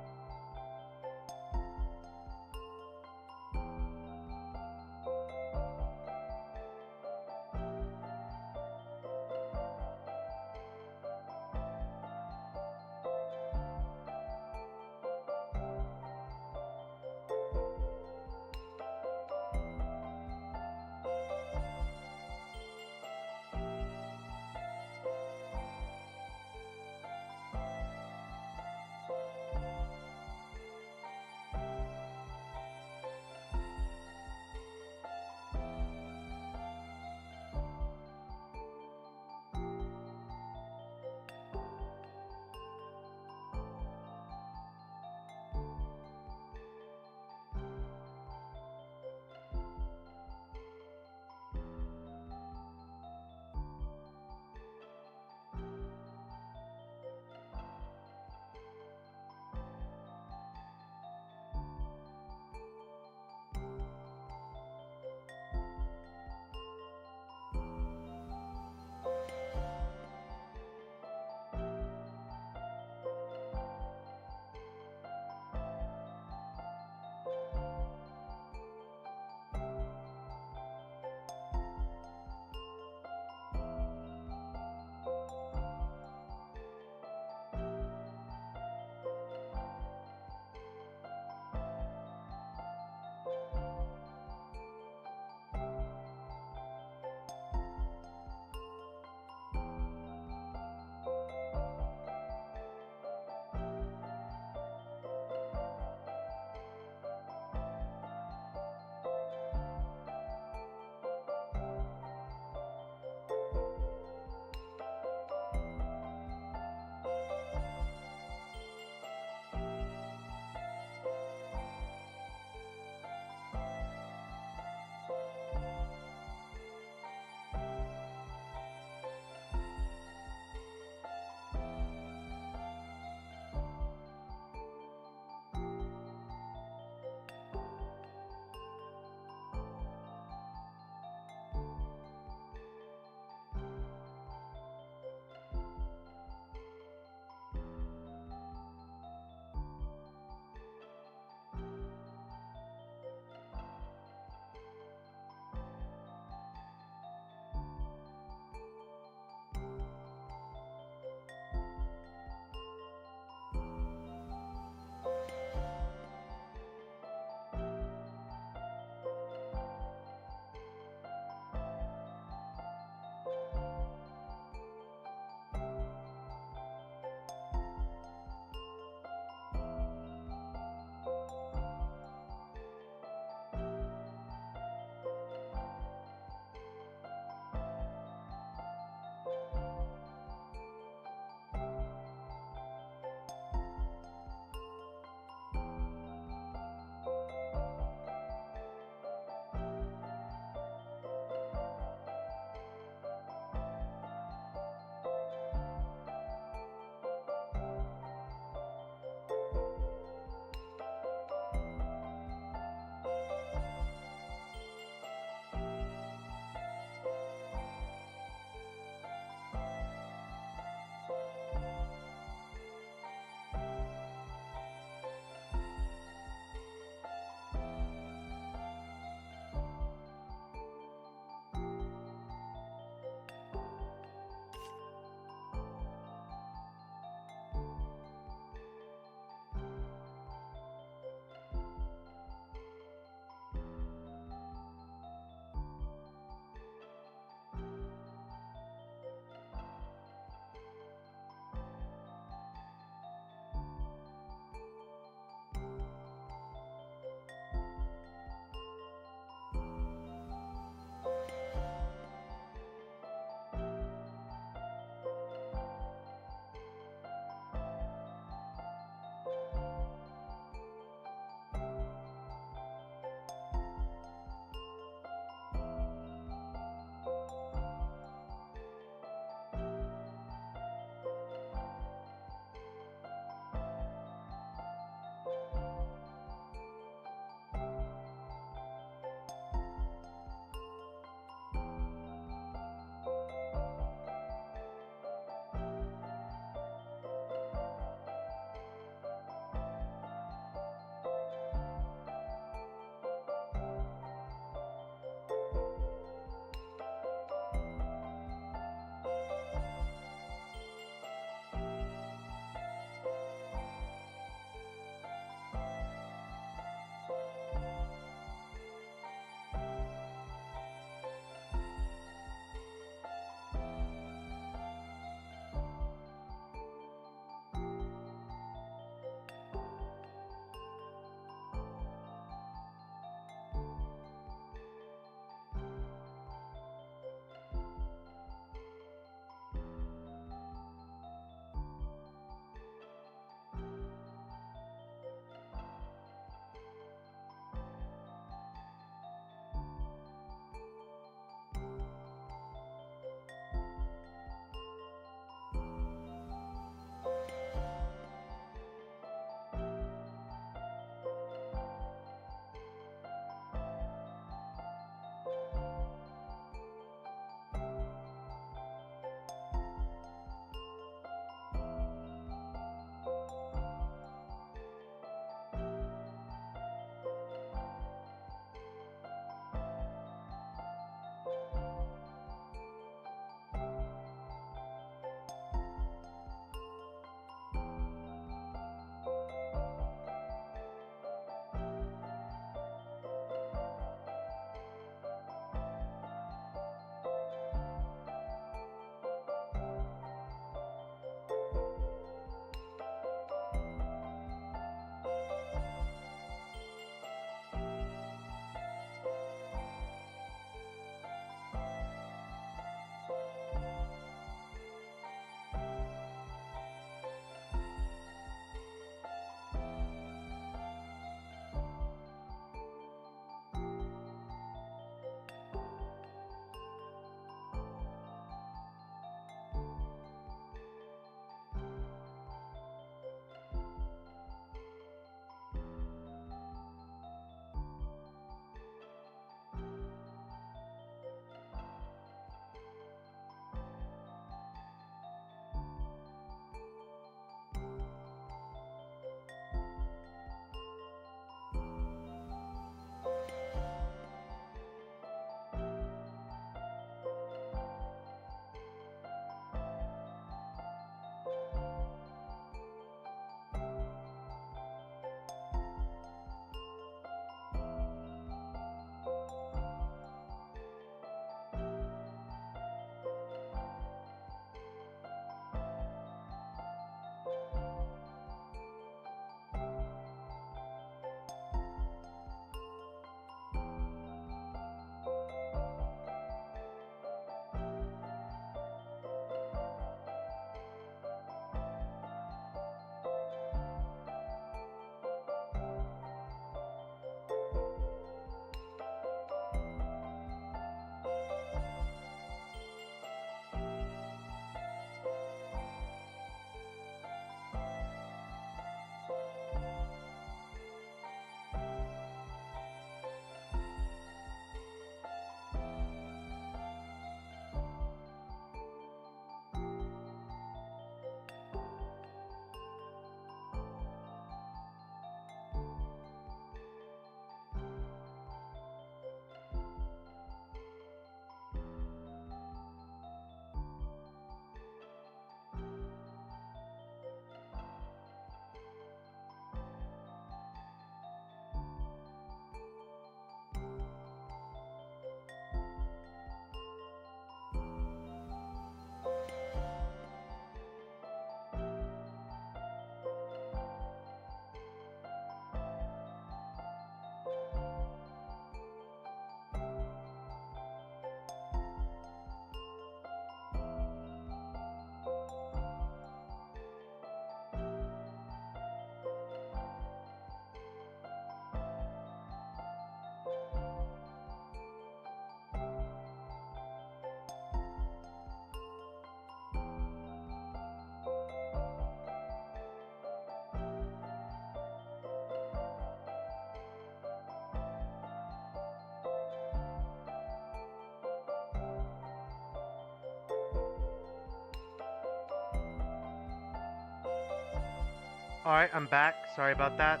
A: Alright, I'm back. Sorry about that.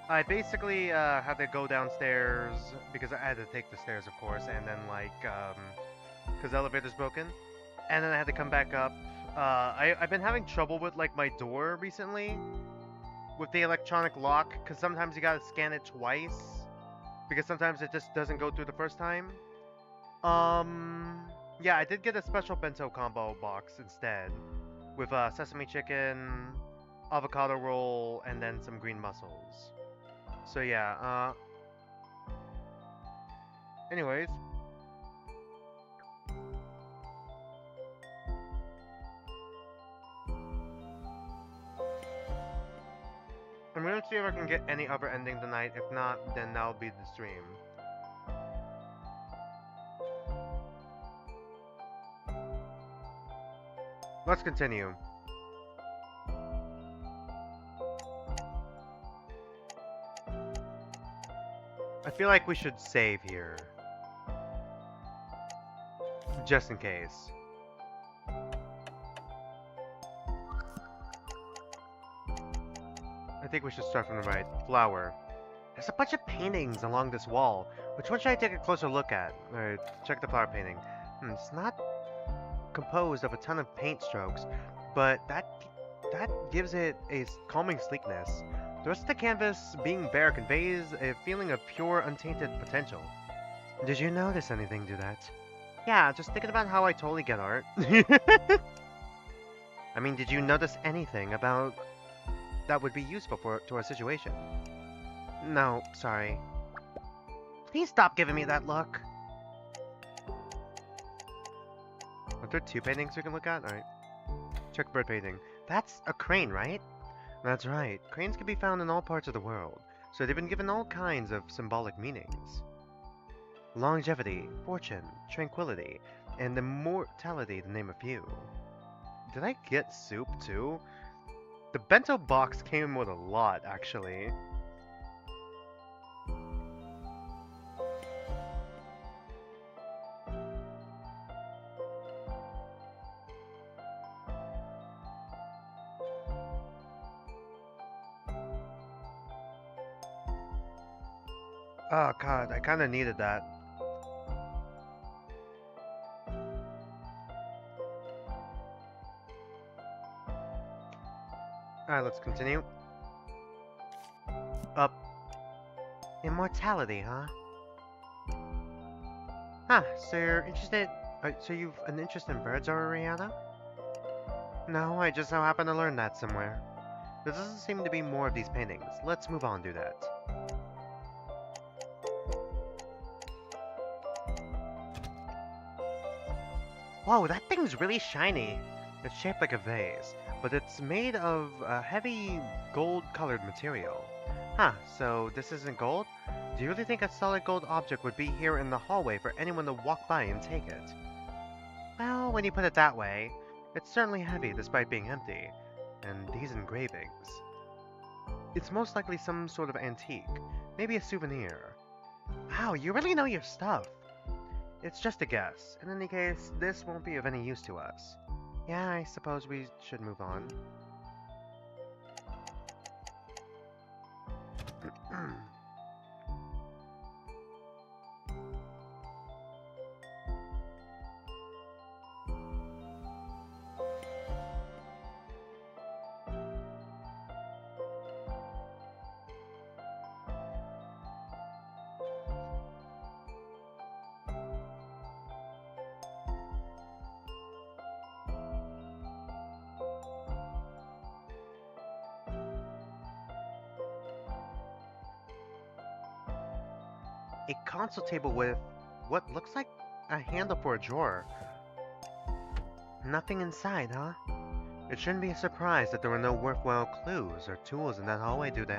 A: I basically had to go downstairs because I had to take the stairs, of course, and then because the elevator's broken, and then I had to come back up. I've been having trouble with like my door recently with the electronic lock, because sometimes you gotta scan it twice because sometimes it just doesn't go through the first time. Um, yeah, I did get a special bento combo box instead with sesame chicken, avocado roll, and then some green mussels. So yeah, anyways, I'm gonna see if I can get any other ending tonight. If not, then that'll be the stream. Let's continue. I feel like we should save here. Just in case. I think we should start from the right. Flower. There's a bunch of paintings along this wall. Which one should I take a closer look at? Alright, check the flower painting. It's not composed of a ton of paint strokes, but that gives it a calming sleekness. The rest of the canvas, being bare, conveys a feeling of pure, untainted potential. Did you notice anything to that? Yeah, just thinking about how I totally get art. I mean, did you notice anything about that would be useful to our situation? No, sorry. Please stop giving me that look. Are there two paintings we can look at? Alright. Check bird painting. That's a crane, right? That's right. Cranes can be found in all parts of the world, so they've been given all kinds of symbolic meanings. Longevity, fortune, tranquility, and immortality to name a few. Did I get soup too? The bento box came with a lot, actually. Oh god, I kinda needed that. Alright, let's continue. Up. Immortality, huh? Huh, so you're interested... so you've an interest in birds, Oriana? No, I just so happen to learn that somewhere. There doesn't seem to be more of these paintings. Let's move on to that. Whoa, that thing's really shiny. It's shaped like a vase, but it's made of a heavy gold-colored material. Huh, so this isn't gold? Do you really think a solid gold object would be here in the hallway for anyone to walk by and take it? Well, when you put it that way, it's certainly heavy despite being empty. And these engravings. It's most likely some sort of antique, maybe a souvenir. Wow, you really know your stuff. It's just a guess. In any case, this won't be of any use to us. Yeah, I suppose we should move on. A console table with what looks like a handle for a drawer. Nothing inside, huh? It shouldn't be a surprise that there were no worthwhile clues or tools in that hallway, do they?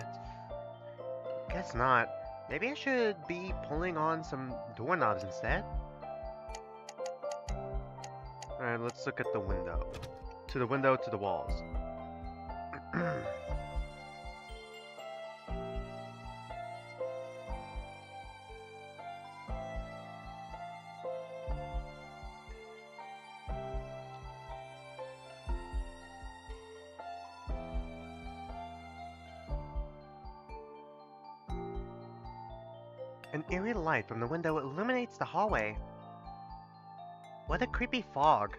A: Guess not. Maybe I should be pulling on some doorknobs instead? Alright, let's look at the window. To the window, to the walls. An eerie light from the window illuminates the hallway. What a creepy fog.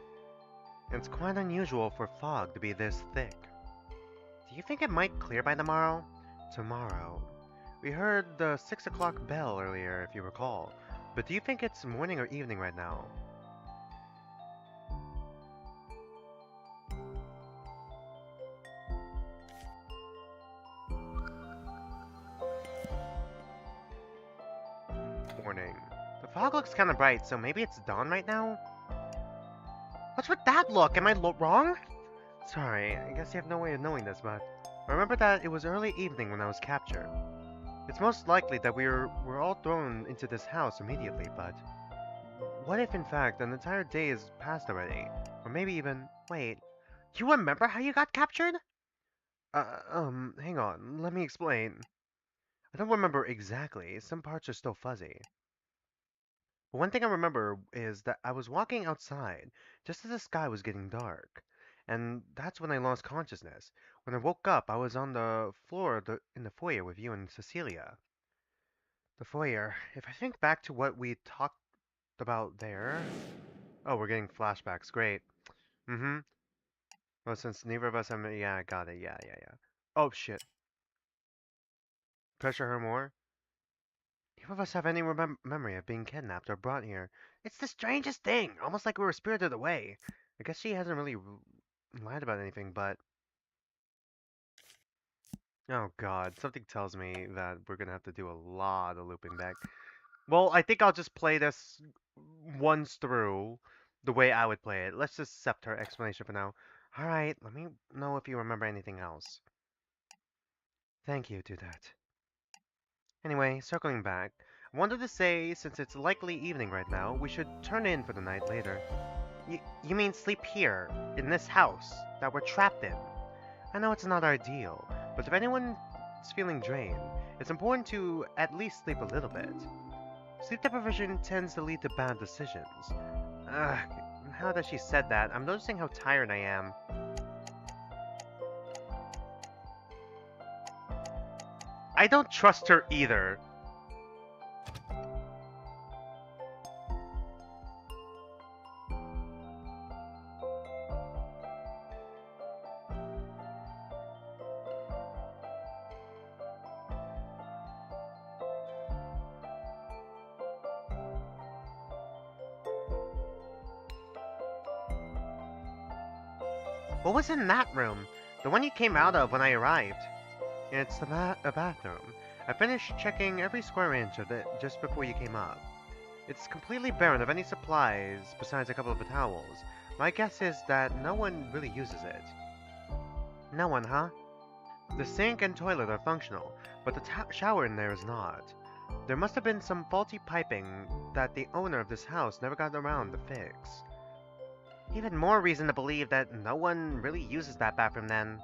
A: It's quite unusual for fog to be this thick. Do you think it might clear by tomorrow? Tomorrow. We heard the 6 o'clock bell earlier, if you recall. But do you think it's morning or evening right now? Morning. The fog looks kind of bright, so maybe it's dawn right now? What's with that look? Am I wrong? Sorry, I guess you have no way of knowing this, but remember that it was early evening when I was captured. It's most likely that we're all thrown into this house immediately, but what if in fact an entire day is passed already? Or maybe even wait, do you remember how you got captured? Hang on, let me explain. I don't remember exactly, some parts are still fuzzy. But one thing I remember is that I was walking outside just as the sky was getting dark. And that's when I lost consciousness. When I woke up, I was on the floor in the foyer with you and Cecilia. The foyer. If I think back to what we talked about there. Oh, we're getting flashbacks. Great. Mm-hmm. Well, since neither of us have. Yeah, I got it. Yeah, yeah, yeah. Oh, shit. Pressure her more? Neither of us have any memory of being kidnapped or brought here. It's the strangest thing, almost like we were spirited away. I guess she hasn't really lied about anything, but oh god, something tells me that we're gonna have to do a lot of looping back. Well, I think I'll just play this once through the way I would play it. Let's just accept her explanation for now. Alright, let me know if you remember anything else. Thank you, do that. Anyway, circling back, I wanted to say, since it's likely evening right now, we should turn in for the night later. You mean sleep here, in this house, that we're trapped in? I know it's not ideal, but if anyone is feeling drained, it's important to at least sleep a little bit. Sleep deprivation tends to lead to bad decisions. Ugh, now that she said that, I'm noticing how tired I am. I don't trust her either. What was in that room? The one you came out of when I arrived. It's a bathroom. I finished checking every square inch of it just before you came up. It's completely barren of any supplies besides a couple of towels. My guess is that no one really uses it. No one, huh? The sink and toilet are functional, but the shower in there is not. There must have been some faulty piping that the owner of this house never got around to fix. Even more reason to believe that no one really uses that bathroom then.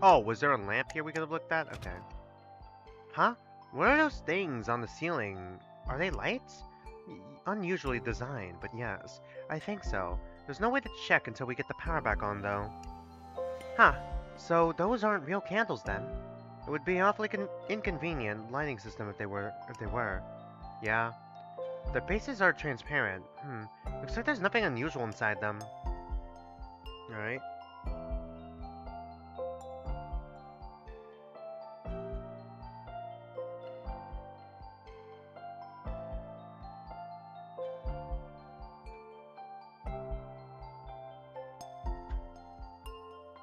A: Oh, was there a lamp here we could have looked at? Okay. Huh? What are those things on the ceiling? Are they lights? Unusually designed, but yes, I think so. There's no way to check until we get the power back on, though. Huh. So those aren't real candles then? It would be awfully inconvenient lighting system if they were. Yeah. The bases are transparent. Looks like there's nothing unusual inside them. Alright.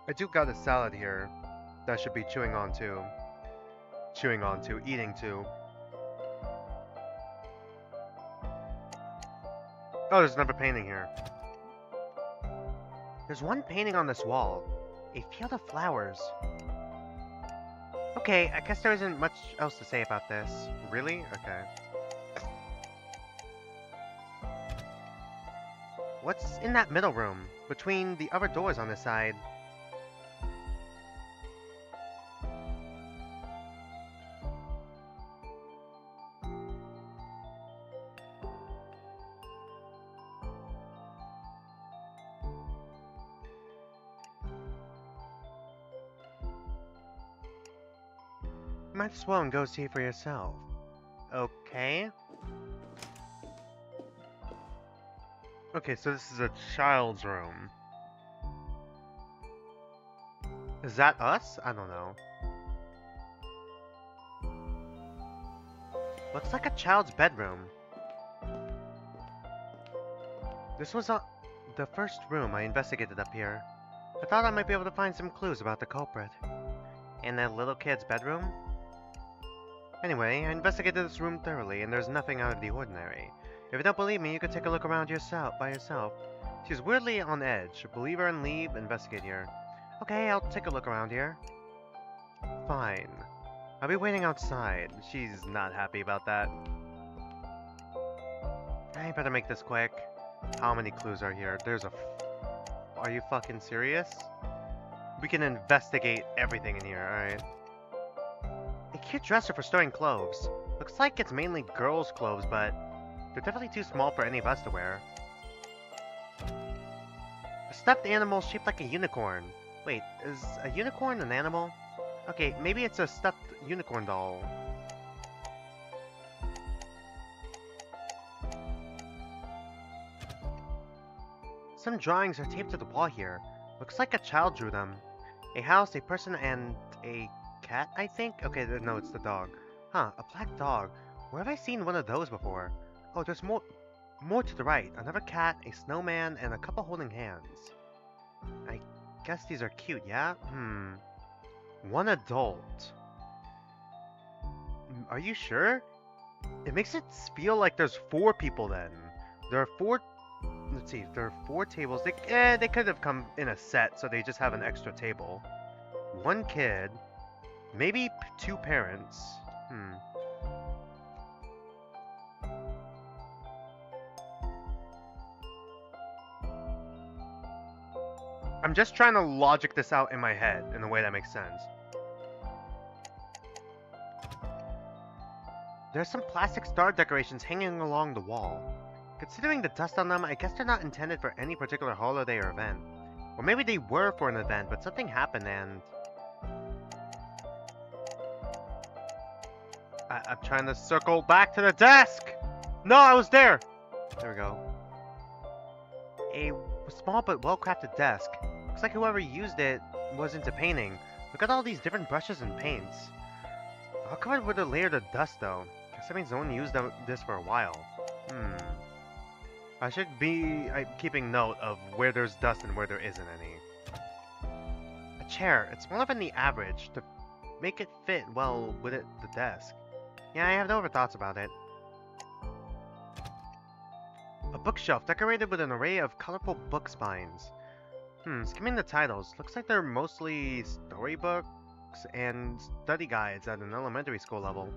A: I do got a salad here that should be chewing on to. Eating to. Oh, there's another painting here. There's one painting on this wall. A field of flowers. Okay, I guess there isn't much else to say about this. Really? Okay. What's in that middle room? Between the other doors on this side? Might as well and go see for yourself. Okay. Okay, so this is a child's room. Is that us? I don't know. Looks like a child's bedroom. This was the first room I investigated up here. I thought I might be able to find some clues about the culprit. In the little kid's bedroom? Anyway, I investigated this room thoroughly, and there's nothing out of the ordinary. If you don't believe me, you could take a look around by yourself. She's weirdly on edge. Believe her and leave, investigate here. Okay, I'll take a look around here. Fine. I'll be waiting outside. She's not happy about that. I better make this quick. How many clues are here? Are you fucking serious? We can investigate everything in here, alright? A cute dresser for storing clothes. Looks like it's mainly girls' clothes, but they're definitely too small for any of us to wear. A stuffed animal shaped like a unicorn. Wait, is a unicorn an animal? Okay, maybe it's a stuffed unicorn doll. Some drawings are taped to the wall here. Looks like a child drew them. A house, a person, and a cat, I think? Okay, no, it's the dog. Huh, a black dog. Where have I seen one of those before? Oh, there's more to the right. Another cat, a snowman, and a couple holding hands. I guess these are cute, yeah? One adult. Are you sure? It makes it feel like there's 4 people then. There are 4... Let's see, there are 4 tables. They could have come in a set, so they just have an extra table. 1 kid. Maybe 2 parents. I'm just trying to logic this out in my head in a way that makes sense. There's some plastic star decorations hanging along the wall. Considering the dust on them, I guess they're not intended for any particular holiday or event. Or maybe they were for an event, but something happened and... I'm trying to circle back to the desk! No, I was there! There we go. A small but well-crafted desk. Looks like whoever used it was into painting. Look at all these different brushes and paints. All covered with a layer of dust though. Guess that means no one used this for a while. I should be keeping note of where there's dust and where there isn't any. A chair. It's smaller than the average to make it fit well with the desk. Yeah, I have no other thoughts about it. A bookshelf decorated with an array of colorful book spines. Skimming the titles. Looks like they're mostly storybooks and study guides at an elementary school level.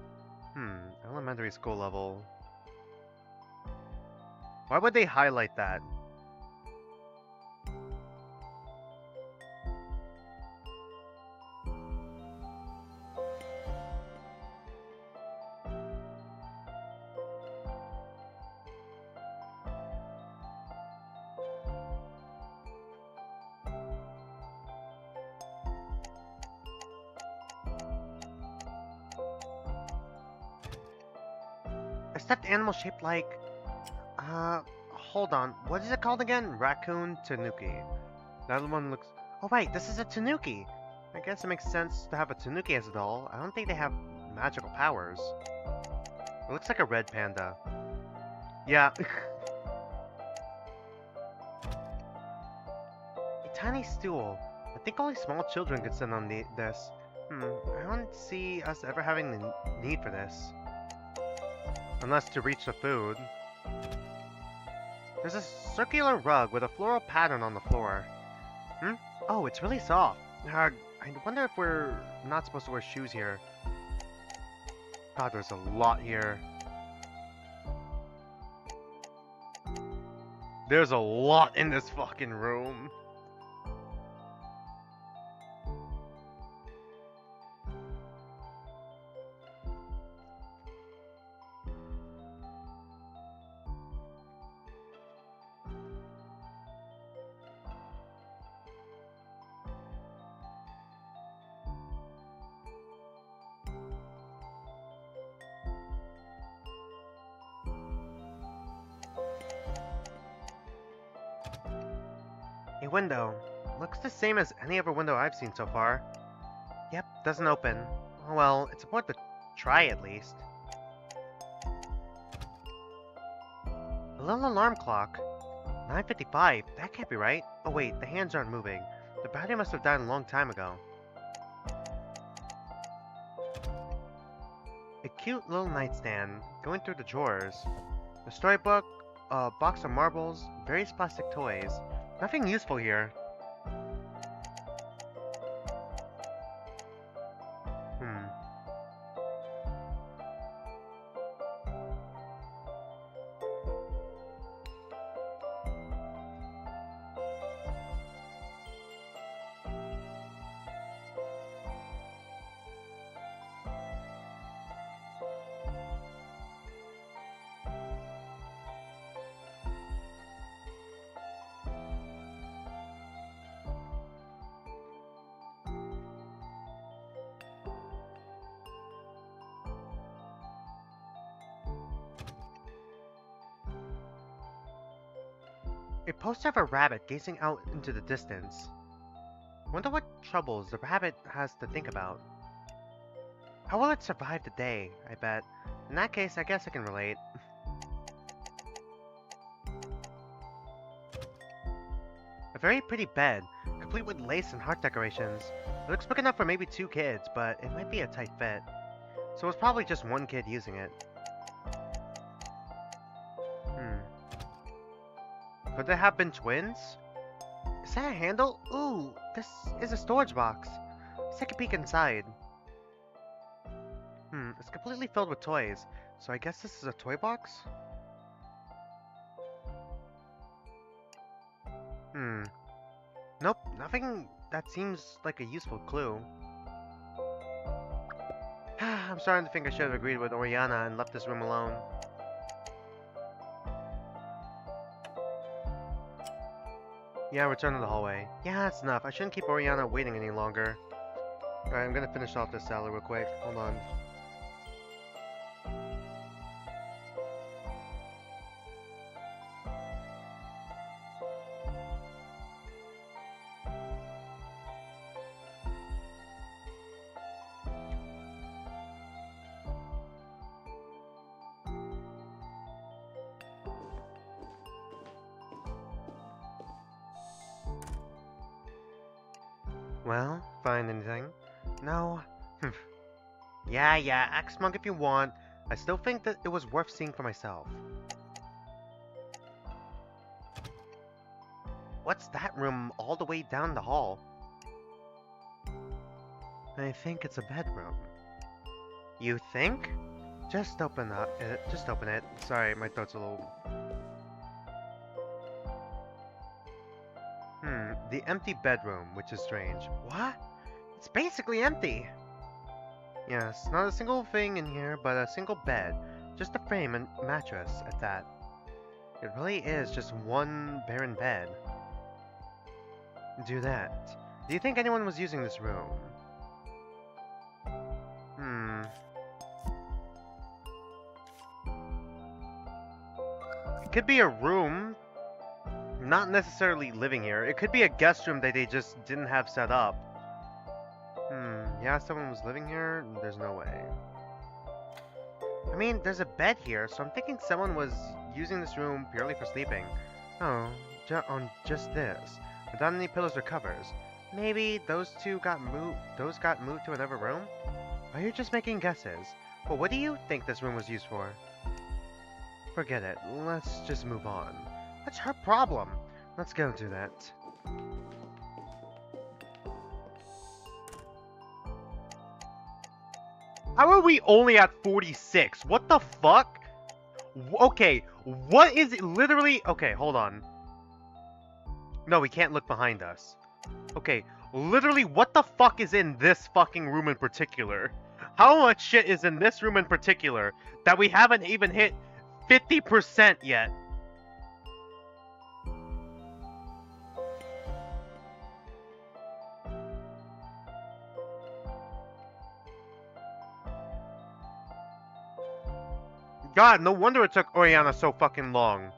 A: Elementary school level. Why would they highlight that? A stuffed animal shaped like... hold on. What is it called again? Raccoon Tanuki. The other one looks... Oh right, this is a Tanuki! I guess it makes sense to have a Tanuki as a doll. I don't think they have magical powers. It looks like a red panda. Yeah. A tiny stool. I think only small children could sit on this. I don't see us ever having the need for this. Unless to reach the food. There's a circular rug with a floral pattern on the floor. Oh, it's really soft. I wonder if we're not supposed to wear shoes here. God, there's a lot here. There's a lot in this fucking room. A window. Looks the same as any other window I've seen so far. Yep, doesn't open. Oh well, it's worth a try at least. A little alarm clock. 9:55. That can't be right. Oh wait, the hands aren't moving. The battery must have died a long time ago. A cute little nightstand. Going through the drawers. A storybook, a box of marbles, various plastic toys. Nothing useful here. Hmm. A poster of a rabbit gazing out into the distance. Wonder what troubles the rabbit has to think about. How will it survive the day, I bet. In that case, I guess I can relate. A very pretty bed, complete with lace and heart decorations. It looks big enough for maybe 2 kids, but it might be a tight fit. So it's probably just one kid using it. Could they have been twins? Is that a handle? Ooh, this is a storage box. Let's take a peek inside. It's completely filled with toys. So I guess this is a toy box? Nope, nothing that seems like a useful clue. I'm starting to think I should have agreed with Oriana and left this room alone. Yeah, return to the hallway. Yeah, that's enough. I shouldn't keep Oriana waiting any longer. Alright, I'm gonna finish off this salad real quick. Hold on. Well, find anything? No? Yeah, act smug if you want. I still think that it was worth seeing for myself. What's that room all the way down the hall? I think it's a bedroom. You think? Just open it. Sorry, my throat's a little... The empty bedroom, which is strange. What? It's basically empty! Yes, not a single thing in here, but a single bed. Just a frame and mattress, at that. It really is just one barren bed. Do that. Do you think anyone was using this room? It could be a room, not necessarily living here. It could be a guest room that they just didn't have set up. Yeah, someone was living here? There's no way. I mean, there's a bed here, so I'm thinking someone was using this room purely for sleeping. Oh, on just this, without any pillows or covers. Maybe those got moved to another room? Or you're just making guesses. But what do you think this room was used for? Forget it. Let's just move on. What's her problem? Let's go do that. How are we only at 46? What the fuck? Okay, what is it literally? Okay, hold on. No, we can't look behind us. Okay, literally what the fuck is in this fucking room in particular? How much shit is in this room in particular that we haven't even hit 50% yet? God, no wonder it took Oriana so fucking long.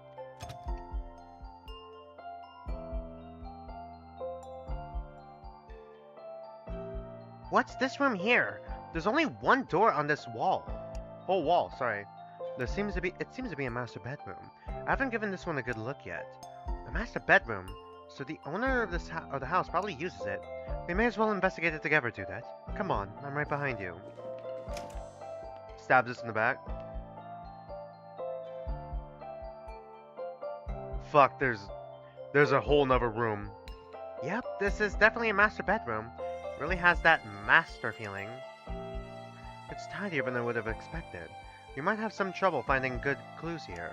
A: What's this room here? There's only one door on this wall. Whole wall, sorry. It seems to be a master bedroom. I haven't given this one a good look yet. A master bedroom? So the owner of the house probably uses it. We may as well investigate it together, Dudette. Come on, I'm right behind you. Stabs us in the back. Fuck, there's a whole nother room. Yep, this is definitely a master bedroom. Really has that master feeling. It's tidier than I would have expected. You might have some trouble finding good clues here.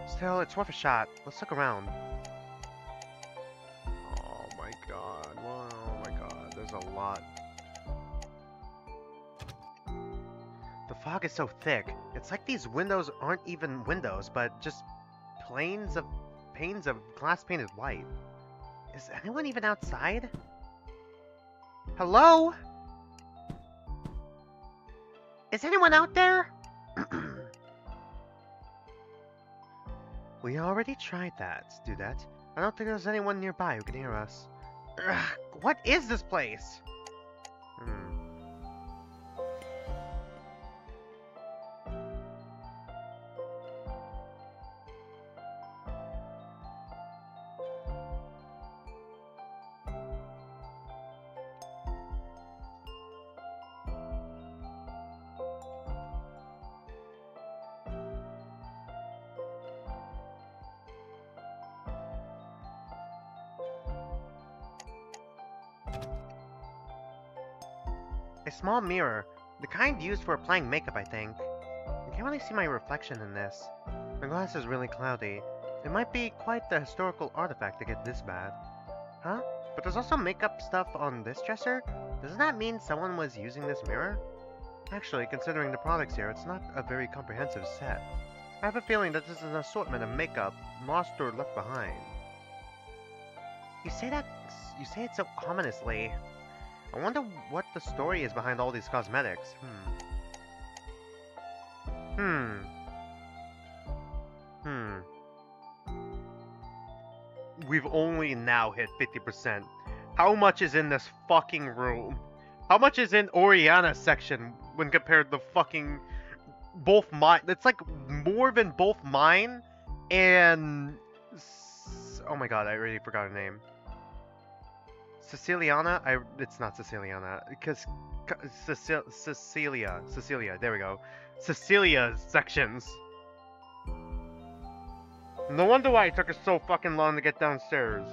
A: Still, it's worth a shot. Let's look around. Oh my god. Whoa, oh my god. There's a lot. The fog is so thick. It's like these windows aren't even windows, but just panes of glass painted white. Is anyone even outside? Hello? Is anyone out there? We already tried that, Dudette. I don't think there's anyone nearby who can hear us. Ugh, what is this place? A small mirror, the kind used for applying makeup, I think. I can't really see my reflection in this. My glass is really cloudy. It might be quite the historical artifact to get this bad. Huh? But there's also makeup stuff on this dresser? Doesn't that mean someone was using this mirror? Actually, considering the products here, it's not a very comprehensive set. I have a feeling that this is an assortment of makeup lost or left behind. You say it so ominously. I wonder what the story is behind all these cosmetics. We've only now hit 50%. How much is in this fucking room? How much is in Oriana's section when compared to fucking both mine? It's like more than both mine and... Oh my god, I already forgot her name. Ceciliana? It's not Ceciliana. Because... Cecilia, there we go. Cecilia's sections. No wonder why it took her so fucking long to get downstairs.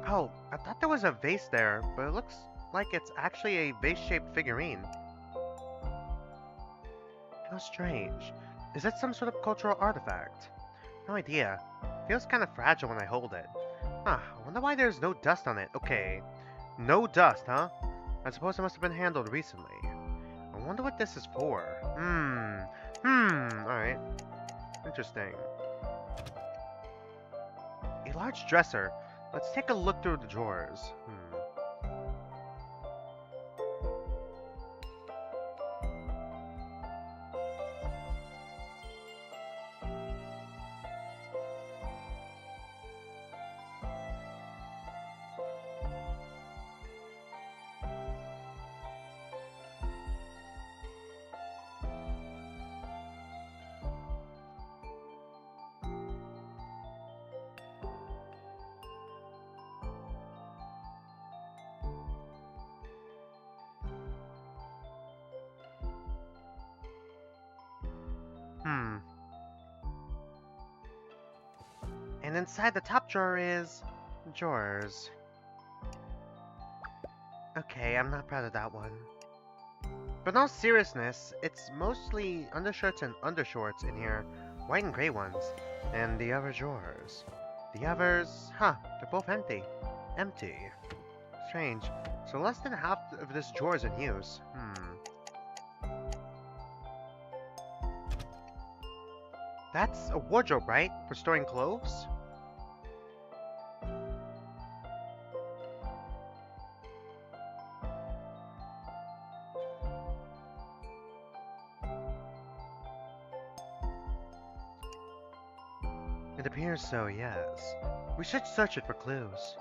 A: Oh, I thought there was a vase there, but it looks like it's actually a vase-shaped figurine. How strange. Is it some sort of cultural artifact? No idea. Feels kind of fragile when I hold it. Huh, I wonder why there's no dust on it. Okay. No dust, huh? I suppose it must have been handled recently. I wonder what this is for. Alright. Interesting. A large dresser. Let's take a look through the drawers. And inside the top drawer is... drawers. Okay, I'm not proud of that one. But in all seriousness, it's mostly undershirts and undershorts in here. White and gray ones. And the other drawers. The others... huh, they're both empty. Empty. Strange. So less than half of this drawer is in use. That's a wardrobe, right? For storing clothes? It appears so, yes. We should search it for clues.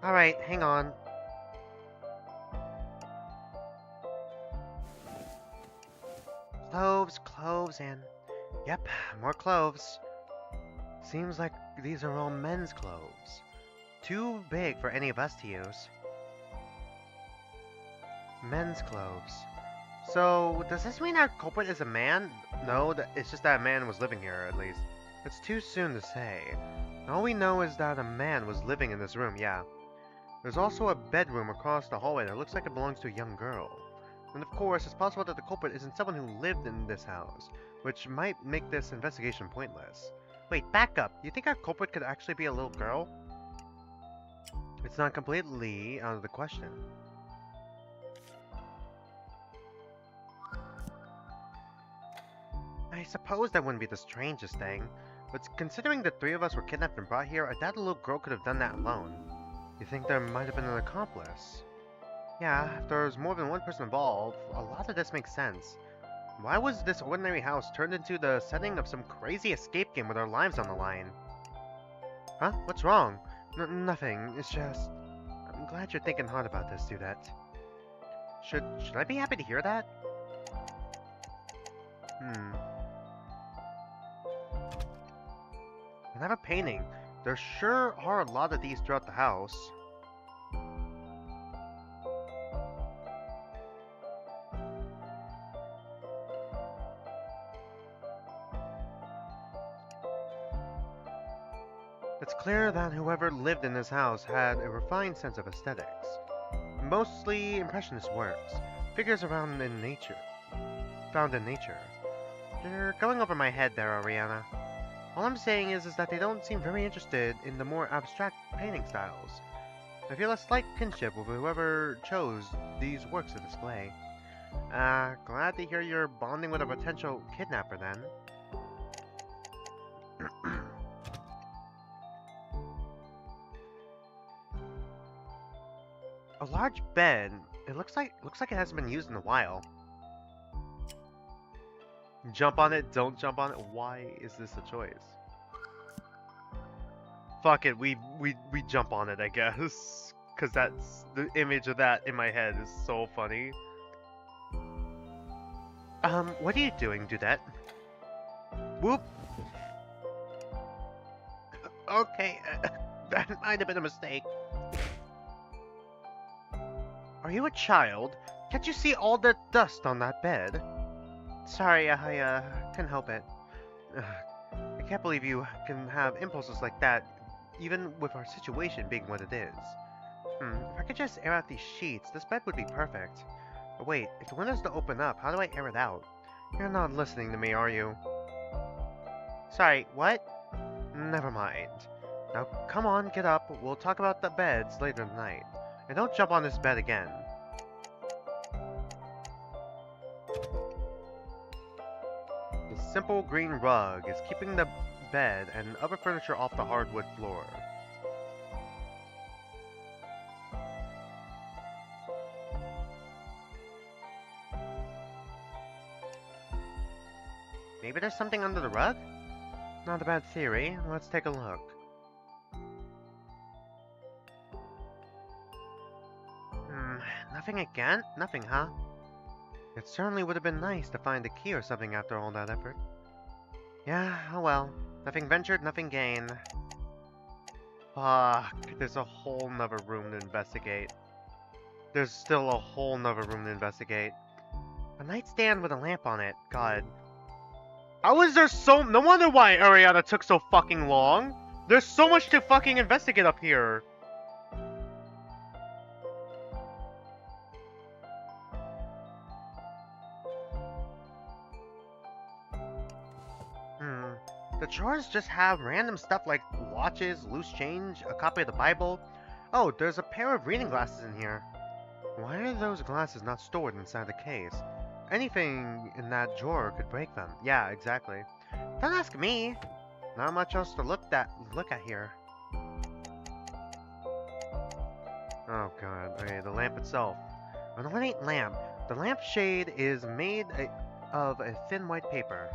A: Alright, hang on. Cloves, cloves, and... Yep, more cloves. Seems like these are all men's cloves. Too big for any of us to use. Men's cloves. So, does this mean our culprit is a man? No, it's just that a man was living here, at least. It's too soon to say. All we know is that a man was living in this room, yeah. There's also a bedroom across the hallway that looks like it belongs to a young girl. And of course, it's possible that the culprit isn't someone who lived in this house, which might make this investigation pointless. Wait, back up. You think our culprit could actually be a little girl? It's not completely out of the question. I suppose that wouldn't be the strangest thing, but considering the three of us were kidnapped and brought here, I doubt a little girl could have done that alone. You think there might have been an accomplice? Yeah, if there's more than one person involved, a lot of this makes sense. Why was this ordinary house turned into the setting of some crazy escape game with our lives on the line? Huh? What's wrong? Nothing, it's just... I'm glad you're thinking hard about this, Dudette. Should I be happy to hear that? Another painting. There sure are a lot of these throughout the house. It's clear that whoever lived in this house had a refined sense of aesthetics. Mostly impressionist works, figures found in nature. You're going over my head there, Ariana. All I'm saying is that they don't seem very interested in the more abstract painting styles. I feel a slight kinship with whoever chose these works to display. Glad to hear you're bonding with a potential kidnapper then. A large bed. It looks like it hasn't been used in a while. Jump on it, don't jump on it. Why is this a choice? Fuck it, we jump on it, I guess. Cause that's the image of that in my head is so funny. What are you doing, Dudette? Whoop. Okay, that might have been a mistake. Are you a child? Can't you see all the dust on that bed? Sorry, I couldn't help it. I can't believe you can have impulses like that, even with our situation being what it is. If I could just air out these sheets, this bed would be perfect. But wait, if the window's to open up, how do I air it out? You're not listening to me, are you? Sorry, what? Never mind. Now, come on, get up. We'll talk about the beds later tonight. And don't jump on this bed again. The simple green rug is keeping the bed and other furniture off the hardwood floor. Maybe there's something under the rug? Not a bad theory. Let's take a look. Nothing again? Nothing, huh? It certainly would have been nice to find a key or something after all that effort. Yeah, oh well. Nothing ventured, nothing gained. Fuck, there's a whole nother room to investigate. There's still a whole nother room to investigate. A nightstand with a lamp on it. God. How is there so... No wonder why Ariana took so fucking long. There's so much to fucking investigate up here. The drawers just have random stuff like watches, loose change, a copy of the Bible. Oh, there's a pair of reading glasses in here. Why are those glasses not stored inside the case? Anything in that drawer could break them. Yeah, exactly. Don't ask me. Not much else to look at here. Oh god. Okay, the lamp itself. An ornate lamp. The lampshade is made of a thin white paper.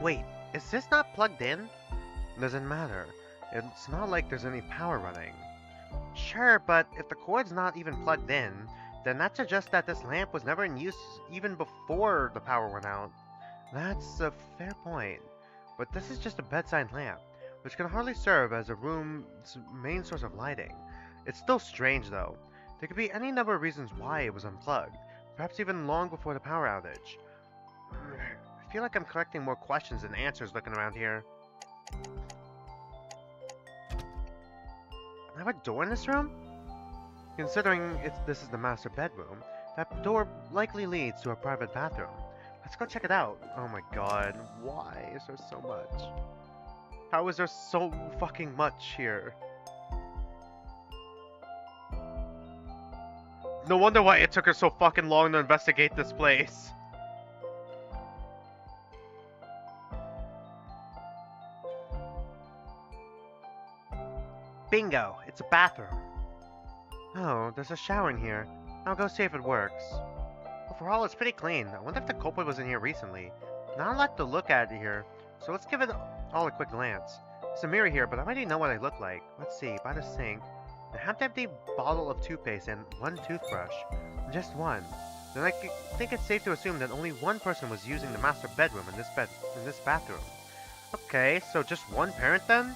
B: Wait, is this not plugged in?
A: Doesn't matter. It's not like there's any power running.
B: Sure, but if the cord's not even plugged in, then that suggests that this lamp was never in use even before the power went out.
A: That's a fair point. But this is just a bedside lamp, which can hardly serve as a room's main source of lighting. It's still strange, though. There could be any number of reasons why it was unplugged, perhaps even long before the power outage. I feel like I'm collecting more questions than answers looking around here. I have a door in this room? Considering this is the master bedroom, that door likely leads to a private bathroom. Let's go check it out. Oh my god, why is there so much? How is there so fucking much here? No wonder why it took her so fucking long to investigate this place.
B: Bingo, it's a bathroom.
A: Oh, there's a shower in here. I'll go see if it works. Overall, it's pretty clean. I wonder if the culprit was in here recently. Not a lot to look at here, so let's give it all a quick glance. There's a mirror here, but I already know what I look like. Let's see, by the sink, a half-empty bottle of toothpaste and one toothbrush. Just one. Then I think it's safe to assume that only one person was using the master bedroom in this bathroom. Okay, so just one parent then?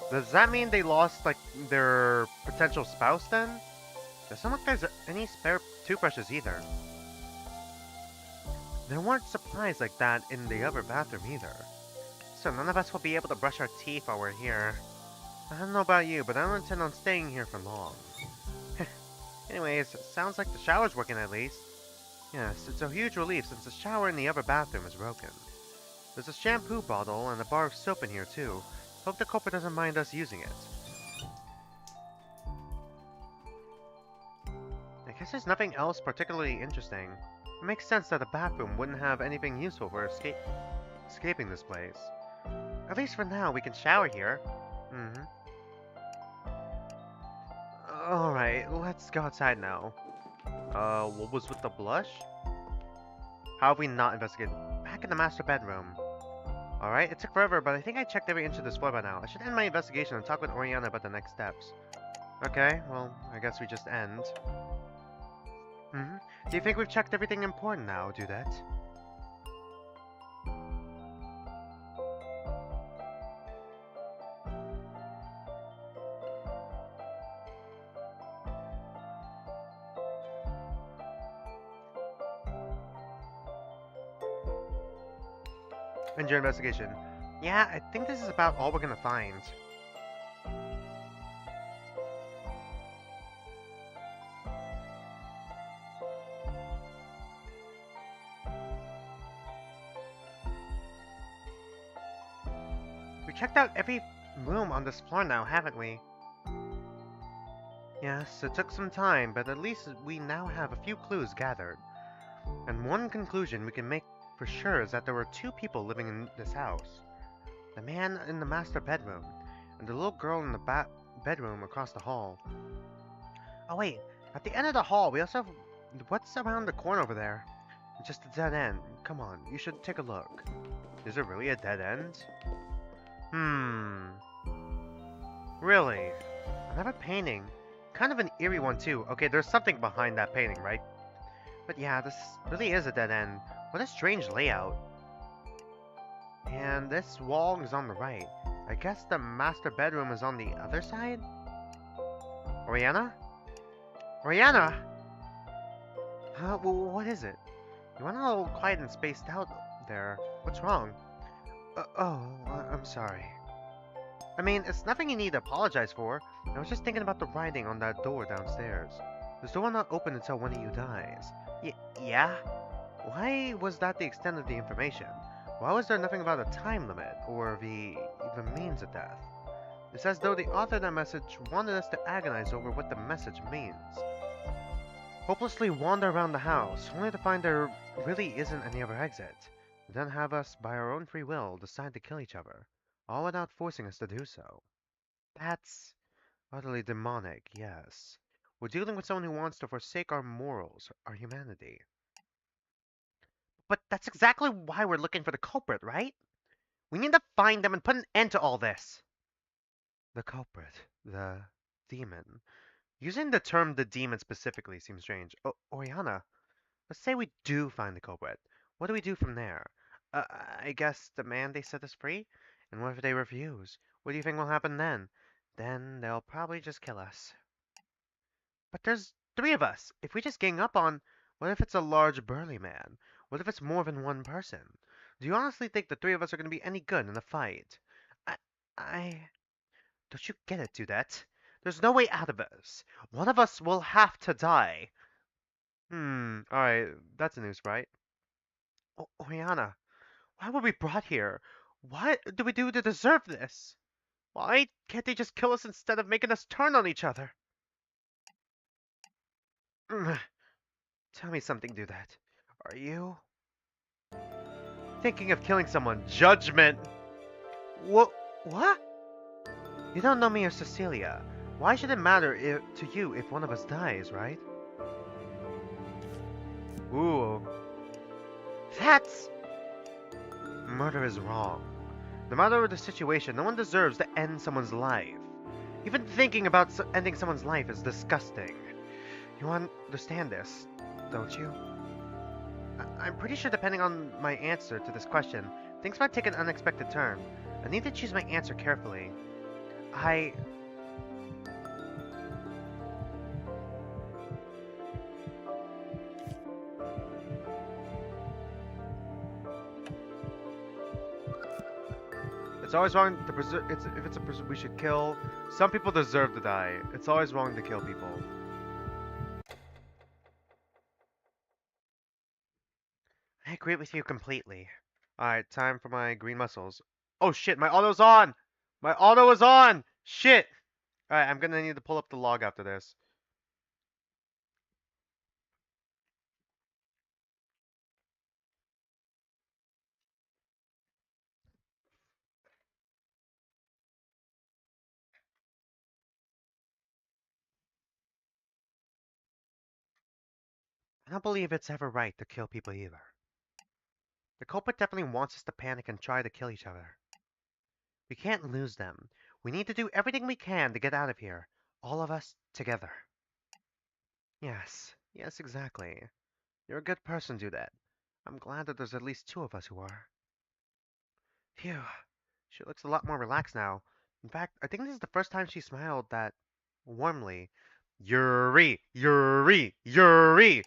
A: Does that mean they lost, like, their potential spouse then? Doesn't look like there's any spare toothbrushes either. There weren't supplies like that in the other bathroom either. So none of us will be able to brush our teeth while we're here. I don't know about you, but I don't intend on staying here for long. Anyways, sounds like the shower's working at least. Yes, it's a huge relief since the shower in the other bathroom is broken. There's a shampoo bottle and a bar of soap in here too. Hope the culprit doesn't mind us using it. I guess there's nothing else particularly interesting. It makes sense that a bathroom wouldn't have anything useful for escaping this place. At least for now, we can shower here. Mm-hmm. Alright, let's go outside now. What was with the blush? How have we not investigated? Back in the master bedroom. Alright, it took forever, but I think I checked every inch of this floor by now. I should end my investigation and talk with Oriana about the next steps. Okay, well, I guess we just end. Do you think we've checked everything important now, Dudette? End your investigation. Yeah, I think this is about all we're gonna find. We checked out every room on this floor now, haven't we? Yes, it took some time, but at least we now have a few clues gathered. And one conclusion we can make for sure is that there were two people living in this house. The man in the master bedroom, and the little girl in the bedroom across the hall. Oh wait, at the end of the hall, we also have... What's around the corner over there? Just a dead end. Come on, you should take a look. Is it really a dead end? Really? Another painting. Kind of an eerie one too. Okay, there's something behind that painting, right? But yeah, this really is a dead end. What a strange layout. And this wall is on the right. I guess the master bedroom is on the other side? Oriana? Oriana! What is it? You went a little quiet and spaced out there. What's wrong? I'm sorry. I mean, it's nothing you need to apologize for. I was just thinking about the writing on that door downstairs. This door will not open until one of you dies. Yeah? Why was that the extent of the information? Why was there nothing about a time limit, or the means of death? It's as though the author of that message wanted us to agonize over what the message means. Hopelessly wander around the house, only to find there really isn't any other exit, and then have us, by our own free will, decide to kill each other, all without forcing us to do so. That's utterly demonic, yes. We're dealing with someone who wants to forsake our morals, our humanity. But that's exactly why we're looking for the culprit, right? We need to find them and put an end to all this. The culprit, the demon. Using the term the demon specifically seems strange. Oriana, let's say we do find the culprit. What do we do from there? I guess demand they set us free? And what if they refuse? What do you think will happen then? Then they'll probably just kill us. But there's three of us. If we just gang up on, what if it's a large burly man? What if it's more than one person? Do you honestly think the three of us are going to be any good in a fight? I, I, don't you get it, Dudette? There's no way out of this. One of us will have to die. Alright, that's news, right? Oriana, why were we brought here? What do we do to deserve this? Why can't they just kill us instead of making us turn on each other? Mm, Tell me something, Dudette. Are you thinking of killing someone? Judgment! What? What? You don't know me as Cecilia. Why should it matter to you if one of us dies, right? Ooh,
B: That's...
A: murder is wrong. No matter the situation, no one deserves to end someone's life. Even thinking about ending someone's life is disgusting. You understand this, don't you? I'm pretty sure depending on my answer to this question, things might take an unexpected turn. I need to choose my answer carefully. I... It's always wrong to preserve... if it's a person we should kill. Some people deserve to die. It's always wrong to kill people. I agree with you completely. Alright, time for my green muscles. Oh shit, my auto's on! My auto is on! Shit! Alright, I'm gonna need to pull up the log after this. I don't believe it's ever right to kill people either. The culprit definitely wants us to panic and try to kill each other. We can't lose them. We need to do everything we can to get out of here. All of us together. Yes, exactly. You're a good person, do that. I'm glad that there's at least two of us who are. Phew. She looks a lot more relaxed now. In fact, I think this is the first time she smiled that warmly. Yuri! Yuri! Yuri!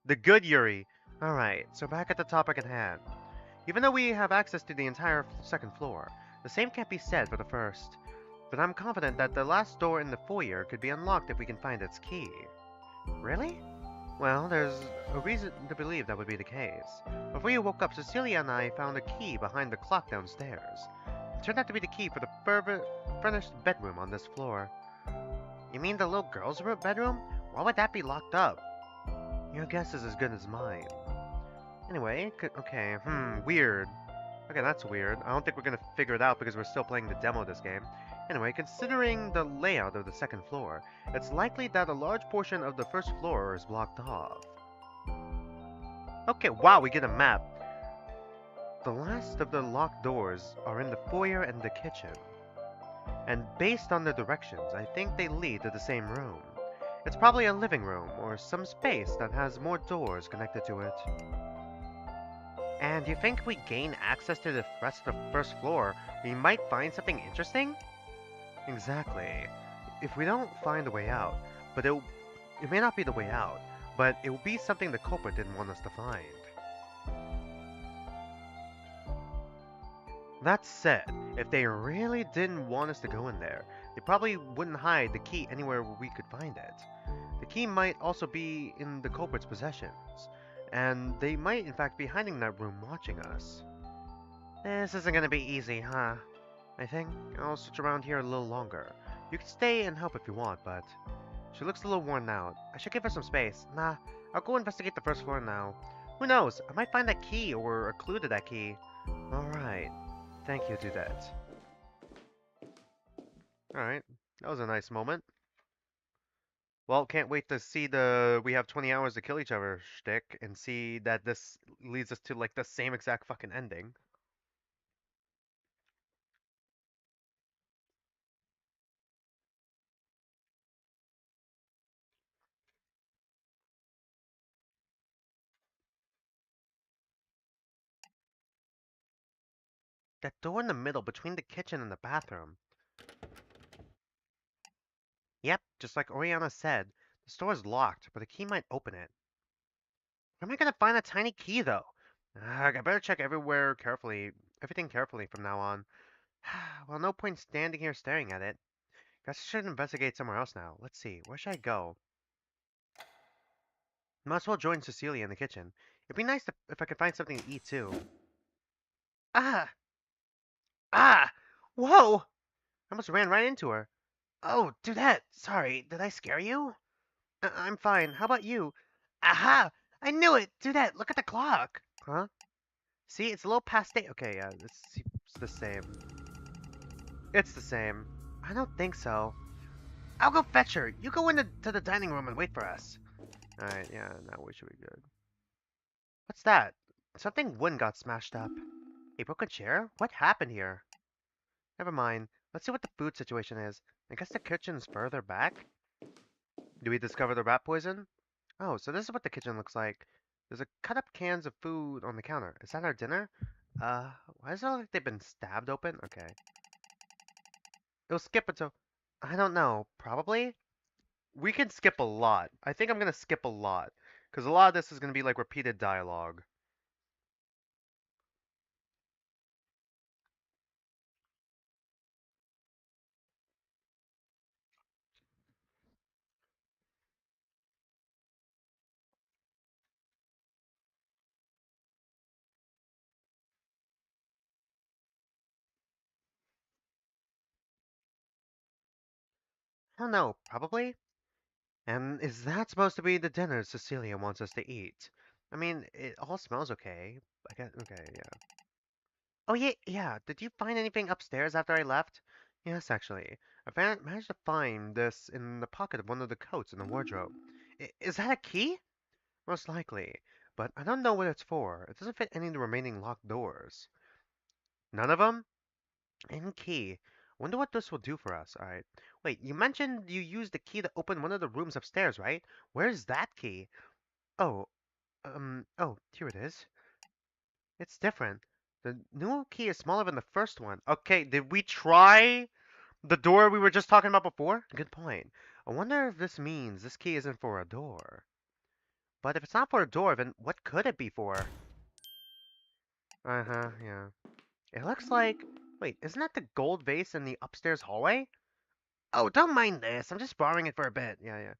A: The good Yuri. Alright, so back at the topic at hand. Even though we have access to the entire second floor, the same can't be said for the first. But I'm confident that the last door in the foyer could be unlocked if we can find its key. Really? Well, there's a reason to believe that would be the case. Before you woke up, Cecilia and I found a key behind the clock downstairs. It turned out to be the key for the furnished bedroom on this floor. You mean the little girl's bedroom? Why would that be locked up? Your guess is as good as mine. Anyway, okay, weird. Okay, that's weird. I don't think we're gonna figure it out because we're still playing the demo of this game. Anyway, considering the layout of the second floor, it's likely that a large portion of the first floor is blocked off. Okay, wow, we get a map. The last of the locked doors are in the foyer and the kitchen. And based on the directions, I think they lead to the same room. It's probably a living room or some space that has more doors connected to it. And you think if we gain access to the rest of the first floor, we might find something interesting? Exactly. If we don't find a way out, but it may not be the way out, but it will be something the culprit didn't want us to find. That said, if they really didn't want us to go in there, they probably wouldn't hide the key anywhere where we could find it. The key might also be in the culprit's possessions, and they might in fact be hiding in that room watching us. This isn't gonna be easy, huh? I think I'll switch around here a little longer. You can stay and help if you want, but she looks a little worn out. I should give her some space. Nah, I'll go investigate the first floor now. Who knows? I might find that key or a clue to that key. Alright. Thank you, Dudette. Alright. That was a nice moment. Well, can't wait to see the we have 20 hours to kill each other shtick and see that this leads us to like the same exact fucking ending. That door in the middle between the kitchen and the bathroom. Yep, just like Oriana said, the store is locked, but a key might open it. Where am I gonna find a tiny key, though? I better check everything carefully from now on. Well, no point standing here staring at it. Guess I should investigate somewhere else now. Let's see, where should I go? Might as well join Cecilia in the kitchen. It'd be nice if I could find something to eat, too. Ah! Ah! Whoa! I almost ran right into her. Oh, Dudette! Sorry, did I scare you? I'm fine. How about you? Aha! I knew it! Dudette, look at the clock! Huh? See, it's a little past 8. Okay, yeah, it's the same. It's the same. I don't think so. I'll go fetch her. You go into the dining room and wait for us. Alright, yeah, now we should be good. What's that? Something wooden got smashed up. A broken chair? What happened here? Never mind. Let's see what the food situation is. I guess the kitchen's further back? Do we discover the rat poison? Oh, so this is what the kitchen looks like. There's a cut up cans of food on the counter. Is that our dinner? Why does it look like they've been stabbed open? Okay. It'll skip until... I don't know. Probably? We can skip a lot. I think I'm gonna skip a lot. Because a lot of this is gonna be like repeated dialogue. I don't know. Probably? And is that supposed to be the dinner Cecilia wants us to eat? I mean, it all smells okay. I guess, okay, yeah. Oh, yeah, yeah. Did you find anything upstairs after I left? Yes, actually. Managed to find this in the pocket of one of the coats in the wardrobe. Is that a key? Most likely. But I don't know what it's for. It doesn't fit any of the remaining locked doors. None of them? And key. Wonder what this will do for us. Alright. Wait, you mentioned you used the key to open one of the rooms upstairs, right? Where's that key? Oh, here it is. It's different. The new key is smaller than the first one. Okay, did we try the door we were just talking about before? Good point. I wonder if this means this key isn't for a door. But if it's not for a door, then what could it be for? Uh-huh, yeah. It looks like... Wait, isn't that the gold vase in the upstairs hallway? Oh, don't mind this. I'm just borrowing it for a bit. Yeah, yeah.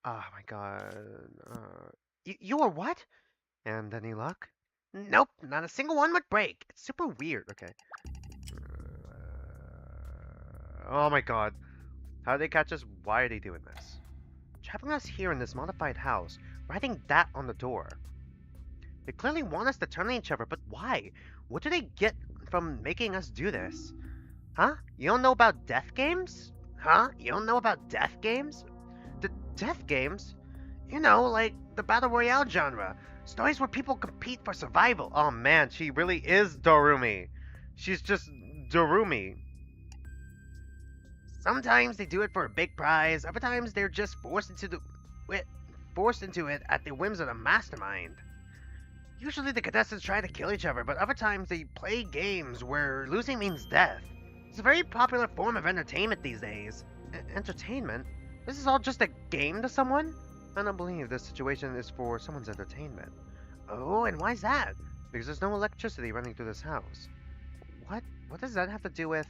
A: Oh my god. You are what? And any luck? Nope, not a single one would break. It's super weird. Okay. Oh my god. How did they catch us? Why are they doing this? Trapping us here in this modified house, writing that on the door. They clearly want us to turn on each other, but why? What do they get from making us do this? Huh? You don't know about death games? Huh? You don't know about death games? The death games? You know, like the Battle Royale genre. Stories where people compete for survival. Oh man, she really is Dorumi. She's just Dorumi. Sometimes they do it for a big prize, other times they're just forced into it at the whims of the mastermind. Usually the contestants try to kill each other, but other times they play games where losing means death. It's a very popular form of entertainment these days. Entertainment? This is all just a game to someone? I don't believe this situation is for someone's entertainment. Oh, and why's that? Because there's no electricity running through this house. What? What does that have to do with...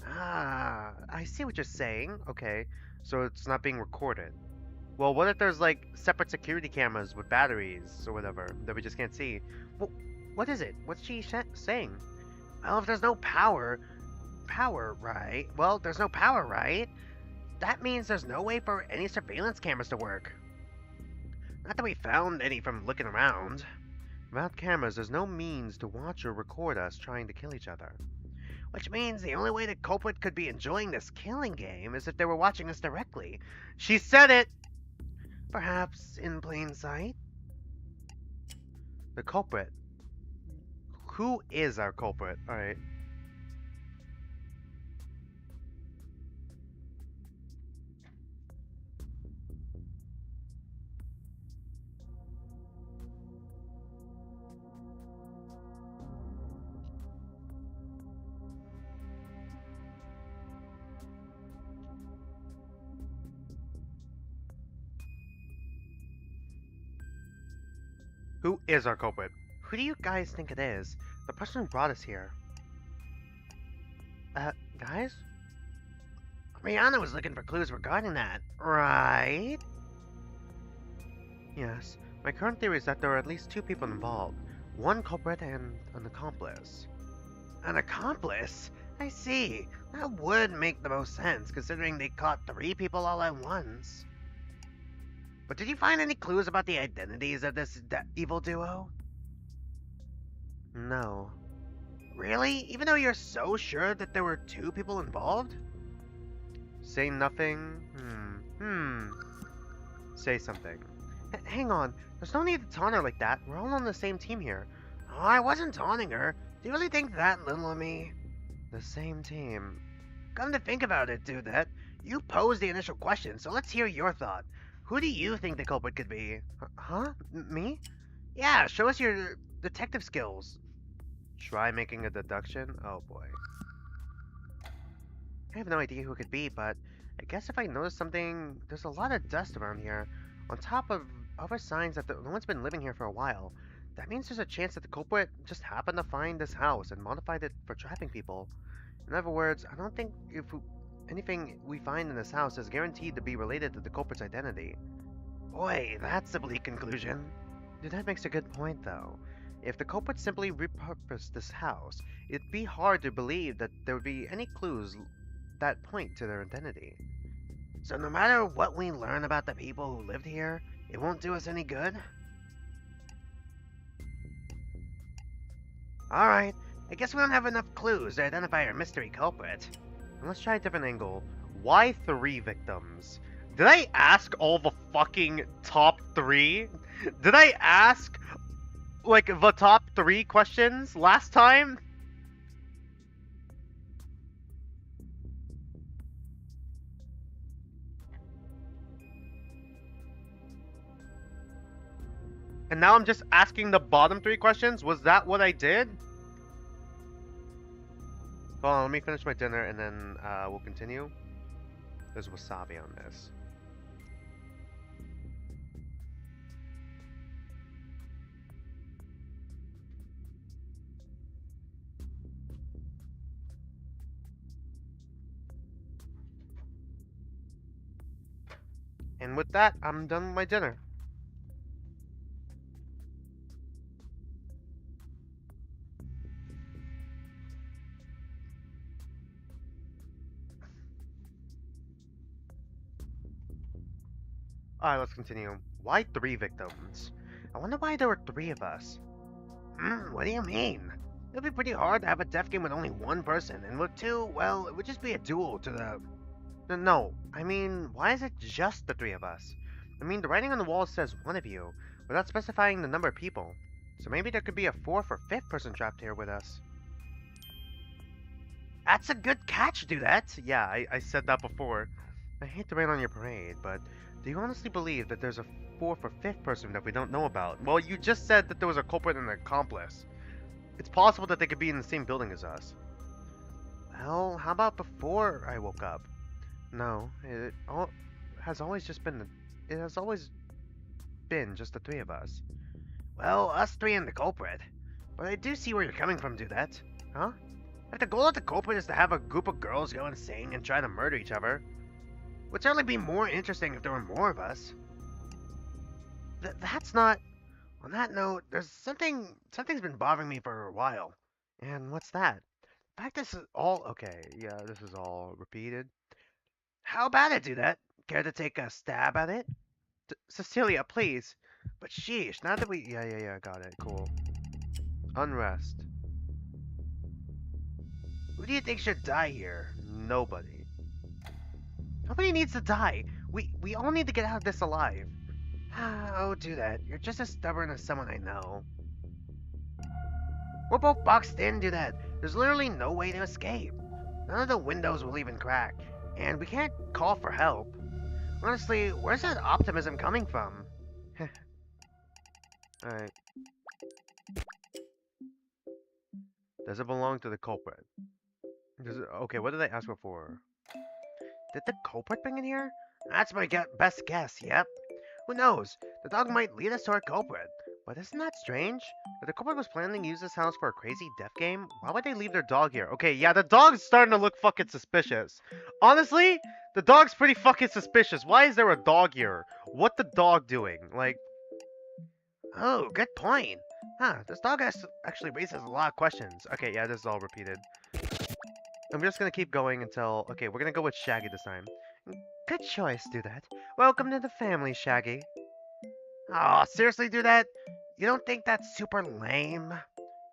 A: Ah, I see what you're saying. Okay, so it's not being recorded. Well, what if there's like separate security cameras with batteries or whatever that we just can't see? Well, what is it? What's she saying? Well, if there's no power, right? Well, there's no power, right? That means there's no way for any surveillance cameras to work. Not that we found any from looking around. Without cameras, there's no means to watch or record us trying to kill each other. Which means the only way the culprit could be enjoying this killing game is if they were watching us directly. She said it! Perhaps in plain sight? The culprit. Who is our culprit? Alright. Who is our culprit? Who do you guys think it is? The person who brought us here. Guys?
B: Rihanna was looking for clues regarding that, right?
A: Yes. My current theory is that there are at least two people involved. One culprit and an accomplice.
B: An accomplice? I see. That would make the most sense, considering they caught 3 people all at once. But did you find any clues about the identities of this evil duo?
A: No.
B: Really? Even though you're so sure that there were 2 people involved?
A: Say nothing? Say something. Hang on. There's no need to taunt her like that. We're all on the same team here.
B: Oh, I wasn't taunting her. Do you really think that little of me?
A: The same team.
B: Come to think about it, Dudette, you posed the initial question, so let's hear your thought. Who do you think the culprit could be?
A: Huh? Me?
B: Yeah, show us your detective skills.
A: Try making a deduction? Oh boy. I have no idea who it could be, but I guess if I notice something, there's a lot of dust around here. On top of other signs that no one's been living here for a while. That means there's a chance that the culprit just happened to find this house and modified it for trapping people. In other words, I don't think anything we find in this house is guaranteed to be related to the culprit's identity.
B: Boy, that's a bleak conclusion.
A: Dude, that makes a good point, though. If the culprit simply repurposed this house, it'd be hard to believe that there would be any clues that point to their identity.
B: So no matter what we learn about the people who lived here, it won't do us any good? Alright, I guess we don't have enough clues to identify our mystery culprit.
A: Let's try a different angle. Why 3 victims? Did I ask all the fucking top 3? Did I ask, like, the top 3 questions last time? And now I'm just asking the bottom 3 questions? Was that what I did? Hold on, let me finish my dinner and then we'll continue. There's wasabi on this. And with that, I'm done with my dinner. Alright, let's continue. Why 3 victims? I wonder why there were 3 of us.
B: What do you mean? It'd be pretty hard to have a death game with only 1 person, and with 2, well, it would just be a duel to the...
A: No, I mean, why is it just the 3 of us? I mean, the writing on the wall says 1 of you, without specifying the number of people. So maybe there could be a 4th or 5th person trapped here with us.
B: That's a good catch, Dudette.
A: Yeah, I said that before. I hate to rain on your parade, but do you honestly believe that there's a 4th or 5th person that we don't know about? Well, you just said that there was a culprit and an accomplice. It's possible that they could be in the same building as us. Well, how about before I woke up? No, it has always been just the 3 of us.
B: Well, us 3 and the culprit. But I do see where you're coming from, Dudette.
A: Huh?
B: If the goal of the culprit is to have a group of girls go insane and try to murder each other, would certainly be more interesting if there were more of us.
A: That's not...
B: On that note, there's something's been bothering me for a while.
A: And what's that? In fact, this is all... Okay, yeah, this is all repeated.
B: How about it, Dudette? Care to take a stab at it?
A: Cecilia, please. But sheesh, now that we... Yeah, got it, cool. Unrest.
B: Who do you think should die here?
A: Nobody. Nobody needs to die. We all need to get out of this alive.
B: Oh, Dudette, you're just as stubborn as someone I know. We're both boxed in, Dudette. There's literally no way to escape. None of the windows will even crack, and we can't call for help. Honestly, where's that optimism coming from?
A: Alright. Does it belong to the culprit? Okay, what did I ask before? Did the culprit bring it here?
B: That's my best guess, yep. Who knows? The dog might lead us to our culprit,
A: But isn't that strange? If the couple was planning to use this house for a crazy death game, why would they leave their dog here? Okay, yeah, the dog's starting to look fucking suspicious. Honestly, the dog's pretty fucking suspicious. Why is there a dog here? What the dog doing? Like, oh, good point. Huh, this dog actually raises a lot of questions. Okay, yeah, this is all repeated. I'm just gonna keep going until... Okay, we're gonna go with Shaggy this time. Good choice, Dudette. Welcome to the family, Shaggy. Oh, seriously, Dudette? You don't think that's super lame?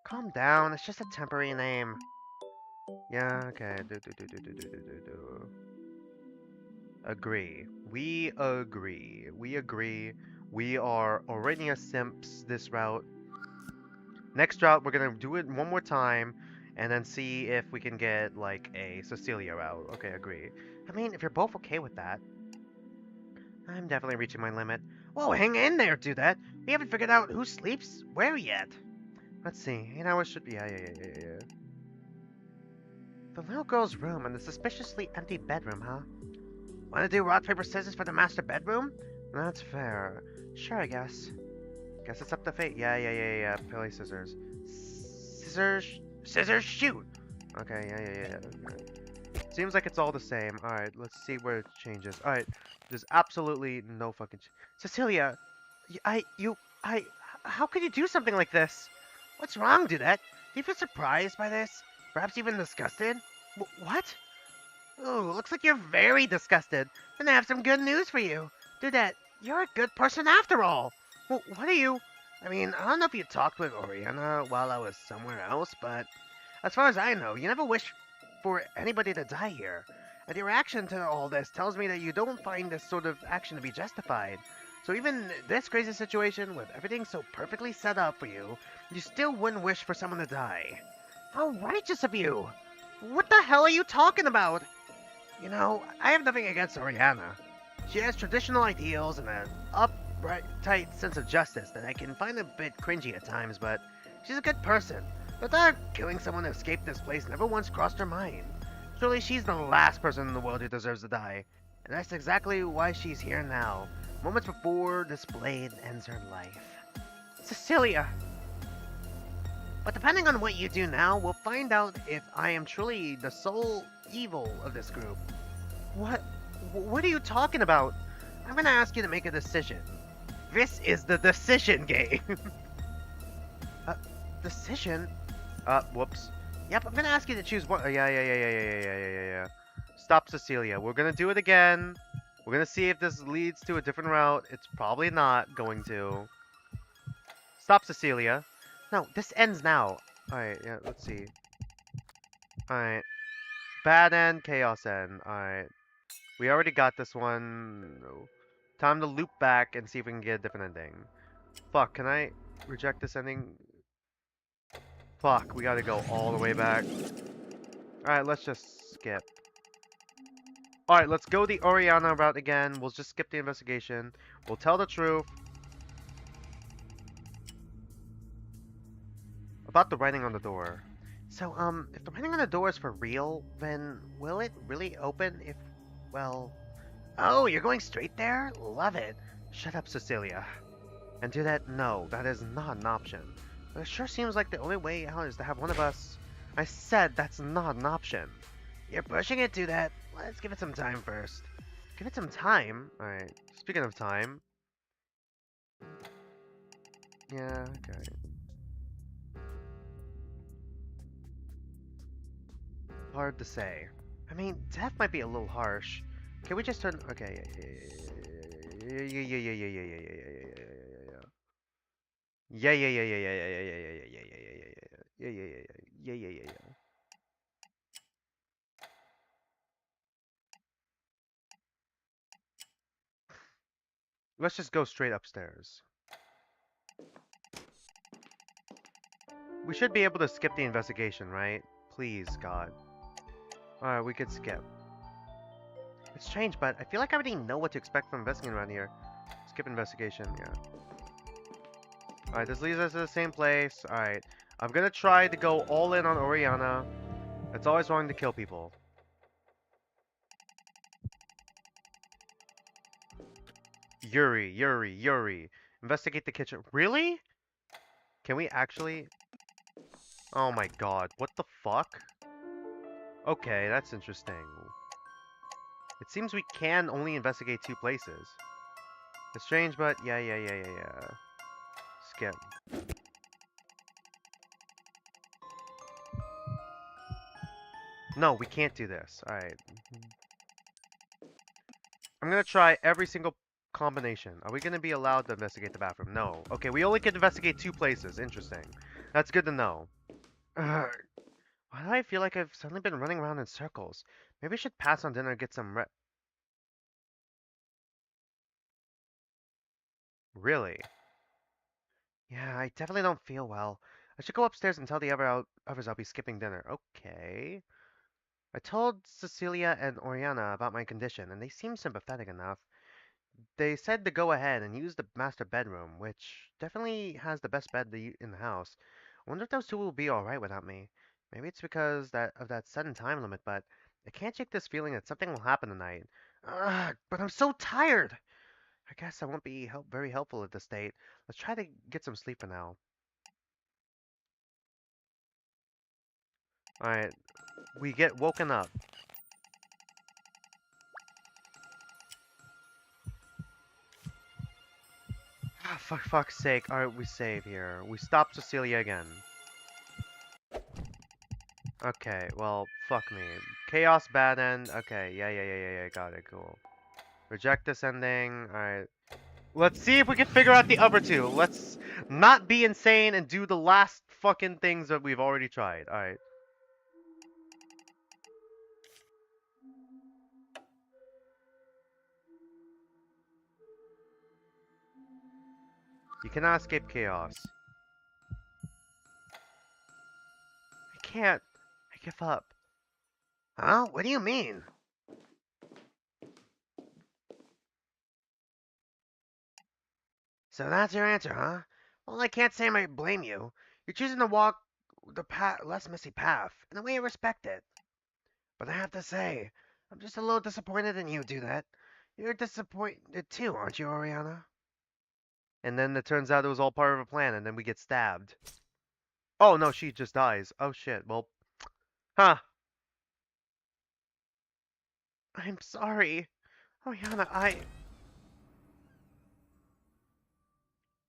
A: Calm down, it's just a temporary name. Yeah, okay. Do. Agree. We agree. We agree. We are Aurania Simps this route. Next route, we're gonna do it one more time, and then see if we can get, like, a Cecilia route. Okay, agree. I mean, if you're both okay with that. I'm definitely reaching my limit. Whoa, hang in there, Dudette. We haven't figured out who sleeps where yet. Let's see. 8 hours should be... Yeah. The little girl's room and the suspiciously empty bedroom, huh? Want to do rock, paper, scissors for the master bedroom? That's fair. Sure, I guess. Guess it's up to fate. Yeah. Pilly, scissors. Scissors, shoot! Okay, yeah. Seems like it's all the same. Alright, let's see where it changes. Alright, there's absolutely no fucking... Cecilia! How could you do something like this? What's wrong, Dudette? Do you feel surprised by this? Perhaps even disgusted? What? Oh, looks like you're very disgusted. Then I have some good news for you. Dudette, you're a good person after all. Well, what are you... I mean, I don't know if you talked with Oriana while I was somewhere else, but as far as I know, you never wished for anybody to die here. And your reaction to all this tells me that you don't find this sort of action to be justified. So even this crazy situation, with everything so perfectly set up for you, you still wouldn't wish for someone to die. How righteous of you! What the hell are you talking about? You know, I have nothing against Oriana. She has traditional ideals and an upright, tight sense of justice that I can find a bit cringy at times, but she's a good person. The thought of killing someone to escape this place never once crossed her mind. Surely she's the last person in the world who deserves to die, and that's exactly why she's here now, moments before this blade ends her life. Cecilia! But depending on what you do now, we'll find out if I am truly the sole evil of this group. What? What are you talking about? I'm gonna ask you to make a decision. This is the decision game. Decision? Whoops. Yep, I'm gonna ask you to choose one. Yeah. Stop, Cecilia. We're gonna do it again. We're gonna see if this leads to a different route. It's probably not going to. Stop, Cecilia. No, this ends now. Alright, yeah, let's see. Alright. Bad end, chaos end. Alright. We already got this one. No. Time to loop back and see if we can get a different ending. Fuck, can I reject this ending? Fuck, we gotta go all the way back. Alright, let's just skip. Alright, let's go the Oriana route again. We'll just skip the investigation. We'll tell the truth about the writing on the door. So, if the writing on the door is for real, then will it really open if, well... Oh, you're going straight there? Love it. Shut up, Cecilia. And do that? No, that is not an option. But it sure seems like the only way out is to have one of us... I said that's not an option. You're pushing it, do that. Let's give it some time first. Give it some time? Alright, speaking of time... Yeah, okay. Hard to say. I mean, death might be a little harsh. Can we just turn... Okay, yeah. Let's just go straight upstairs. We should be able to skip the investigation, right? Please, God. Alright, we could skip. It's strange, but I feel like I already know what to expect from investigating around here. Skip investigation, yeah. Alright, this leads us to the same place. Alright, I'm gonna try to go all in on Oriana. It's always wrong to kill people. Yuri. Investigate the kitchen. Really? Can we actually? Oh my god, what the fuck? Okay, that's interesting. It seems we can only investigate 2 places. It's strange, but yeah. Skip. No, we can't do this. Alright. I'm gonna try every single combination. Are we gonna be allowed to investigate the bathroom? No. Okay, we only can investigate 2 places. Interesting. That's good to know. Ugh. Why do I feel like I've suddenly been running around in circles? Maybe I should pass on dinner and get some Really? Yeah, I definitely don't feel well. I should go upstairs and tell the others I'll be skipping dinner. Okay. I told Cecilia and Oriana about my condition, and they seemed sympathetic enough. They said to go ahead and use the master bedroom, which definitely has the best bed in the house. I wonder if those two will be alright without me. Maybe it's because of that sudden time limit, but I can't shake this feeling that something will happen tonight. Ugh, but I'm so tired! I guess I won't be very helpful at this state. Let's try to get some sleep for now. Alright, we get woken up. Ah, for fuck's sake. Alright, we save here. We stop Cecilia again. Okay, well, fuck me. Chaos bad end. Okay, yeah. Got it, cool. Reject this ending. Alright. Let's see if we can figure out the other two. Let's not be insane and do the last fucking things that we've already tried. Alright. You cannot escape chaos. I can't. I give up.
B: Huh? What do you mean? So that's your answer, huh? Well, I can't say I blame you. You're choosing to walk the less messy path, in a way I respect it. But I have to say, I'm just a little disappointed in you do that. You're disappointed too, aren't you, Oriana?
A: And then it turns out it was all part of a plan, and then we get stabbed. Oh no, she just dies. Oh shit. Well, huh. I'm sorry. Oriana,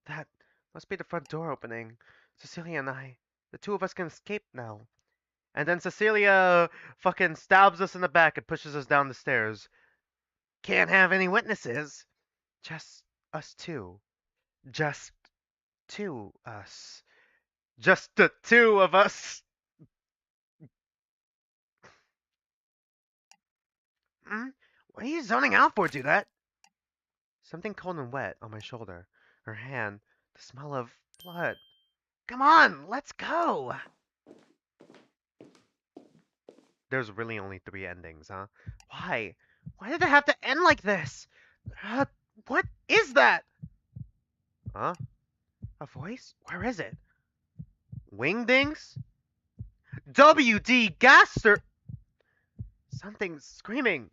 A: That must be the front door opening. Cecilia and the two of us can escape now. And then Cecilia fucking stabs us in the back and pushes us down the stairs.
B: Can't have any witnesses.
A: Just us two. Just us. Just the two of us.
B: Hmm? What are you zoning out for, do that?
A: Something cold and wet on my shoulder. Her hand. The smell of blood.
B: Come on, let's go.
A: There's really only 3 endings, huh? Why? Why did it have to end like this? Uh, what is that? Huh? A voice? Where is it? Wingdings? W.D. Gaster! Something's screaming.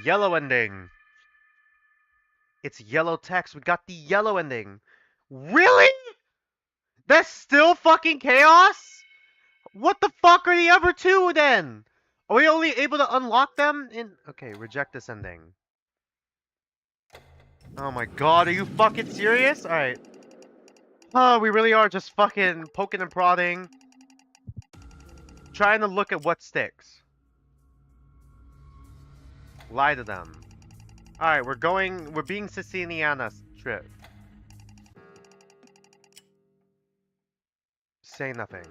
A: Yellow ending. It's yellow text. We got the yellow ending. Really? That's still fucking chaos? What the fuck are the other two then? Are we only able to unlock them in... Okay, reject this ending. Oh my god, are you fucking serious? Alright. Oh, we really are just fucking poking and prodding. Trying to look at what sticks. Lie to them. Alright, we're being Siciliana trip. Say nothing.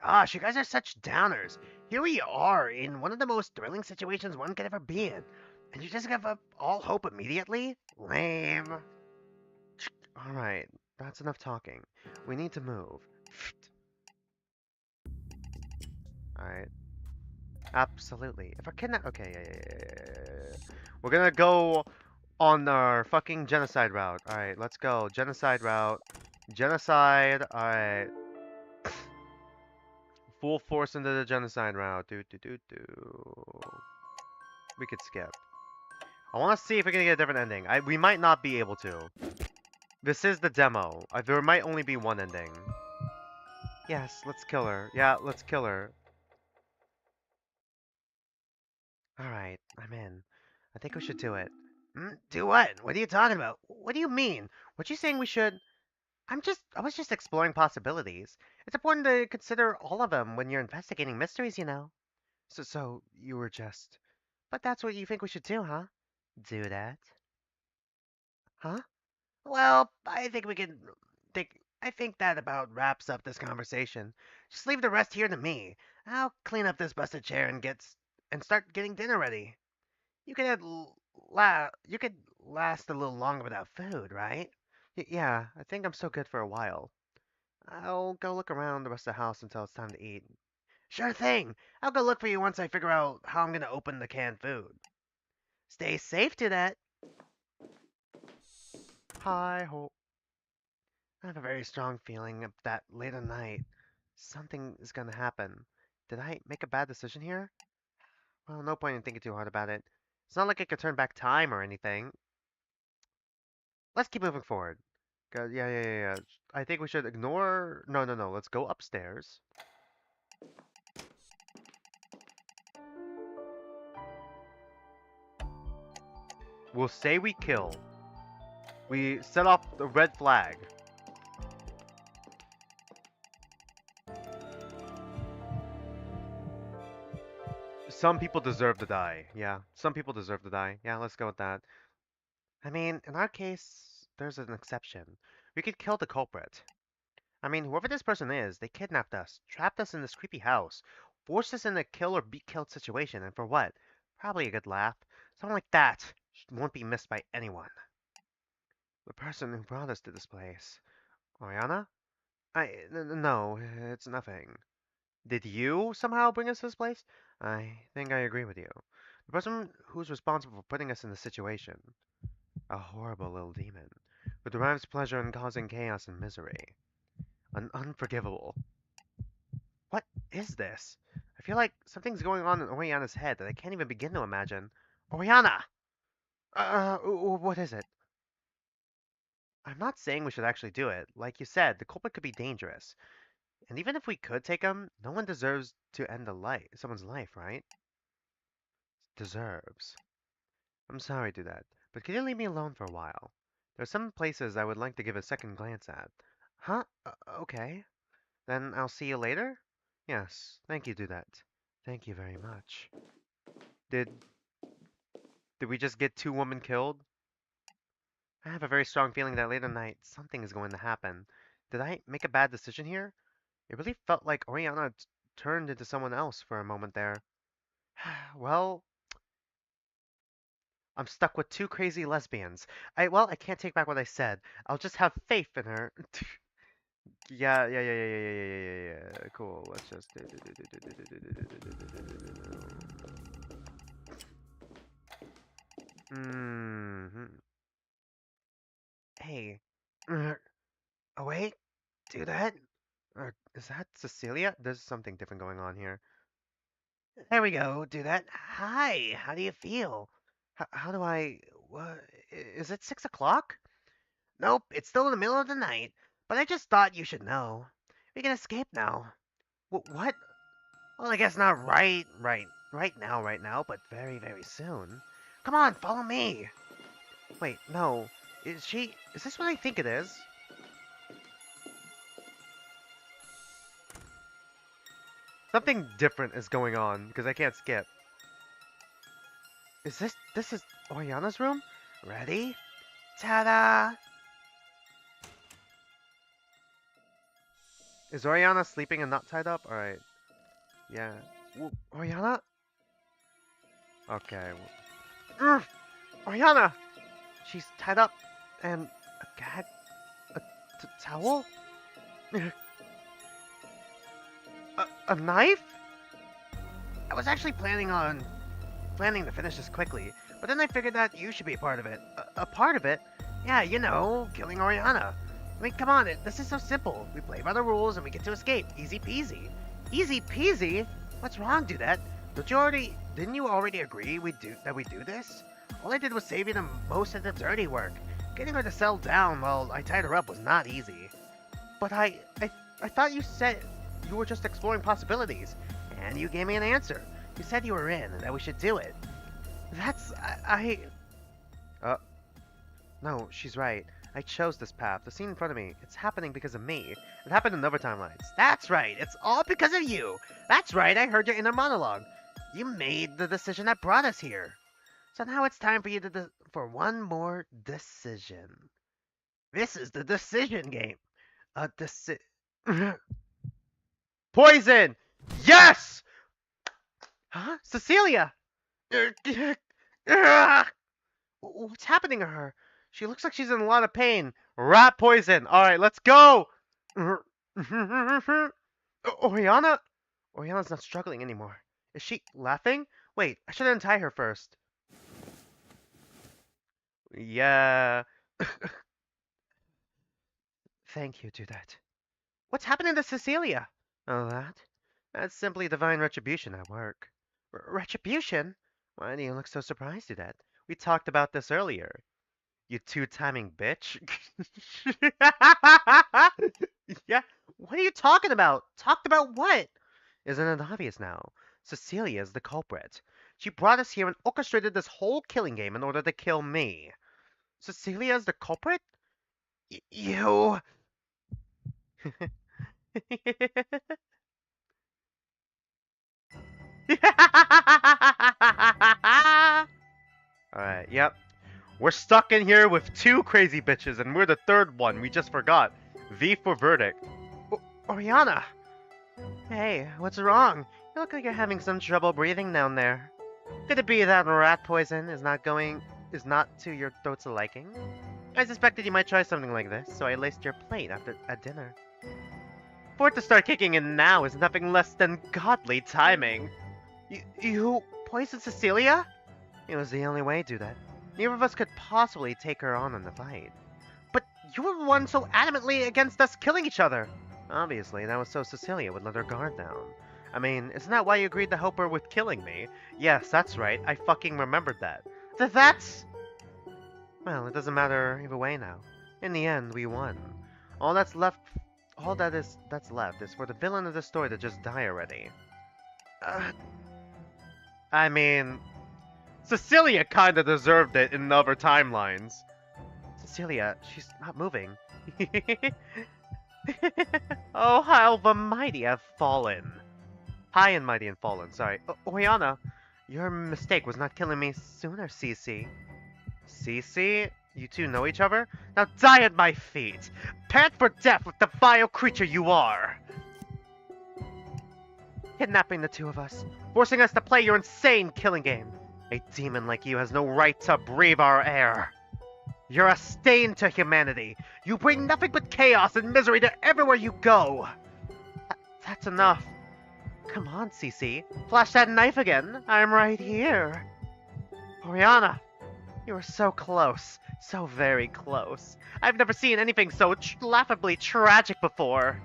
B: Gosh, you guys are such downers. Here we are in one of the most thrilling situations one could ever be in. And you just give up all hope immediately? Lame.
A: Alright, that's enough talking. We need to move. Alright. Absolutely. If I kidnap... Okay, yeah. We're gonna go on our fucking genocide route. Alright, let's go. Genocide route. Genocide. Alright. Full force into the genocide route. We could skip. I want to see if we can get a different ending. We might not be able to. This is the demo. There might only be one ending. Yes, let's kill her. Yeah, let's kill her. Alright, I'm in. I think we should do it.
B: Do what? What are you talking about? What do you mean?
A: What you saying we should? I was just exploring possibilities. It's important to consider all of them when you're investigating mysteries, you know. So you were just. But that's what you think we should do, huh? Do that? Huh?
B: Well, I think we can think. I think that about wraps up this conversation. Just leave the rest here to me. I'll clean up this busted chair and start getting dinner ready. You could you could last a little longer without food, right?
A: Yeah, I think I'm still good for a while. I'll go look around the rest of the house until it's time to eat.
B: Sure thing. I'll go look for you once I figure out how I'm gonna open the canned food. Stay safe to that.
A: Hi ho.
B: I have a very strong feeling that late at night
A: Something is gonna happen. Did I make a bad decision here? Well, no point in thinking too hard about it. It's not like I could turn back time or anything. Let's keep moving forward. Yeah. I think we should ignore. No. Let's go upstairs. We'll say we kill. We set off the red flag. Some people deserve to die. Yeah, some people deserve to die. Yeah, let's go with that. I mean, in our case, there's an exception. We could kill the culprit. I mean, whoever this person is, they kidnapped us, trapped us in this creepy house, forced us in a kill or be killed situation, and for what? Probably a good laugh. Something like that won't be missed by anyone. The person who brought us to this place. Oriana? No, it's nothing. Did you somehow bring us to this place? I think I agree with you. The person who's responsible for putting us in this situation. A horrible little demon who derives pleasure in causing chaos and misery. An unforgivable. What is this? I feel like something's going on in Oriana's head that I can't even begin to imagine. Oriana! What is it? I'm not saying we should actually do it. Like you said, the culprit could be dangerous. And even if we could take him, no one deserves to end someone's life, right? Deserves. I'm sorry to do that, but could you leave me alone for a while? There are some places I would like to give a second glance at. Huh? Okay. Then I'll see you later? Yes, thank you, do that. Thank you very much. Did did we just get two women killed? I have a very strong feeling that later tonight something is going to happen. Did I make a bad decision here? It really felt like Oriana turned into someone else for a moment there. Well, I'm stuck with two crazy lesbians. I can't take back what I said. I'll just have faith in her. Yeah. Cool. Let's just. Mm-hmm. Hey. Oh wait. Do that. Is that Cecilia? There's something different going on here.
B: There we go. Do that. Hi. How do you feel?
A: How do I? What? Is it 6 o'clock?
B: Nope. It's still in the middle of the night. But I just thought you should know. We can escape now.
A: What?
B: Well, I guess not right now, but very, very soon. Come on, follow me.
A: Wait, no. Is she? Is this what I think it is? Something different is going on because I can't skip. Is this? This is Oriana's room?
B: Ready? Ta-da!
A: Is Oriana sleeping and not tied up? All right. Yeah. Oriana? Okay. Oriana! She's tied up and a gag, a towel, a knife.
B: I was actually planning to finish this quickly, but then I figured that you should be a part of it.
A: A part of it.
B: Yeah, you know, killing Oriana. I mean, come on, this is so simple. We play by the rules and we get to escape. Easy peasy.
A: Easy peasy.
B: What's wrong, Dudette? Didn't you already agree we do this? All I did was save you the most of the dirty work. Getting her to settle down while I tied her up was not easy. But I thought you said you were just exploring possibilities, and you gave me an answer. You said you were in, and that we should do it. That's...
A: No, she's right. I chose this path. The scene in front of me, it's happening because of me. It happened in other timelines.
B: That's right, it's all because of you. That's right, I heard your inner monologue. You made the decision that brought us here. So now it's time for you to for one more decision. This is the decision game. A
A: Poison! Yes! Huh? Cecilia! What's happening to her? She looks like she's in a lot of pain. Rat poison. Alright, let's go! Oriana? Oriana's not struggling anymore. Is she laughing? Wait, I should untie her first. Yeah. Thank you, Dudette. What's happening to Cecilia? Oh, that? That's simply divine retribution at work. Retribution? Why do you look so surprised, Dudette? We talked about this earlier. You two-timing bitch. Yeah, what are you talking about? Talked about what? Isn't it obvious now? Cecilia is the culprit. She brought us here and orchestrated this whole killing game in order to kill me. Cecilia is the culprit? You... Alright, yep. We're stuck in here with two crazy bitches, and we're the third one. We just forgot. V for verdict. Oriana! Hey, what's wrong? You look like you're having some trouble breathing down there. Could it be that rat poison is not to your throat's liking? I suspected you might try something like this, so I laced your plate at dinner. For it to start kicking in now is nothing less than godly timing. You poisoned Cecilia? It was the only way to do that. Neither of us could possibly take her on in the fight. But you were the one so adamantly against us killing each other. Obviously, that was so Cecilia would let her guard down. I mean, isn't that why you agreed to help her with killing me? Yes, that's right. I fucking remembered that. That's... Well, it doesn't matter either way now. In the end, we won. All that's left is for the villain of the story to just die already. I mean... Cecilia kinda deserved it in other timelines. Cecilia, she's not moving. Oh, how the mighty have fallen. High and mighty and fallen, sorry. Oriana, your mistake was not killing me sooner, Cece. Cece? You two know each other? Now die at my feet! Pant for death with the vile creature you are! Kidnapping the two of us, forcing us to play your insane killing game. A demon like you has no right to breathe our air. You're a stain to humanity. You bring nothing but chaos and misery to everywhere you go. That's enough. Come on, Cece. Flash that knife again. I'm right here. Oriana, you were so close. So very close. I've never seen anything so laughably tragic before.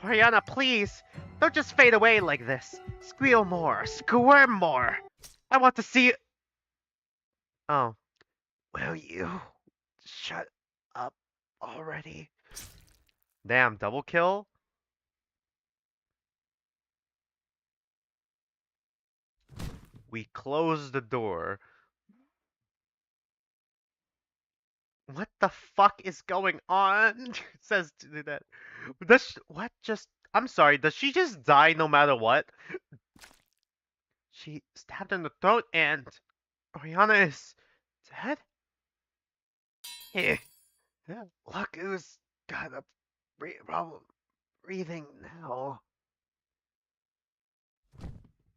A: Oriana, please. Don't just fade away like this. Squeal more. Squirm more. I want to see... Oh. Will you shut up already? Damn, double kill? We close the door. What the fuck is going on? It says to do that. What just... I'm sorry, does she just die no matter what? She stabbed in the throat and... Oriana is... dead? Look who's got a problem breathing now.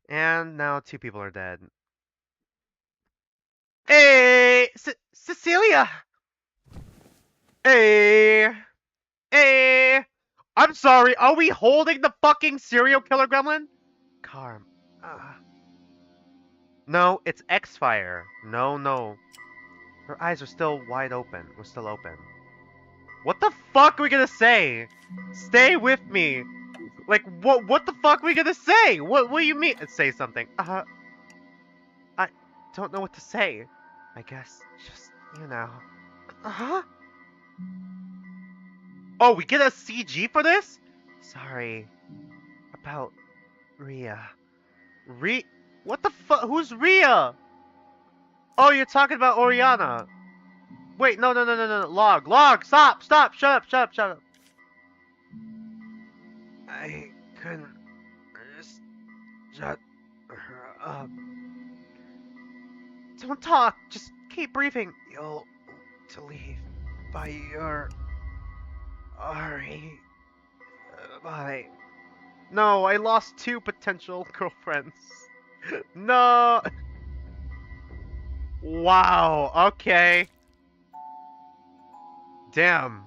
A: And now two people are dead. Hey! Cecilia! Hey! Hey! I'm sorry, are we holding the fucking serial killer gremlin? Carm. No, it's X-Fire. No. Her eyes are still wide open. We're still open. What the fuck are we gonna say? Stay with me. Like, what the fuck are we gonna say? What do you mean? Say something. I don't know what to say. I guess, just, you know. Huh? Oh, we get a CG for this? Sorry. About Ria. What the fuck? Who's Ria? Oh, you're talking about Oriana. Wait, no, no, no, no, no. Log, stop, shut up. I couldn't just shut her up. Don't talk, just keep breathing. You'll to leave by your Ari. Bye. No, I lost 2 potential girlfriends. No. Wow, okay. Damn.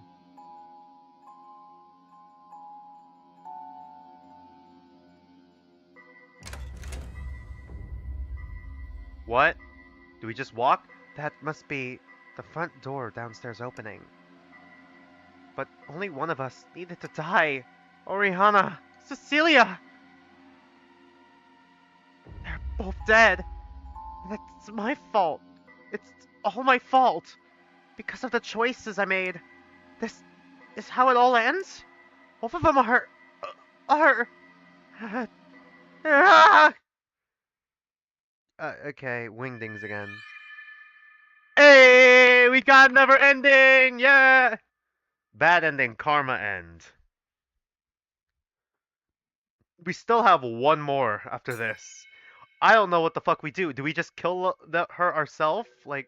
A: What? Do we just walk? That must be the front door downstairs opening. But only one of us needed to die. Oriana, Cecilia! They're both dead. And it's my fault. It's all my fault. Because of the choices I made. This is how it all ends? Both of them are... Ah! Okay, wingdings again. Hey, we got never ending, yeah! Bad ending, karma end. We still have one more after this. I don't know what the fuck we do. Do we just kill her ourselves? Like,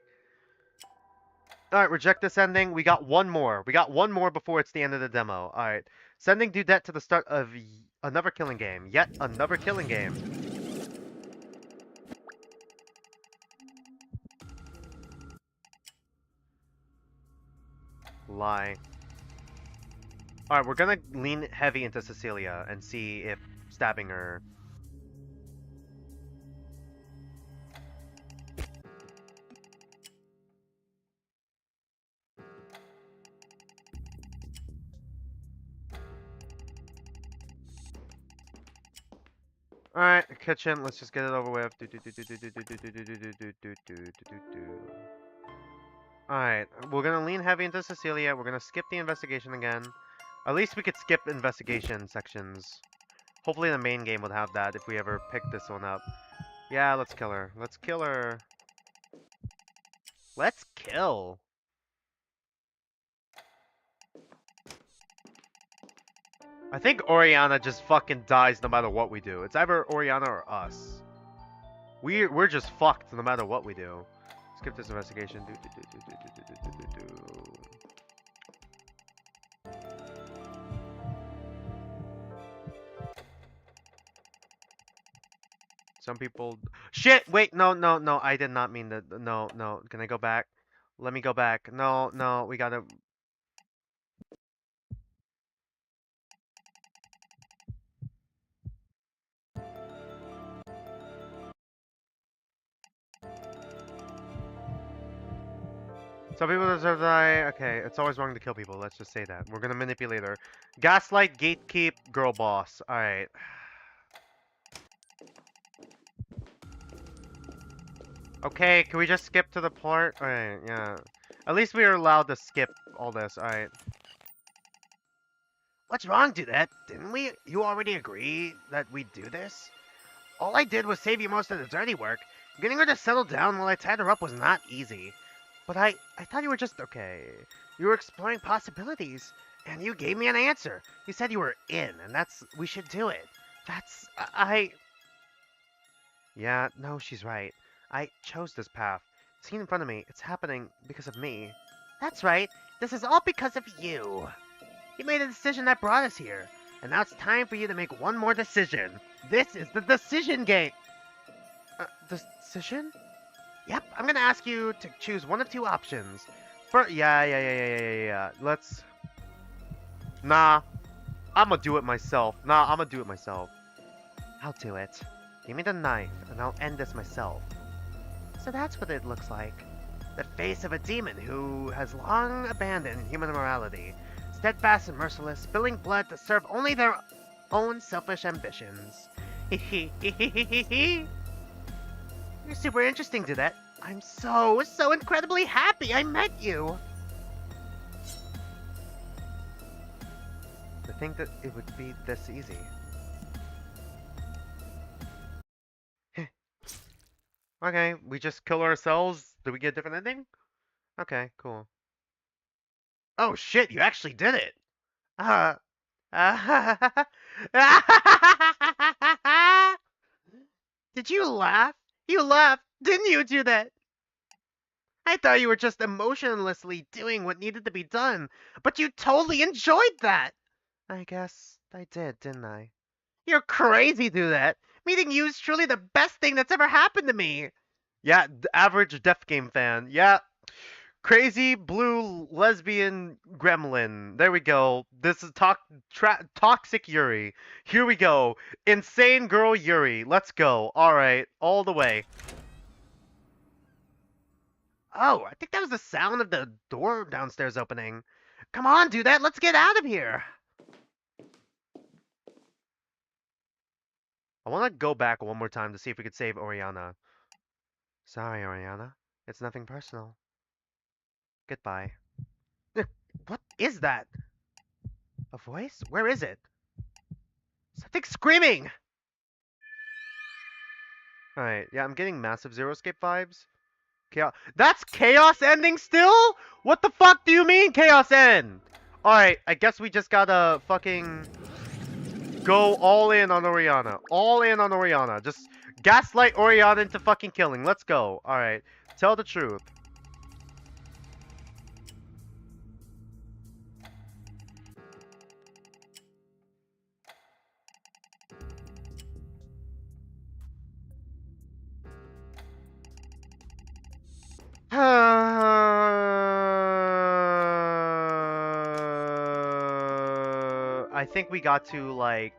A: alright, reject this ending. We got one more. We got one more before it's the end of the demo. Alright. Sending Dudette to the start of another killing game. Yet another killing game. Lie. Alright, we're gonna lean heavy into Cecilia and see if stabbing her... Alright, kitchen, let's just get it over with. Alright, we're gonna lean heavy into Cecilia. We're gonna skip the investigation again. At least we could skip investigation sections. Hopefully the main game would have that if we ever pick this one up. Yeah, let's kill her. Let's kill her. Let's kill. I think Oriana just fucking dies no matter what we do. It's either Oriana or us. We're just fucked no matter what we do. Skip this investigation. Some people... Shit! Wait, no, no, no. I did not mean that. No, no. Can I go back? Let me go back. No, no. We gotta... Some people deserve to die. Okay, it's always wrong to kill people. Let's just say that. We're gonna manipulate her. Gaslight, gatekeep, girl boss. Alright. Okay, can we just skip to the part? Alright, yeah. At least we are allowed to skip all this. Alright.
B: What's wrong, Dudette? Didn't you already agree that we'd do this? All I did was save you most of the dirty work. Getting her to settle down while I tied her up was not easy. But I thought you were just...
A: Okay.
B: You were exploring possibilities, and you gave me an answer. You said you were in, and we should do it.
A: Yeah, no, she's right. I chose this path. See in front of me, it's happening because of me.
B: That's right. This is all because of you. You made a decision that brought us here, and now it's time for you to make one more decision. This is the decision game.
A: Decision?
B: Yep, I'm gonna ask you to choose one of 2 options.
A: Yeah. Let's... Nah. I'ma do it myself. I'll do it. Give me the knife, and I'll end this myself.
B: So that's what it looks like. The face of a demon who has long abandoned human morality, steadfast and merciless, spilling blood to serve only their own selfish ambitions. You're super interesting, Dudette. I'm so incredibly happy I met you.
A: To think that it would be this easy. Okay, we just kill ourselves. Do we get a different ending? Okay, cool. Oh shit, you actually did it! Uh, Did you laugh? You laughed, didn't you, do that? I thought you were just emotionlessly doing what needed to be done, but you totally enjoyed that! I guess I did, didn't I? You're crazy to do that! Meeting you is truly the best thing that's ever happened to me! Yeah, average Def Game fan. Yeah, crazy blue lesbian gremlin. There we go. This is toxic Yuri. Here we go. Insane girl Yuri. Let's go. All right, all the way. Oh, I think that was the sound of the door downstairs opening. Come on, do that. Let's get out of here. I want to go back one more time to see if we could save Oriana. Sorry, Oriana. It's nothing personal. Goodbye. What is that? A voice? Where is it? Something screaming! Alright, yeah, I'm getting massive Zero Escape vibes. Chaos. That's Chaos ending still? What the fuck do you mean Chaos end? Alright, I guess we just gotta fucking go all in on Oriana. All in on Oriana. Just gaslight Oriana into fucking killing. Let's go. Alright, tell the truth. I think we got to, like...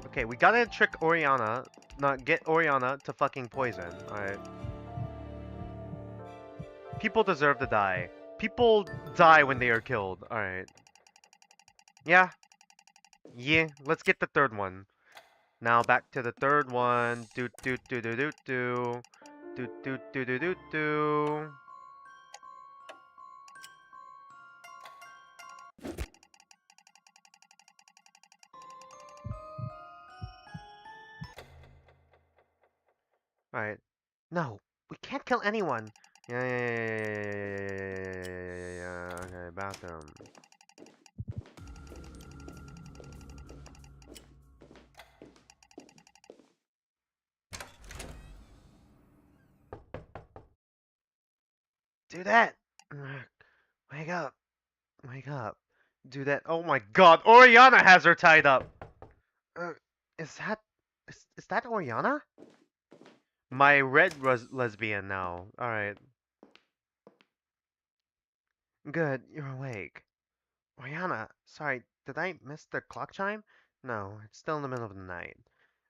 A: Okay, we gotta trick Oriana, not get Oriana to fucking poison, alright? People deserve to die. People die when they are killed, alright. Yeah. Yeah, let's get the third one. Now back to the third one. Do do do do do do. Do do do do do do. Alright. No, we can't kill anyone. Yeah. Okay, bathroom. Do that! Wake up. Wake up. Do that. Oh my god, Oriana has her tied up! Uh, is that... Is that Oriana? My red lesbian now. Alright. Good, you're awake. Oriana, sorry, did I miss the clock chime? No, it's still in the middle of the night.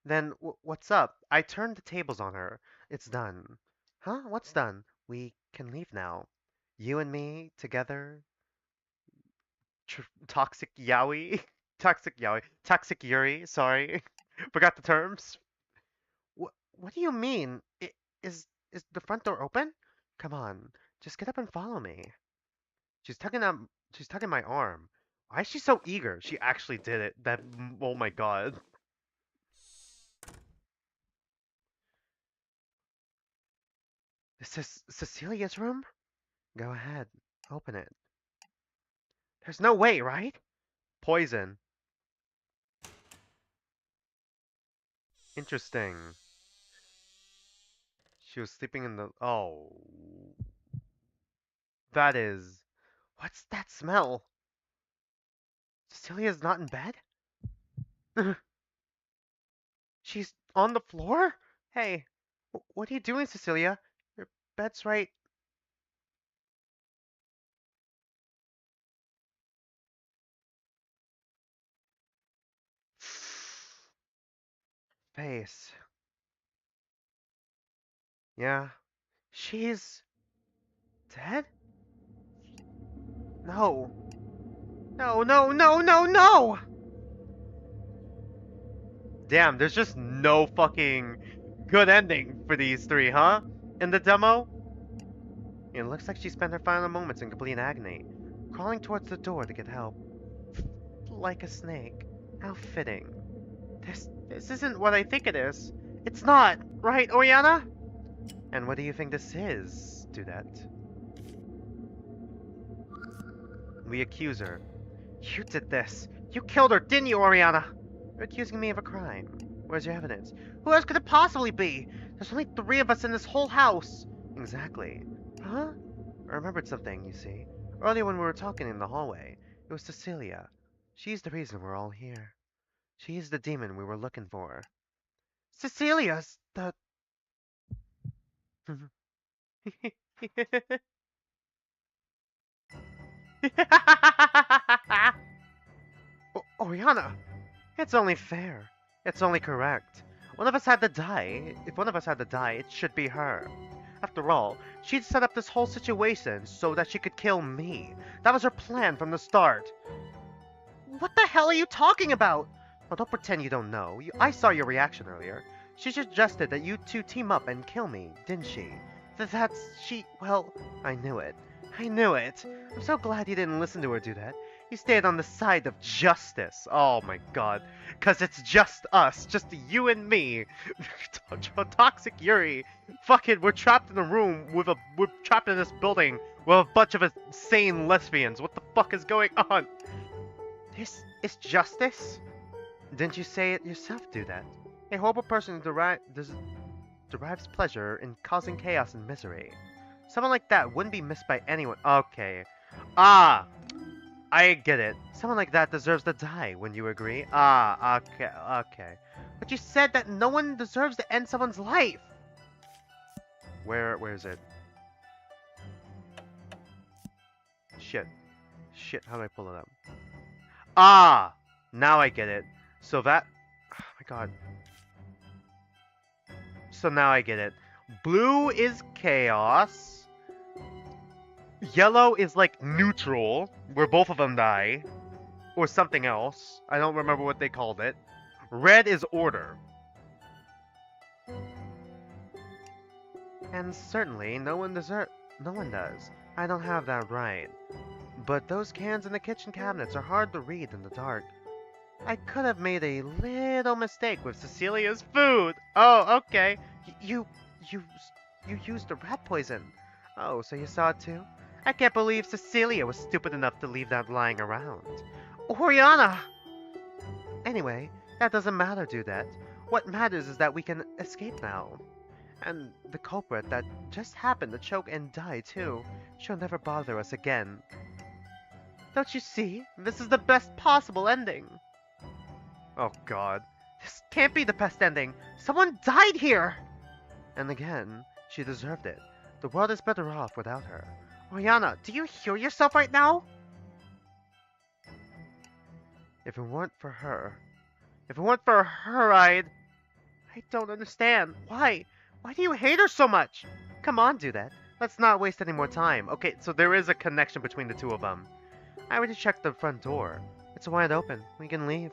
A: Then, what's up? I turned the tables on her. It's done. Huh? What's done? We can leave now. You and me, together. Toxic Yaoi? Toxic Yaoi. Toxic Yuri, sorry. Forgot the terms. What do you mean? Is the front door open? Come on, just get up and follow me. She's tugging on, she's tugging my arm. Why is she so eager? She actually did it. Oh my god. This is Cecilia's room? Go ahead, open it. There's no way, right? Poison. Interesting. She was sleeping in the... Oh. That is... What's that smell? Cecilia's not in bed? She's on the floor? Hey, what are you doing, Cecilia? Your bed's right... Face. Yeah. She's... dead? No. No! Damn, there's just no fucking good ending for these three, huh? In the demo? It looks like she spent her final moments in complete agony, crawling towards the door to get help. Like a snake. How fitting. This isn't what I think it is. It's not, right, Oriana? And what do you think this is, Dudette? We accuse her. You did this. You killed her, didn't you, Oriana? You're accusing me of a crime. Where's your evidence? Who else could it possibly be? There's only 3 of us in this whole house. Exactly. Huh? I remembered something, you see. Earlier when we were talking in the hallway, it was Cecilia. She's the reason we're all here. She's the demon we were looking for. Cecilia's the... Oriana, it's only fair. It's only correct. One of us had to die. If one of us had to die, it should be her. After all, she'd set up this whole situation so that she could kill me. That was her plan from the start. What the hell are you talking about? Well, don't pretend you don't know. I saw your reaction earlier. She suggested that you two team up and kill me, didn't she? Well, I knew it. I knew it. I'm so glad you didn't listen to her do that. You stayed on the side of justice. Oh my god. 'Cause it's just us. Just you and me. Toxic Yuri. Fucking, we're trapped in a room we're trapped in this building with a bunch of insane lesbians. What the fuck is going on? This is justice? Didn't you say it yourself, do that? A horrible person derives pleasure in causing chaos and misery. Someone like that wouldn't be missed by anyone. Okay. Ah! I get it. Someone like that deserves to die, wouldn't you agree? Ah, okay, okay. But you said that no one deserves to end someone's life! Where is it? Shit. Shit, how do I pull it up? Ah! Now I get it. So that... Oh my god. So now I get it. Blue is chaos. Yellow is like neutral, where both of them die. Or something else. I don't remember what they called it. Red is order. And certainly, no one does. I don't have that right. But those cans in the kitchen cabinets are hard to read in the dark. I could have made a little mistake with Cecilia's food. Oh, okay. You used the rat poison. Oh, so you saw it too? I can't believe Cecilia was stupid enough to leave that lying around. Oriana! Anyway, that doesn't matter, Dudette. What matters is that we can escape now. And the culprit that just happened to choke and die too. She'll never bother us again. Don't you see? This is the best possible ending. Oh god. This can't be the best ending. Someone died here! And again, she deserved it. The world is better off without her. Oriana, do you hear yourself right now? If it weren't for her... I don't understand. Why? Why do you hate her so much? Come on, do that. Let's not waste any more time. Okay, so there is a connection between the two of them. I already checked the front door. It's wide open. We can leave.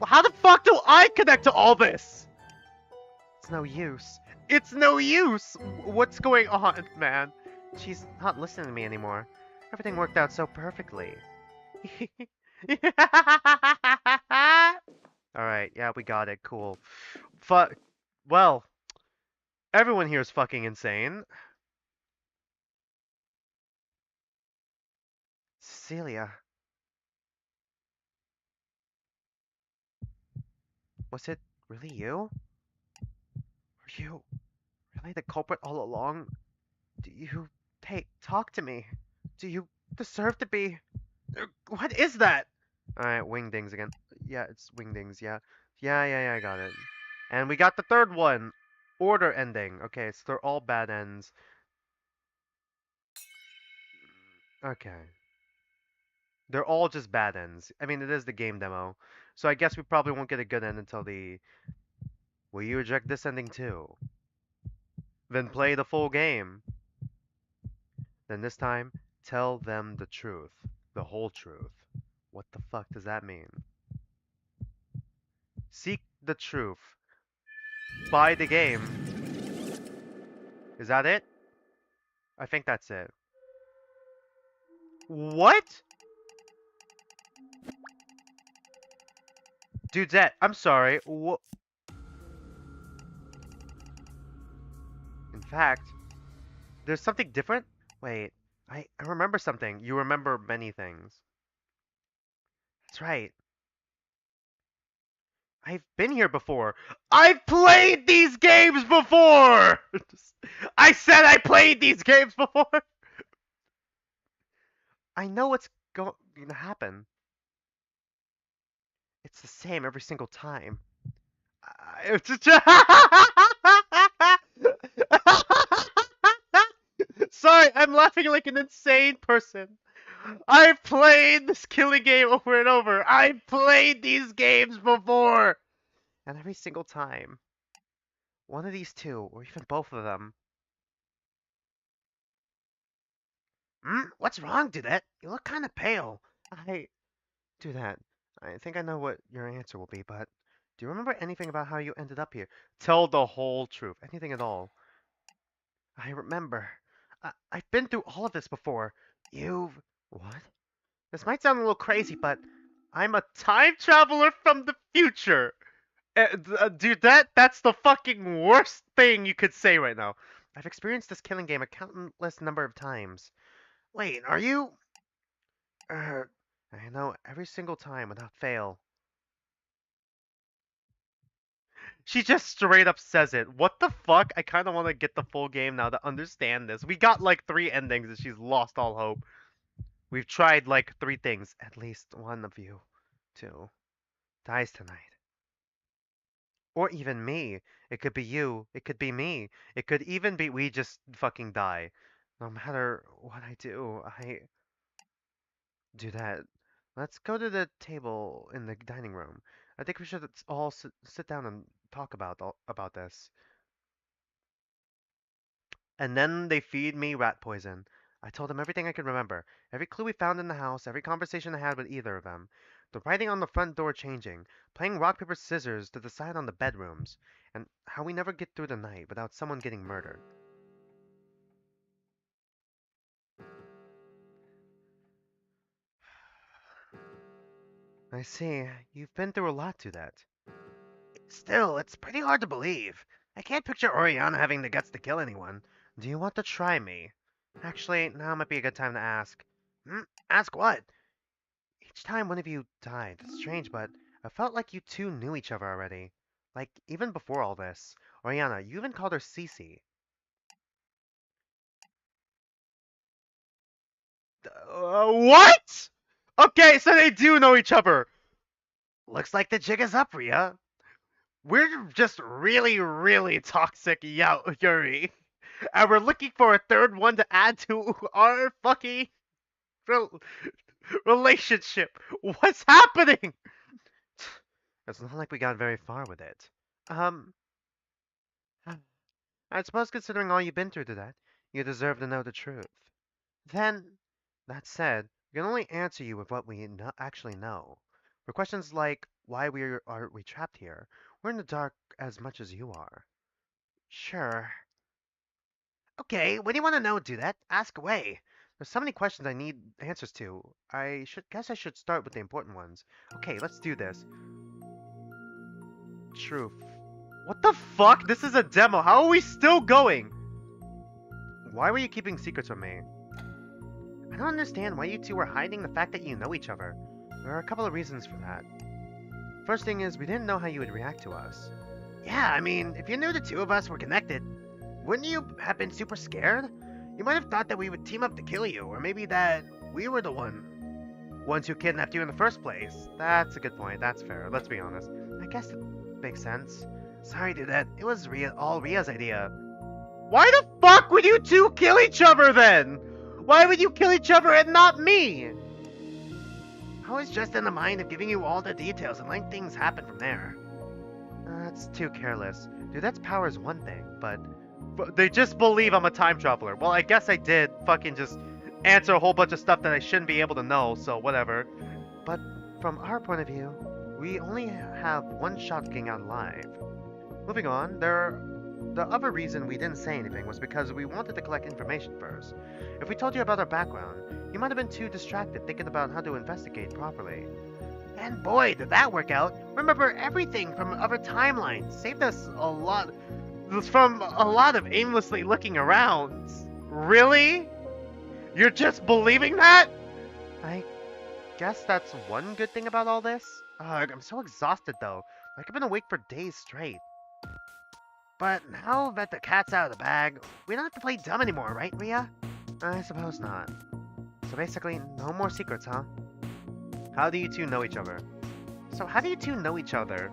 A: Well, how the fuck do I connect to all this? It's no use. It's no use! What's going on, man? She's not listening to me anymore. Everything worked out so perfectly. Alright, yeah, we got it. Cool. Well, everyone here is fucking insane. Cecilia. Was it really you? Were you really the culprit all along? Hey, talk to me. Do you deserve to be... What is that? Alright, wingdings again. Yeah, it's wingdings, yeah. Yeah, I got it. And we got the third one. Order ending. Okay, so they're all bad ends. Okay. They're all just bad ends. I mean, it is the game demo. So I guess we probably won't get a good end until the... Will you reject this ending too? Then play the full game. Then this time, tell them the truth. The whole truth. What the fuck does that mean? Seek the truth. Buy the game. Is that it? I think that's it. What? Dudette, I'm sorry. In fact, there's something different? Wait, I remember something. You remember many things. That's right. I've been here before. I've played these games before! I said I played these games before! I know what's going to happen. It's the same every single time. It's just... Sorry, I'm laughing like an insane person. I've played this killing game over and over. I've played these games before. And every single time, one of these two, or even both of them.
B: What's wrong, Dudette? You look kind of pale.
A: I do that. I think I know what your answer will be, but do you remember anything about how you ended up here? Tell the whole truth. Anything at all. I remember. I've been through all of this before. You've... What? This might sound a little crazy, but I'm a time traveler from the future. Dude, that's the fucking worst thing you could say right now. I've experienced this killing game a countless number of times.
B: Wait, are you...
A: I know every single time without fail. She just straight up says it. What the fuck? I kind of want to get the full game now to understand this. We got like 3 endings and she's lost all hope. We've tried like 3 things. At least one of you two dies tonight. Or even me. It could be you. It could be me. It could even be we just fucking die. No matter what I do, I do that. Let's go to the table in the dining room. I think we should all sit down and talk about this. And then they feed me rat poison. I told them everything I could remember. Every clue we found in the house, every conversation I had with either of them. The writing on the front door changing, playing rock, paper, scissors to decide on the bedrooms, and how we never get through the night without someone getting murdered. I see. You've been through a lot to that.
B: Still, it's pretty hard to believe. I can't picture Oriana having the guts to kill anyone.
A: Do you want to try me? Actually, now might be a good time to ask.
B: Ask what?
A: Each time one of you died, it's strange, but I felt like you two knew each other already. Like, even before all this. Oriana, you even called her Cece. What? Okay, so they do know each other.
B: Looks like the jig is up, Ria.
A: We're just really, really toxic, Yuri. And we're looking for a third one to add to our fucking rel- relationship. What's happening? It's not like we got very far with it. Um, I suppose considering all you've been through to that, you deserve to know the truth. Then, that said, we can only answer you with what we actually know. For questions like, why are we trapped here? We're in the dark as much as you are. Sure.
B: Okay, what do you want to know, Dudette? Ask away.
A: There's so many questions I need answers to. I should start with the important ones. Okay, let's do this. Truth. What the fuck? This is a demo. How are we still going? Why were you keeping secrets from me? I don't understand why you two were hiding the fact that you know each other. There are a couple of reasons for that. First thing is, we didn't know how you would react to us.
B: Yeah, I mean, if you knew the two of us were connected, wouldn't you have been super scared? You might have thought that we would team up to kill you, or maybe that we were the ones who kidnapped you in the first place.
A: That's a good point. That's fair. Let's be honest. I guess it makes sense.
B: Sorry, Dudette. It was all Ria's idea.
A: Why the fuck would you two kill each other then? Why would you kill each other and not me?
B: I was just in the mind of giving you all the details and letting things happen from there.
A: That's too careless. Dudette's power is one thing, but they just believe I'm a time traveler. Well, I guess I did fucking just answer a whole bunch of stuff that I shouldn't be able to know, so whatever. But from our point of view, we only have one shot of getting out alive. Moving on, there the other reason we didn't say anything was because we wanted to collect information first. If we told you about our background, you might have been too distracted thinking about how to investigate properly.
B: And boy, did that work out. Remember everything from other timelines. Saved us a lot from a lot of aimlessly looking around.
A: Really? You're just believing that? I guess that's one good thing about all this. Ugh, I'm so exhausted though. Like I've been awake for days straight.
B: But now that the cat's out of the bag, we don't have to play dumb anymore, right, Ria?
A: I suppose not. So basically, no more secrets, huh? How do you two know each other? So how do you two know each other?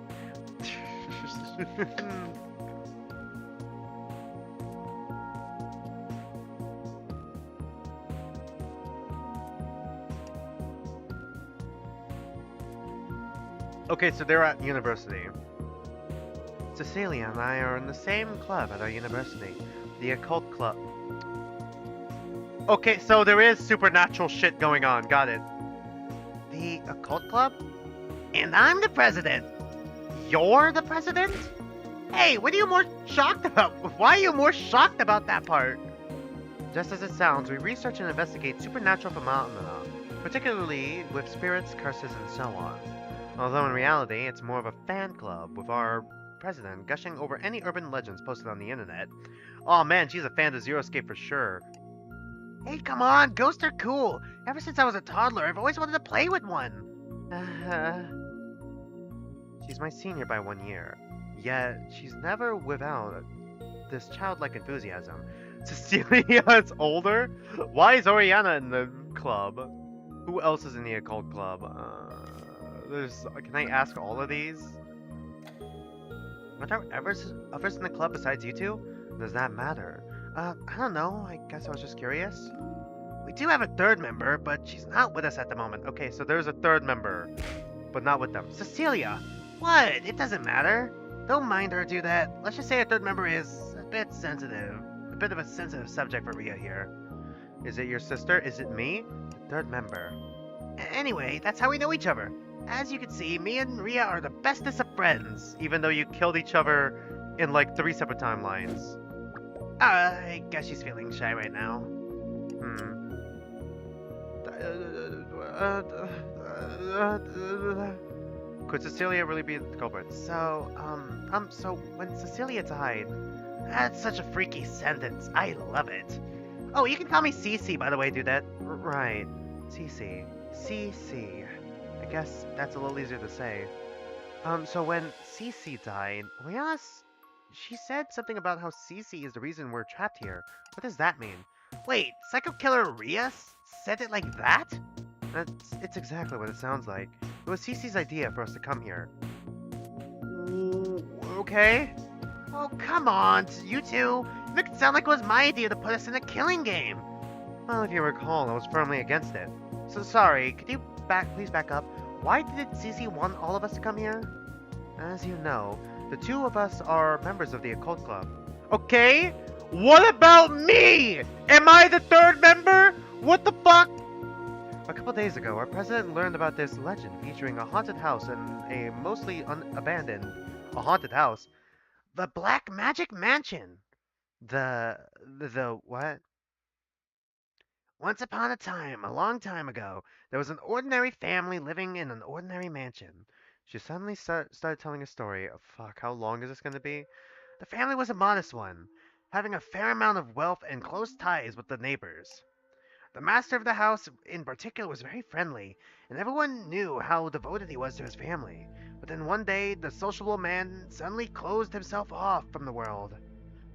A: Okay, so they're at university. Cecilia and I are in the same club at our university, the Occult Club. Okay, so there is supernatural shit going on, got it. The Occult Club?
B: And I'm the president.
A: You're the president?
B: Hey, what are you more shocked about? Why are you more shocked about that part?
A: Just as it sounds, we research and investigate supernatural phenomena, particularly with spirits, curses, and so on. Although in reality, it's more of a fan club, with our president gushing over any urban legends posted on the internet. Oh man, she's a fan of Zero Escape for sure.
B: Hey, come on, ghosts are cool. Ever since I was a toddler, I've always wanted to play with one.
A: She's my senior by 1 year, yet she's never without this childlike enthusiasm. Cecilia's older? Why is Oriana in the club? Who else is in the occult club? Can I ask all of these? Are there others in the club besides you two? Does that matter? I don't know. I guess I was just curious.
B: We do have a third member, but she's not with us at the moment.
A: Okay, so there's a third member, but not with them.
B: Cecilia! What? It doesn't matter. Don't mind her do that. Let's just say a third member is a bit sensitive. A bit of a sensitive subject for Ria here.
A: Is it your sister? Is it me? The third member.
B: Anyway, that's how we know each other. As you can see, me and Ria are the bestest of friends.
A: Even though you killed each other in like 3 separate timelines.
B: I guess she's feeling shy right now.
A: Could Cecilia really be the culprit? So when Cecilia died...
B: That's such a freaky sentence. I love it. Oh, you can call me Cece, by the way, do that.
A: Right. Cece. Cece. I guess that's a little easier to say. So when Cece died, she said something about how Cece is the reason we're trapped here. What does that mean?
B: Wait, Psycho Killer Ria said it like that?
A: It's exactly what it sounds like. It was Cece's idea for us to come here. Okay.
B: Oh, come on, you two. You make it sound like it was my idea to put us in a killing game.
A: Well, if you recall, I was firmly against it. So sorry, could you please back up? Why did Cece want all of us to come here? As you know, the two of us are members of the Occult Club. Okay? What about me? Am I the third member? What the fuck? A couple days ago, our president learned about this legend featuring a haunted house and a mostly abandoned... A haunted house?
B: The Black Magic Mansion.
A: The what?
B: Once upon a time, a long time ago, there was an ordinary family living in an ordinary mansion.
A: She suddenly started telling a story. Oh, fuck, how long is this going to be?
B: The family was a modest one, having a fair amount of wealth and close ties with the neighbors. The master of the house, in particular, was very friendly, and everyone knew how devoted he was to his family. But then one day, the sociable man suddenly closed himself off from the world.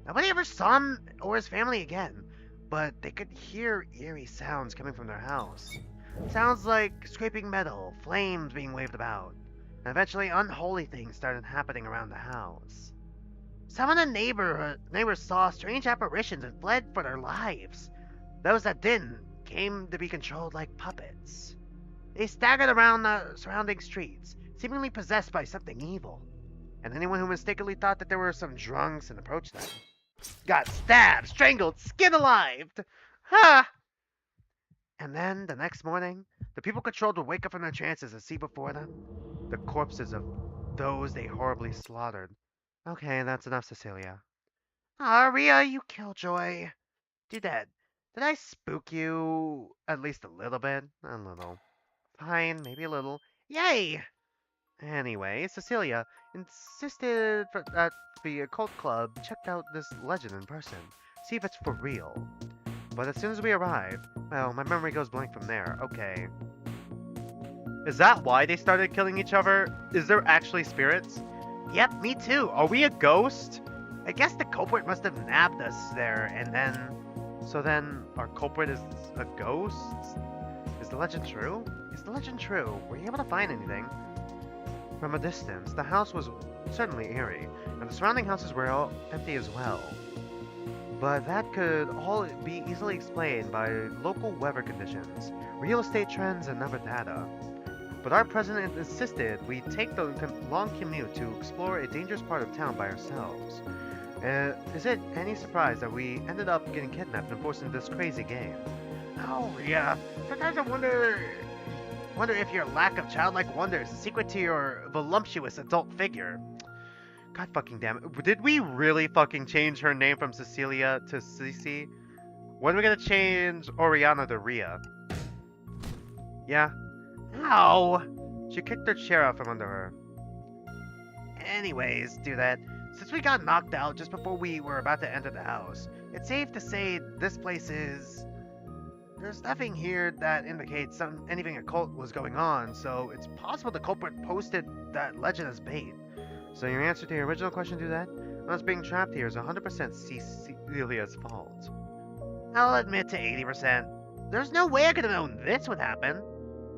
B: Nobody ever saw him or his family again, but they could hear eerie sounds coming from their house. Sounds like scraping metal, flames being waved about. And eventually, unholy things started happening around the house. Some of the neighbors saw strange apparitions and fled for their lives. Those that didn't came to be controlled like puppets. They staggered around the surrounding streets, seemingly possessed by something evil. And anyone who mistakenly thought that there were some drunks and approached them got stabbed, strangled, skinned alive. Ha! And then, the next morning, the people controlled would wake up from their trances and see before them the corpses of those they horribly slaughtered.
A: Okay, that's enough, Cecilia.
B: Aw, Ria, you killjoy.
A: Dad, did I spook you at least a little bit? A little. Fine, maybe a little.
B: Yay!
A: Anyway, Cecilia insisted that the occult club checked out this legend in person, see if it's for real. But as soon as we arrive, well, my memory goes blank from there. Okay. Is that why they started killing each other? Is there actually spirits?
B: Yep, me too.
A: Are we a ghost?
B: I guess the culprit must have nabbed us there, and then...
A: So then, our culprit is a ghost? Is the legend true? Is the legend true? Were you able to find anything? From a distance, the house was certainly eerie, and the surrounding houses were all empty as well. But that could all be easily explained by local weather conditions, real estate trends, and other data. But our president insisted we take the long commute to explore a dangerous part of town by ourselves. Is it any surprise that we ended up getting kidnapped and forced into this crazy game?
B: Oh, Ria. Sometimes I wonder if your lack of childlike wonder is the secret to your voluptuous adult figure.
A: God fucking damn it. Did we really fucking change her name from Cecilia to Cece? When are we gonna change Oriana to Ria? Yeah,
B: Ow!
A: she kicked her chair out from under her.
B: Anyways, do that. Since we got knocked out just before we were about to enter the house, it's safe to say this place is... There's nothing here that indicates anything occult was going on, so it's possible the culprit posted that legend as bait.
A: So your answer to your original question, do that? Us being trapped here is 100% Cecilia's fault.
B: I'll admit to 80%. There's no way I could have known this would happen.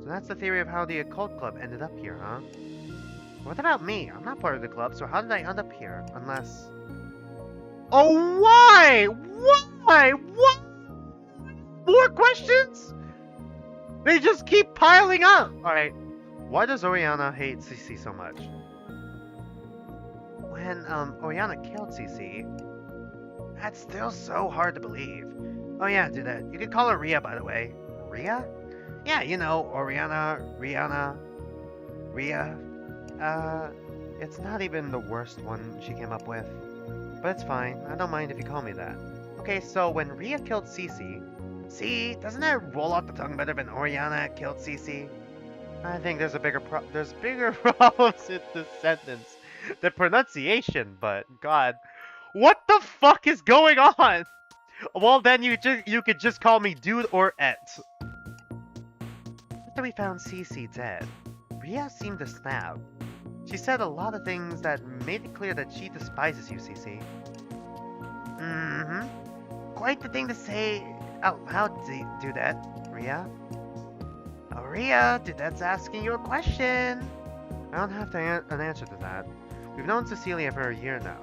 A: So that's the theory of how the occult club ended up here, huh? What about me? I'm not part of the club, so how did I end up here? Unless... Oh, why? Why? What? More questions? They just keep piling up! Alright, why does Oriana hate Cece so much? When, Oriana killed Cece...
B: That's still so hard to believe. Oh yeah, do that. You could call her Ria, by the way.
A: Ria?
B: Yeah, you know, Oriana, Rihanna, Ria.
A: It's not even the worst one she came up with. But it's fine, I don't mind if you call me that. Okay, so when Ria killed Cece...
B: See, doesn't that roll off the tongue better than Oriana killed Cece?
A: I think there's bigger problems in this sentence. The pronunciation, but God, what the fuck is going on? Well, then you could just call me dude or et. After we found Cece dead, Ria seemed to snap. She said a lot of things that made it clear that she despises you, Cece.
B: Mm-hmm. Quite the thing to say out loud, do that, Ria. Oh, Ria, Dudette's asking you a question.
A: I don't have an answer to that. We've known Cecilia for a year now.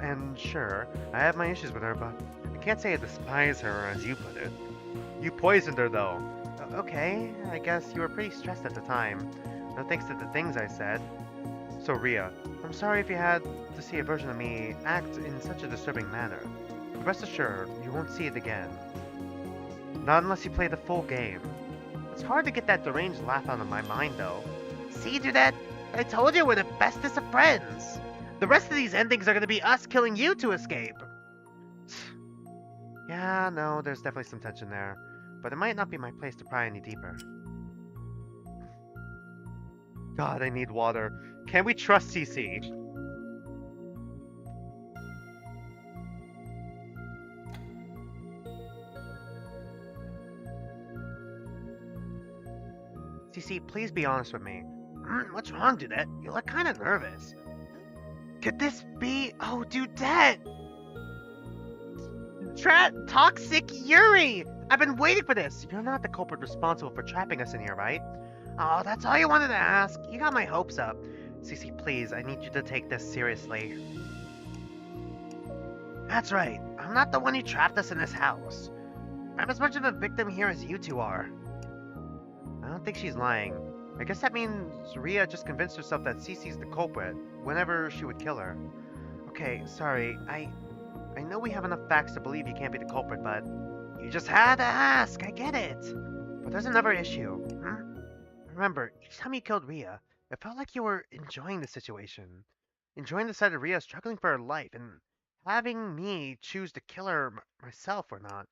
A: And sure, I have my issues with her, but I can't say I despise her as you put it. You poisoned her, though. Okay, I guess you were pretty stressed at the time. No thanks to the things I said. So, Ria, I'm sorry if you had to see a version of me act in such a disturbing manner. But rest assured, you won't see it again. Not unless you play the full game. It's hard to get that deranged laugh out of my mind, though.
B: See, Dudette? I told you we're the bestest of friends. The rest of these endings are gonna be us killing you to escape.
A: Yeah, no, there's definitely some tension there. But it might not be my place to pry any deeper. God, I need water. Can we trust CC? CC, please be honest with me.
B: What's wrong, Dudette? You look kind of nervous. Could this be... Oh, Dudette! Toxic Yuri! I've been waiting for this!
A: You're not the culprit responsible for trapping us in here, right?
B: Oh, that's all you wanted to ask. You got my hopes up.
A: CC, please, I need you to take this seriously.
B: That's right. I'm not the one who trapped us in this house. I'm as much of a victim here as you two are.
A: I don't think she's lying. I guess that means Ria just convinced herself that Cece's the culprit whenever she would kill her. Okay, sorry, I know we have enough facts to believe you can't be the culprit, but...
B: You just had to ask, I get it.
A: But there's another issue. Remember, each time you killed Ria, it felt like you were enjoying the situation. Enjoying the sight of Ria struggling for her life, and having me choose to kill her myself or not.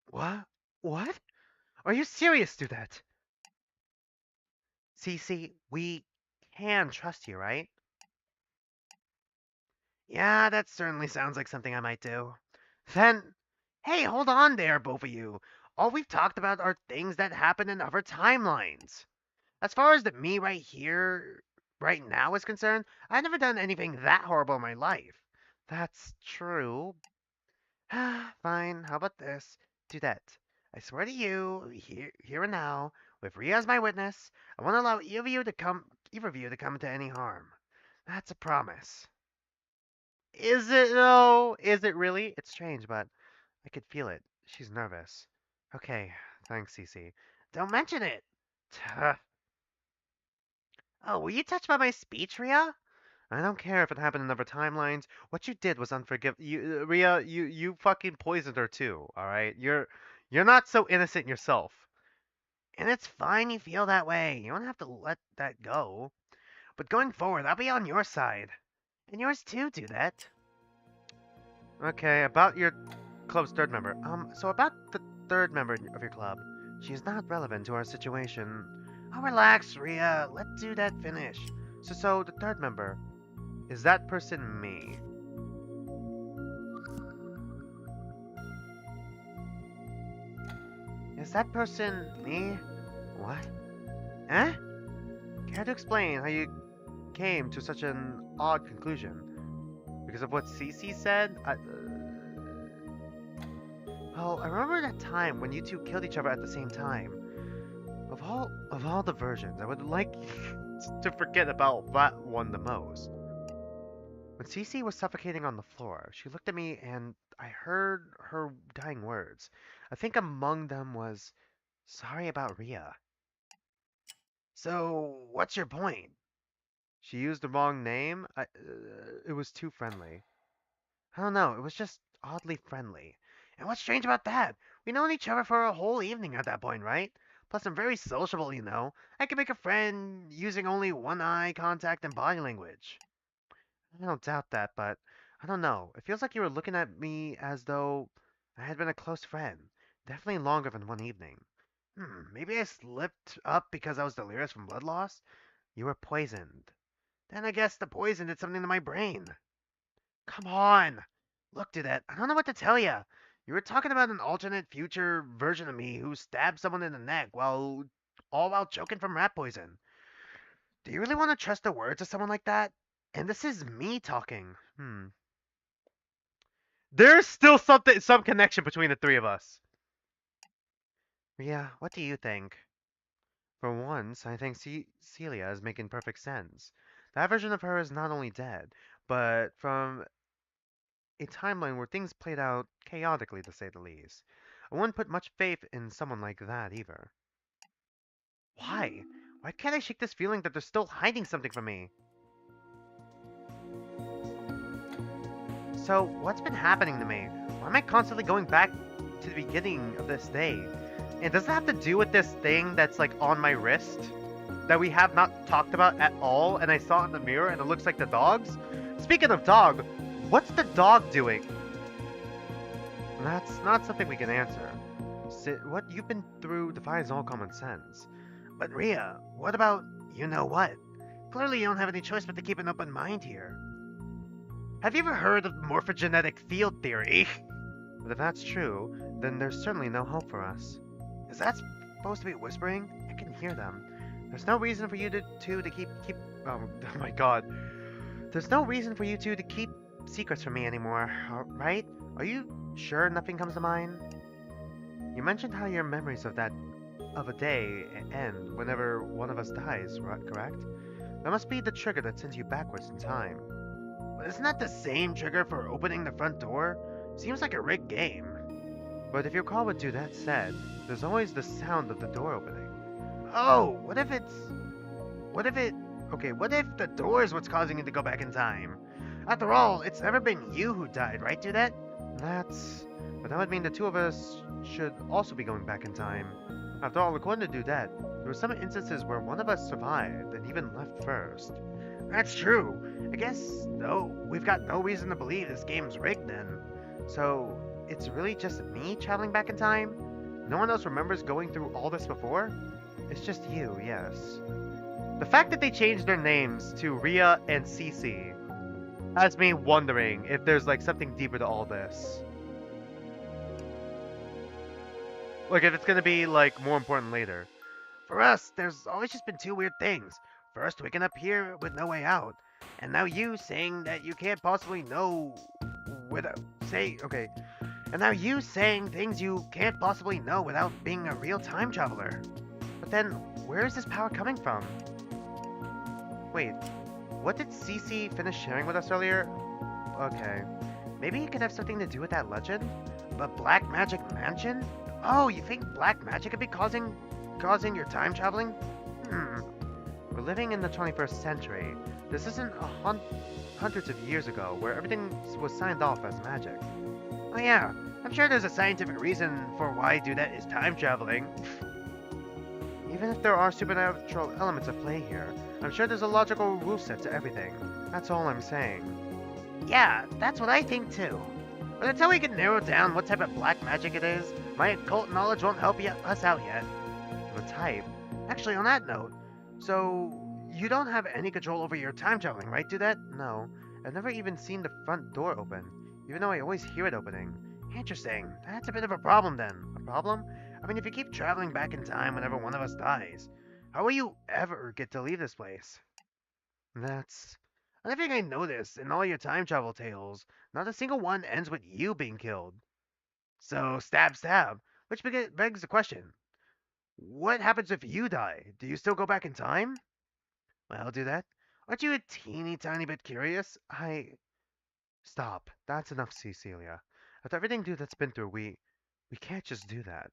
A: What? What? Are you serious, Dudette? Cece, we can trust you, right? Yeah, that certainly sounds like something I might do. Then, hey, hold on there, both of you. All we've talked about are things that happen in other timelines. As far as the me right here, right now is concerned, I've never done anything that horrible in my life. That's true. Fine, how about this? Do that. I swear to you, here and now, with Ria as my witness, I won't allow either of you to come to any harm. That's a promise. Is it though? Is it really? It's strange, but I could feel it. She's nervous. Okay, thanks, Cece. Don't mention it. Oh, were you touched by my speech, Ria? I don't care if it happened in other timelines. What you did was unforgivable. Ria, you fucking poisoned her too. All right, you're not so innocent yourself. And it's fine you feel that way. You don't have to let that go. But going forward, I'll be on your side. And yours too, do that. Okay, about your club's third member. So about the third member of your club. She's not relevant to our situation. Oh, relax, Ria. Let do that finish. So the third member. Is that person me? Is that person me? What? Eh? Care to explain how you came to such an odd conclusion? Because of what Cece said? Well, I remember that time when you two killed each other at the same time. Of all the versions, I would like to forget about that one the most. When Cece was suffocating on the floor, she looked at me and I heard her dying words. I think among them was, sorry about Ria. So, what's your point? She used the wrong name? It was too friendly. I don't know, it was just oddly friendly. And what's strange about that? We known each other for a whole evening at that point, right? Plus, I'm very sociable, you know. I can make a friend using only one eye contact and body language. I don't doubt that, but I don't know. It feels like you were looking at me as though I had been a close friend. Definitely longer than one evening. Maybe I slipped up because I was delirious from blood loss? You were poisoned. Then I guess the poison did something to my brain. Come on! Look, Dudette, I don't know what to tell you. You were talking about an alternate future version of me who stabbed someone in the neck all while choking from rat poison. Do you really want to trust the words of someone like that? And this is me talking. There's still some connection between the three of us. Yeah, what do you think? For once, I think Celia is making perfect sense. That version of her is not only dead, but from a timeline where things played out chaotically, to say the least. I wouldn't put much faith in someone like that either. Why? Why can't I shake this feeling that they're still hiding something from me? So, what's been happening to me? Why am I constantly going back to the beginning of this day? And does it have to do with this thing that's like on my wrist? That we have not talked about at all, and I saw it in the mirror and it looks like the dog's? Speaking of dog, what's the dog doing? That's not something we can answer. What you've been through defies all common sense. But Ria, what about you know what? Clearly you don't have any choice but to keep an open mind here. Have you ever heard of morphogenetic field theory? But if that's true, then there's certainly no hope for us. Is that supposed to be whispering? I can hear them. There's no reason for you to keep oh my god. There's no reason for you two to keep secrets from me anymore, right? Are you sure nothing comes to mind? You mentioned how your memories of a day end whenever one of us dies, correct? That must be the trigger that sends you backwards in time. But isn't that the same trigger for opening the front door? Seems like a rigged game. But if you recall what Dudette said, there's always the sound of the door opening. Oh, what if the door is what's causing you to go back in time? After all, it's never been you who died, right, Dudette? But that would mean the two of us should also be going back in time. After all, according to Dudette, there were some instances where one of us survived and even left first. That's true. I guess, though, we've got no reason to believe this game's rigged then. So, it's really just me traveling back in time? No one else remembers going through all this before? It's just you, yes. The fact that they changed their names to Ria and Cece has me wondering if there's like something deeper to all this. Like if it's gonna be like more important later. For us, there's always just been two weird things. First, waking up here with no way out, and now you saying that you can't possibly know without okay. And now you saying things you can't possibly know without being a real time traveler. But then, where is this power coming from? Wait, what did Cece finish sharing with us earlier? Okay, maybe it could have something to do with that legend? But Black Magic Mansion? Oh, you think black magic could be causing your time traveling? Hmm. We're living in the 21st century. This isn't hundreds of years ago where everything was signed off as magic. Oh yeah, I'm sure there's a scientific reason for why do that is time traveling. Even if there are supernatural elements at play here, I'm sure there's a logical rule set to everything. That's all I'm saying.
B: Yeah, that's what I think too.
A: But until we can narrow down what type of black magic it is, my occult knowledge won't help us out yet. The type? Actually, on that note, so you don't have any control over your time traveling, right, Dudette? No. I've never even seen the front door open, even though I always hear it opening. Interesting. That's a bit of a problem then. A problem? I mean, if you keep traveling back in time whenever one of us dies, how will you ever get to leave this place? That's another thing I noticed in all your time travel tales. Not a single one ends with you being killed. So, stab, stab. Which begs the question, what happens if you die? Do you still go back in time? Well, do that. Aren't you a teeny tiny bit curious? Stop. That's enough, Cecilia. After everything that's been through, we can't just do that.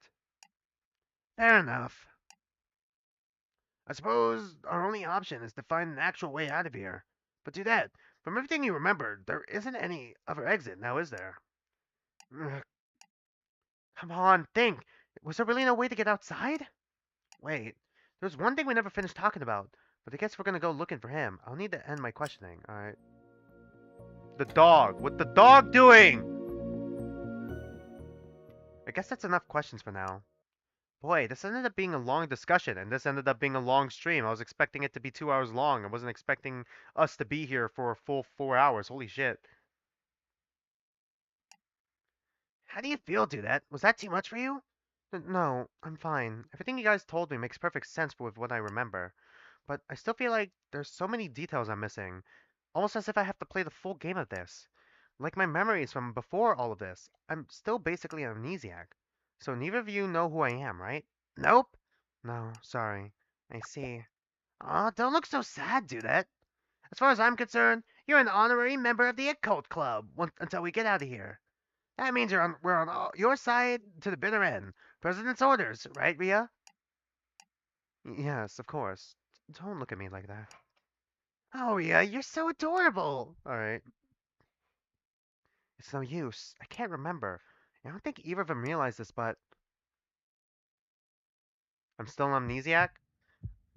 A: Fair enough. I suppose our only option is to find an actual way out of here. But do that. From everything you remember, there isn't any other exit now, is there? Ugh, come on, think. Was there really no way to get outside? Wait, there's one thing we never finished talking about, but I guess we're gonna go looking for him. I'll need to end my questioning, alright? The dog. What the dog doing? I guess that's enough questions for now. Boy, this ended up being a long discussion, and this ended up being a long stream. I was expecting it to be 2 hours long. I wasn't expecting us to be here for a full 4 hours. Holy shit.
B: How do you feel, Dudette? Was that too much for you?
A: No, I'm fine. Everything you guys told me makes perfect sense with what I remember. But I still feel like there's so many details I'm missing. Almost as if I have to play the full game of this. Like my memories from before all of this. I'm still basically an amnesiac. So neither of you know who I am, right?
B: Nope.
A: No, sorry. I see.
B: Aw, don't look so sad, Dudette. As far as I'm concerned, you're an honorary member of the Occult Club until we get out of here. That means we're on your side to the bitter end. President's orders, right, Ria?
A: Yes, of course. Don't look at me like that.
B: Oh, Ria, you're so adorable.
A: Alright. It's no use. I can't remember. I don't think either of them realized this, but I'm still an amnesiac?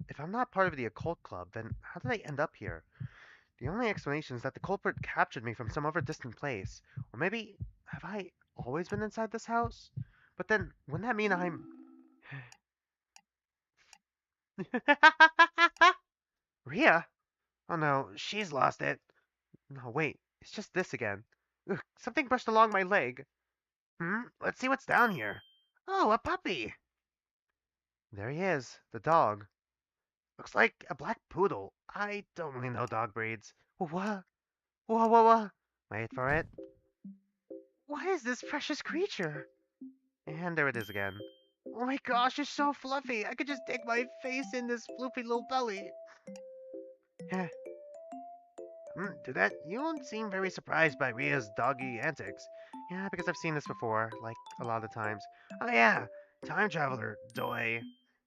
A: If I'm not part of the occult club, then how did I end up here? The only explanation is that the culprit captured me from some other distant place. Or maybe, have I always been inside this house? But then, wouldn't that mean I'm... Ria? Oh no, she's lost it. No, wait, it's just this again. Ugh, something brushed along my leg.
B: Let's see what's down here. Oh, a puppy.
A: There he is, the dog.
B: Looks like a black poodle. I don't really know dog breeds.
A: What? Whoa. Wait for it.
B: What is this precious creature?
A: And there it is again.
B: Oh my gosh, it's so fluffy. I could just dig my face in this floopy little belly.
A: Heh.
B: To that, you don't seem very surprised by Ria's doggy antics.
A: Yeah, because I've seen this before, like a lot of times.
B: Oh yeah, time traveler, doy.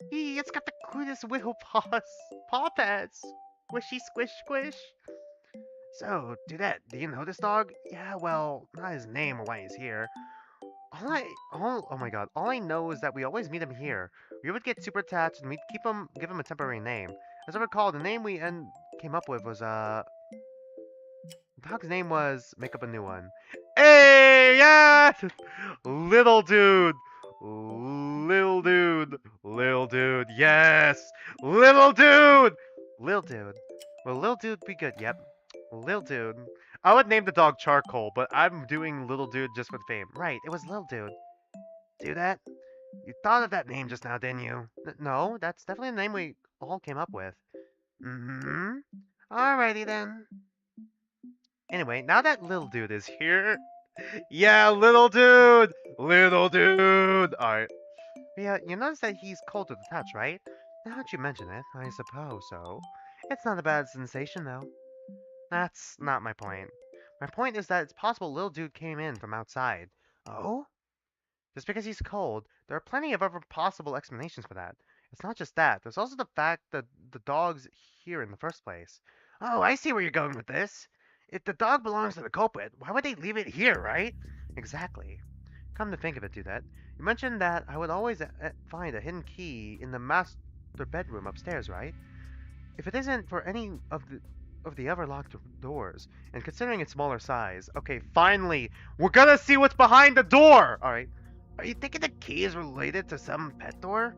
A: It's got the cutest little paw pads. Squishy, squish, squish.
B: So, do you know this dog?
A: Yeah, well, not his name or why he's here. Oh my god, all I know is that we always meet him here. We would get super attached and we'd give him a temporary name. As I recall, the name we came up with was the dog's name was make up a new one. Hey, yeah, little dude, little dude, little dude. Yes, little dude, little dude. Well, little dude be good. Yep, little dude. I would name the dog Charcoal, but I'm doing little dude just for the fame. Right, it was little dude. Do that? You thought of that name just now, didn't you? No, that's definitely the name we all came up with. Mm-hmm. Alrighty then. Anyway, now that little dude is here, yeah, little dude, little dude. Alright. Yeah, you notice that he's cold to the touch, right? Now that you mention it, I suppose so. It's not a bad sensation, though. That's not my point. My point is that it's possible little dude came in from outside. Oh? Just because he's cold, there are plenty of other possible explanations for that. It's not just that. There's also the fact that the dog's here in the first place. Oh, I see where you're going with this. If the dog belongs to the culprit, why would they leave it here, right? Exactly. Come to think of it, Dudette, you mentioned that I would always find a hidden key in the master bedroom upstairs, right? If it isn't for any of the other locked doors, and considering its smaller size, okay, finally, we're gonna see what's behind the door. All right. Are you thinking the key is related to some pet door?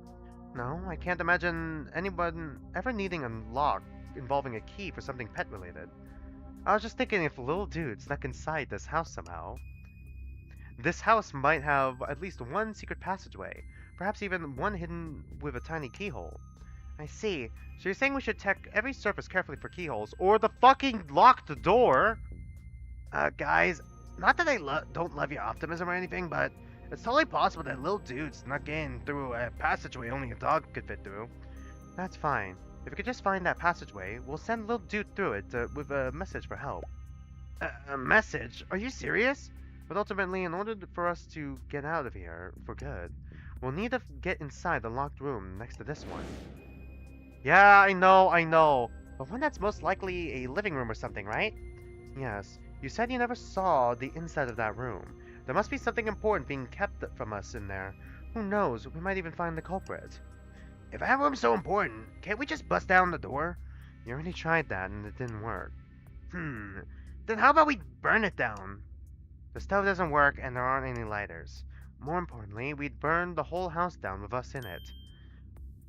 A: No, I can't imagine anyone ever needing a lock involving a key for something pet related. I was just thinking if little dude snuck inside this house somehow. This house might have at least one secret passageway, perhaps even one hidden with a tiny keyhole. I see. So you're saying we should check every surface carefully for keyholes, or the fucking locked door? Guys, not that I don't love your optimism or anything, but it's totally possible that little dude snuck in through a passageway only a dog could fit through. That's fine. If we could just find that passageway, we'll send little dude through it with a message for help. A message? Are you serious? But ultimately, in order for us to get out of here for good, we'll need to get inside the locked room next to this one. Yeah, I know. But one that's most likely a living room or something, right? Yes. You said you never saw the inside of that room. There must be something important being kept from us in there. Who knows? We might even find the culprit. If that room's so important, can't we just bust down the door? You already tried that and it didn't work. Then how about we burn it down? The stove doesn't work and there aren't any lighters. More importantly, we'd burn the whole house down with us in it.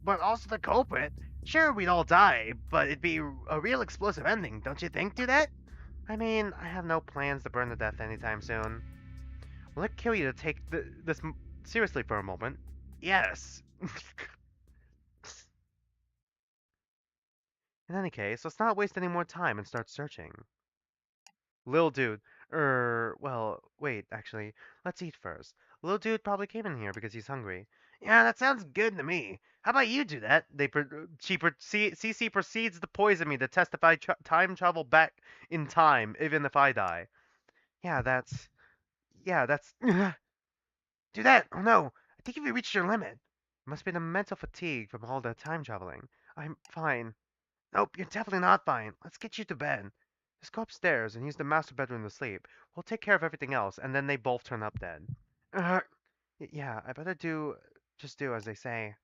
A: But also the culprit. Sure, we'd all die, but it'd be a real explosive ending, don't you think, do that? I mean, I have no plans to burn to death anytime soon. Will it kill you to take this seriously for a moment? Yes. In any case, let's not waste any more time and start searching. Lil dude, well, wait, actually, let's eat first. Lil dude probably came in here because he's hungry. Yeah, that sounds good to me. How about you do that? CC proceeds to poison me to testify time travel back in time, even if I die. Yeah, that's. Do that! Oh no! I think you've reached your limit. It must be the mental fatigue from all the time traveling. I'm fine. Nope, you're definitely not fine. Let's get you to bed. Just go upstairs and use the master bedroom to sleep. We'll take care of everything else, and then they both turn up dead. Uh, yeah, I better just do as they say.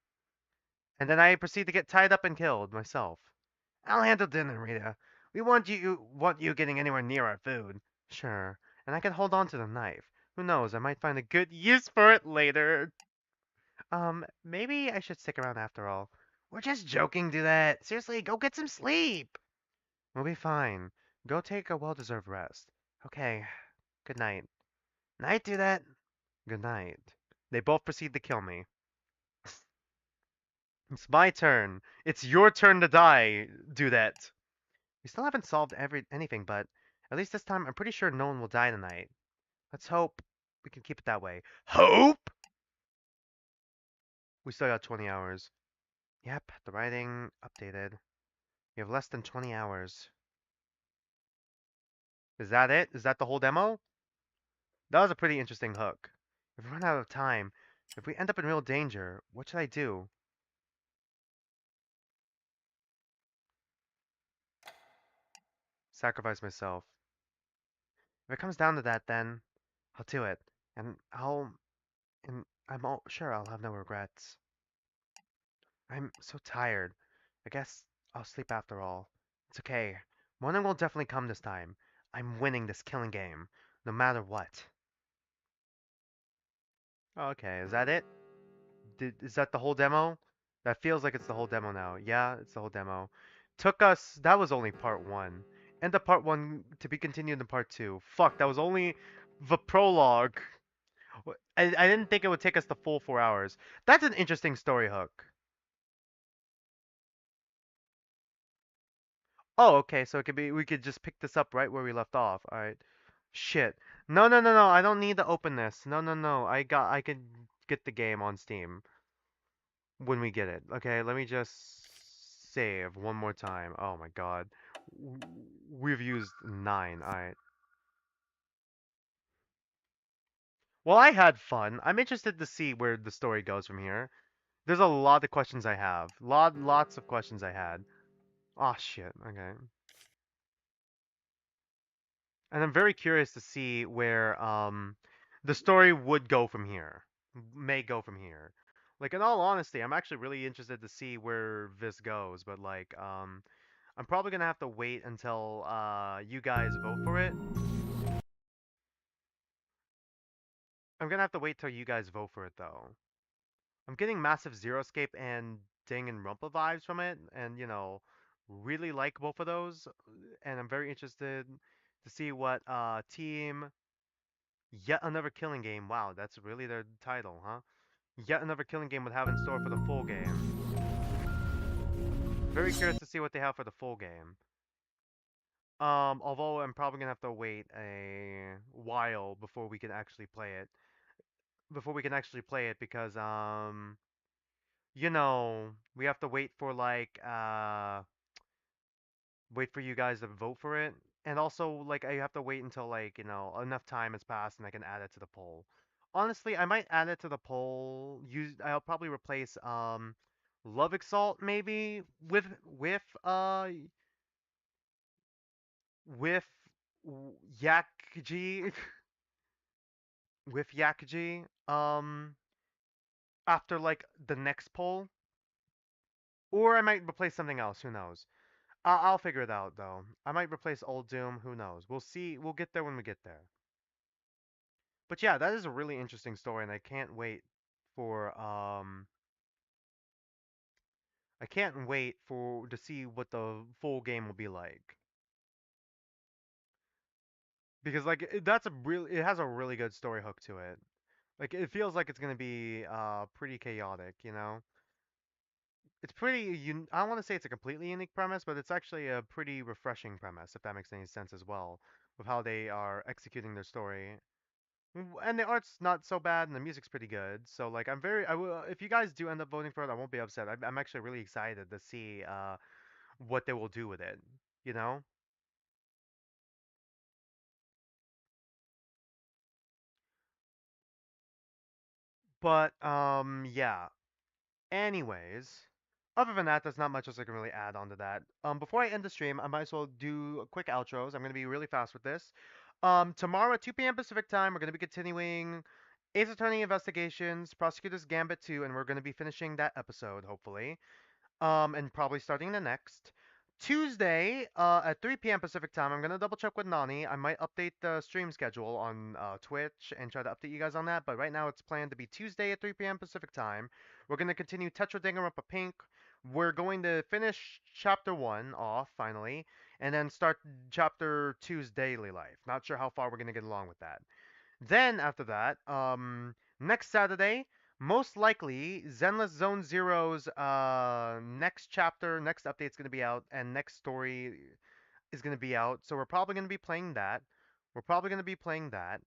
A: And then I proceed to get tied up and killed myself. I'll handle dinner, Rita. We want you getting anywhere near our food. Sure, and I can hold on to the knife. Who knows, I might find a good use for it later. Maybe I should stick around after all. We're just joking, do that. Seriously, go get some sleep. We'll be fine. Go take a well-deserved rest. Okay, good night. Night, do that. Good night. They both proceed to kill me. It's my turn. It's your turn to die, do that. We still haven't solved anything, but at least this time I'm pretty sure no one will die tonight. Let's hope we can keep it that way. Hope? We still got 20 hours. Yep, the writing updated. We have less than 20 hours. Is that it? Is that the whole demo? That was a pretty interesting hook. If we run out of time, if we end up in real danger, what should I do? Sacrifice myself. If it comes down to that, then I'll do it. And I'm all sure I'll have no regrets. I'm so tired. I guess I'll sleep after all. It's okay. Morning will definitely come this time. I'm winning this killing game, no matter what. Okay, is that it? Is that the whole demo? That feels like it's the whole demo now. Yeah, it's the whole demo. Took us. That was only part one. And the part one to be continued in part two. Fuck, that was only the prologue. I didn't think it would take us the full 4 hours. That's an interesting story hook. Oh, okay, so it could be we could just pick this up right where we left off. All right. Shit. No, no, no, no. I don't need to open this. No, no, no. I can get the game on Steam when we get it. Okay, let me just save one more time. Oh my God. W- We've used 9. All right. Well, I had fun. I'm interested to see where the story goes from here. There's a lot of questions I have. Lots of questions I had. Oh shit. Okay. And I'm very curious to see where the story would go from here. May go from here. Like in all honesty, I'm actually really interested to see where this goes, but like I'm probably gonna have to wait until you guys vote for it. I'm gonna have to wait till you guys vote for it though. I'm getting massive Zero Escape and Danganronpa vibes from it, and really like both of those, and I'm very interested to see what team Yet Another Killing Game. Wow, that's really their title, huh? Yet Another Killing Game would have in store for the full game. Very curious to see what they have for the full game. Although I'm probably gonna have to wait a while before we can actually play it. Before we can actually play it because we have to wait for wait for you guys to vote for it. And also, like, I have to wait until, like, enough time has passed and I can add it to the poll. Honestly, I might add it to the poll. I'll probably replace, Love Exalt, maybe, with Yakji, with Yakji, after, like, the next poll. Or I might replace something else, who knows. I'll figure it out, though. I might replace Old Doom, who knows. We'll see, we'll get there when we get there. But yeah, that is a really interesting story, and for I can't wait for to see what the full game will be like. Because like it has a really good story hook to it. Like it feels like it's gonna be pretty chaotic, you know. It's I don't want to say it's a completely unique premise, but it's actually a pretty refreshing premise, if that makes any sense as well, with how they are executing their story. And the art's not so bad, and the music's pretty good. So like, I will, if you guys do end up voting for it, I won't be upset. I'm actually really excited to see what they will do with it. You know. But yeah. Anyways, other than that, there's not much else I can really add on to that. Before I end the stream, I might as well do quick outros. I'm gonna be really fast with this. Tomorrow at 2 p.m. Pacific time, we're gonna be continuing Ace Attorney Investigations, Prosecutor's Gambit 2, and we're gonna be finishing that episode, hopefully. And probably starting the next. Tuesday, at 3 p.m. Pacific time, I'm gonna double check with Nani. I might update the stream schedule on Twitch and try to update you guys on that. But right now, it's planned to be Tuesday at 3 p.m. Pacific time. We're gonna continue Tetra Danganronpa Pink. We're going to finish Chapter 1 off finally, and then start Chapter two's Daily Life. Not sure how far we're gonna get along with that. Then after that, next Saturday, most likely Zenless Zone Zero's next chapter, next update's gonna be out, and next story is gonna be out. So we're probably gonna be playing that. We're probably gonna be playing that.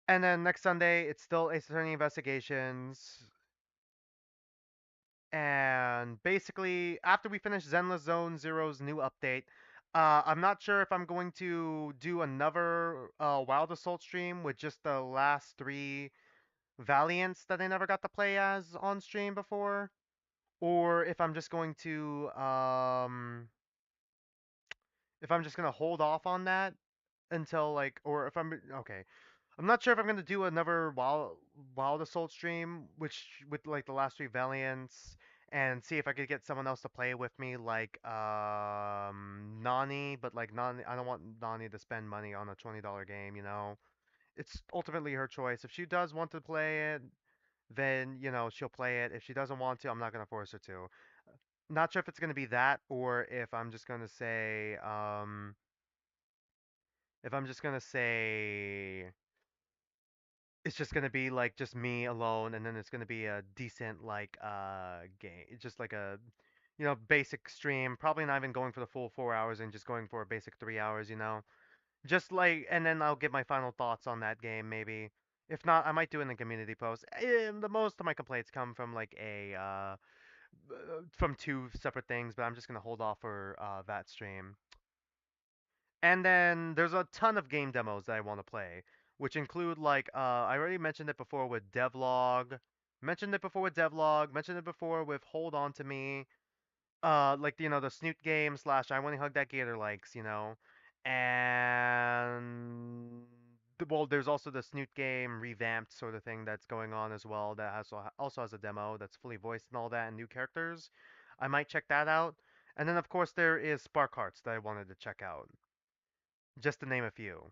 A: And then next Sunday, it's still Ace Attorney Investigations. And basically, after we finish Zenless Zone Zero's new update, I'm not sure if I'm going to do another Wild Assault stream with just the last 3 Valiants that I never got to play as on stream before, or if I'm just gonna hold off on that until like, or if I'm okay. I'm not sure if I'm gonna do another Wild Assault stream, which with like the last three Valiants, and see if I could get someone else to play with me, like Nani, but like Nani, I don't want Nani to spend money on a $20 game, you know. It's ultimately her choice. If she does want to play it, then she'll play it. If she doesn't want to, I'm not gonna force her to. Not sure if it's gonna be that or if I'm just gonna say it's just gonna be like just me alone, and then it's gonna be a decent like game, just like a basic stream. Probably not even going for the full 4 hours and just going for a basic 3 hours. Just like, and then I'll give my final thoughts on that game maybe. If not, I might do it in the community post. The most of my complaints come from like from two separate things, but I'm just gonna hold off for that stream. And then there's a ton of game demos that I want to play, which include like I already mentioned it before with mentioned it before with Hold On to Me, like the Snoot game slash I Want to Hug That Gator likes. And well, there's also the Snoot game revamped sort of thing that's going on as well that also has a demo that's fully voiced and all that and new characters. I might check that out. And then of course there is Spark Hearts that I wanted to check out, just to name a few.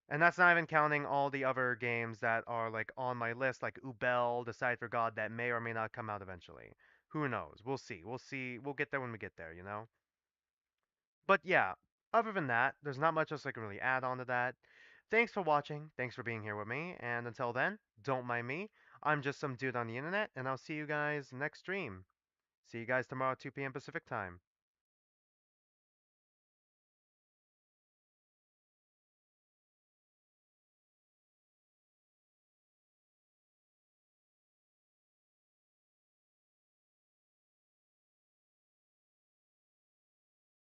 A: And that's not even counting all the other games that are like on my list, like Ubel, Decide for God, that may or may not come out eventually. Who knows? We'll see. We'll see. We'll get there when we get there. But yeah, other than that, there's not much else I can really add on to that. Thanks for watching. Thanks for being here with me. And until then, don't mind me. I'm just some dude on the internet, and I'll see you guys next stream. See you guys tomorrow, 2 p.m. Pacific time.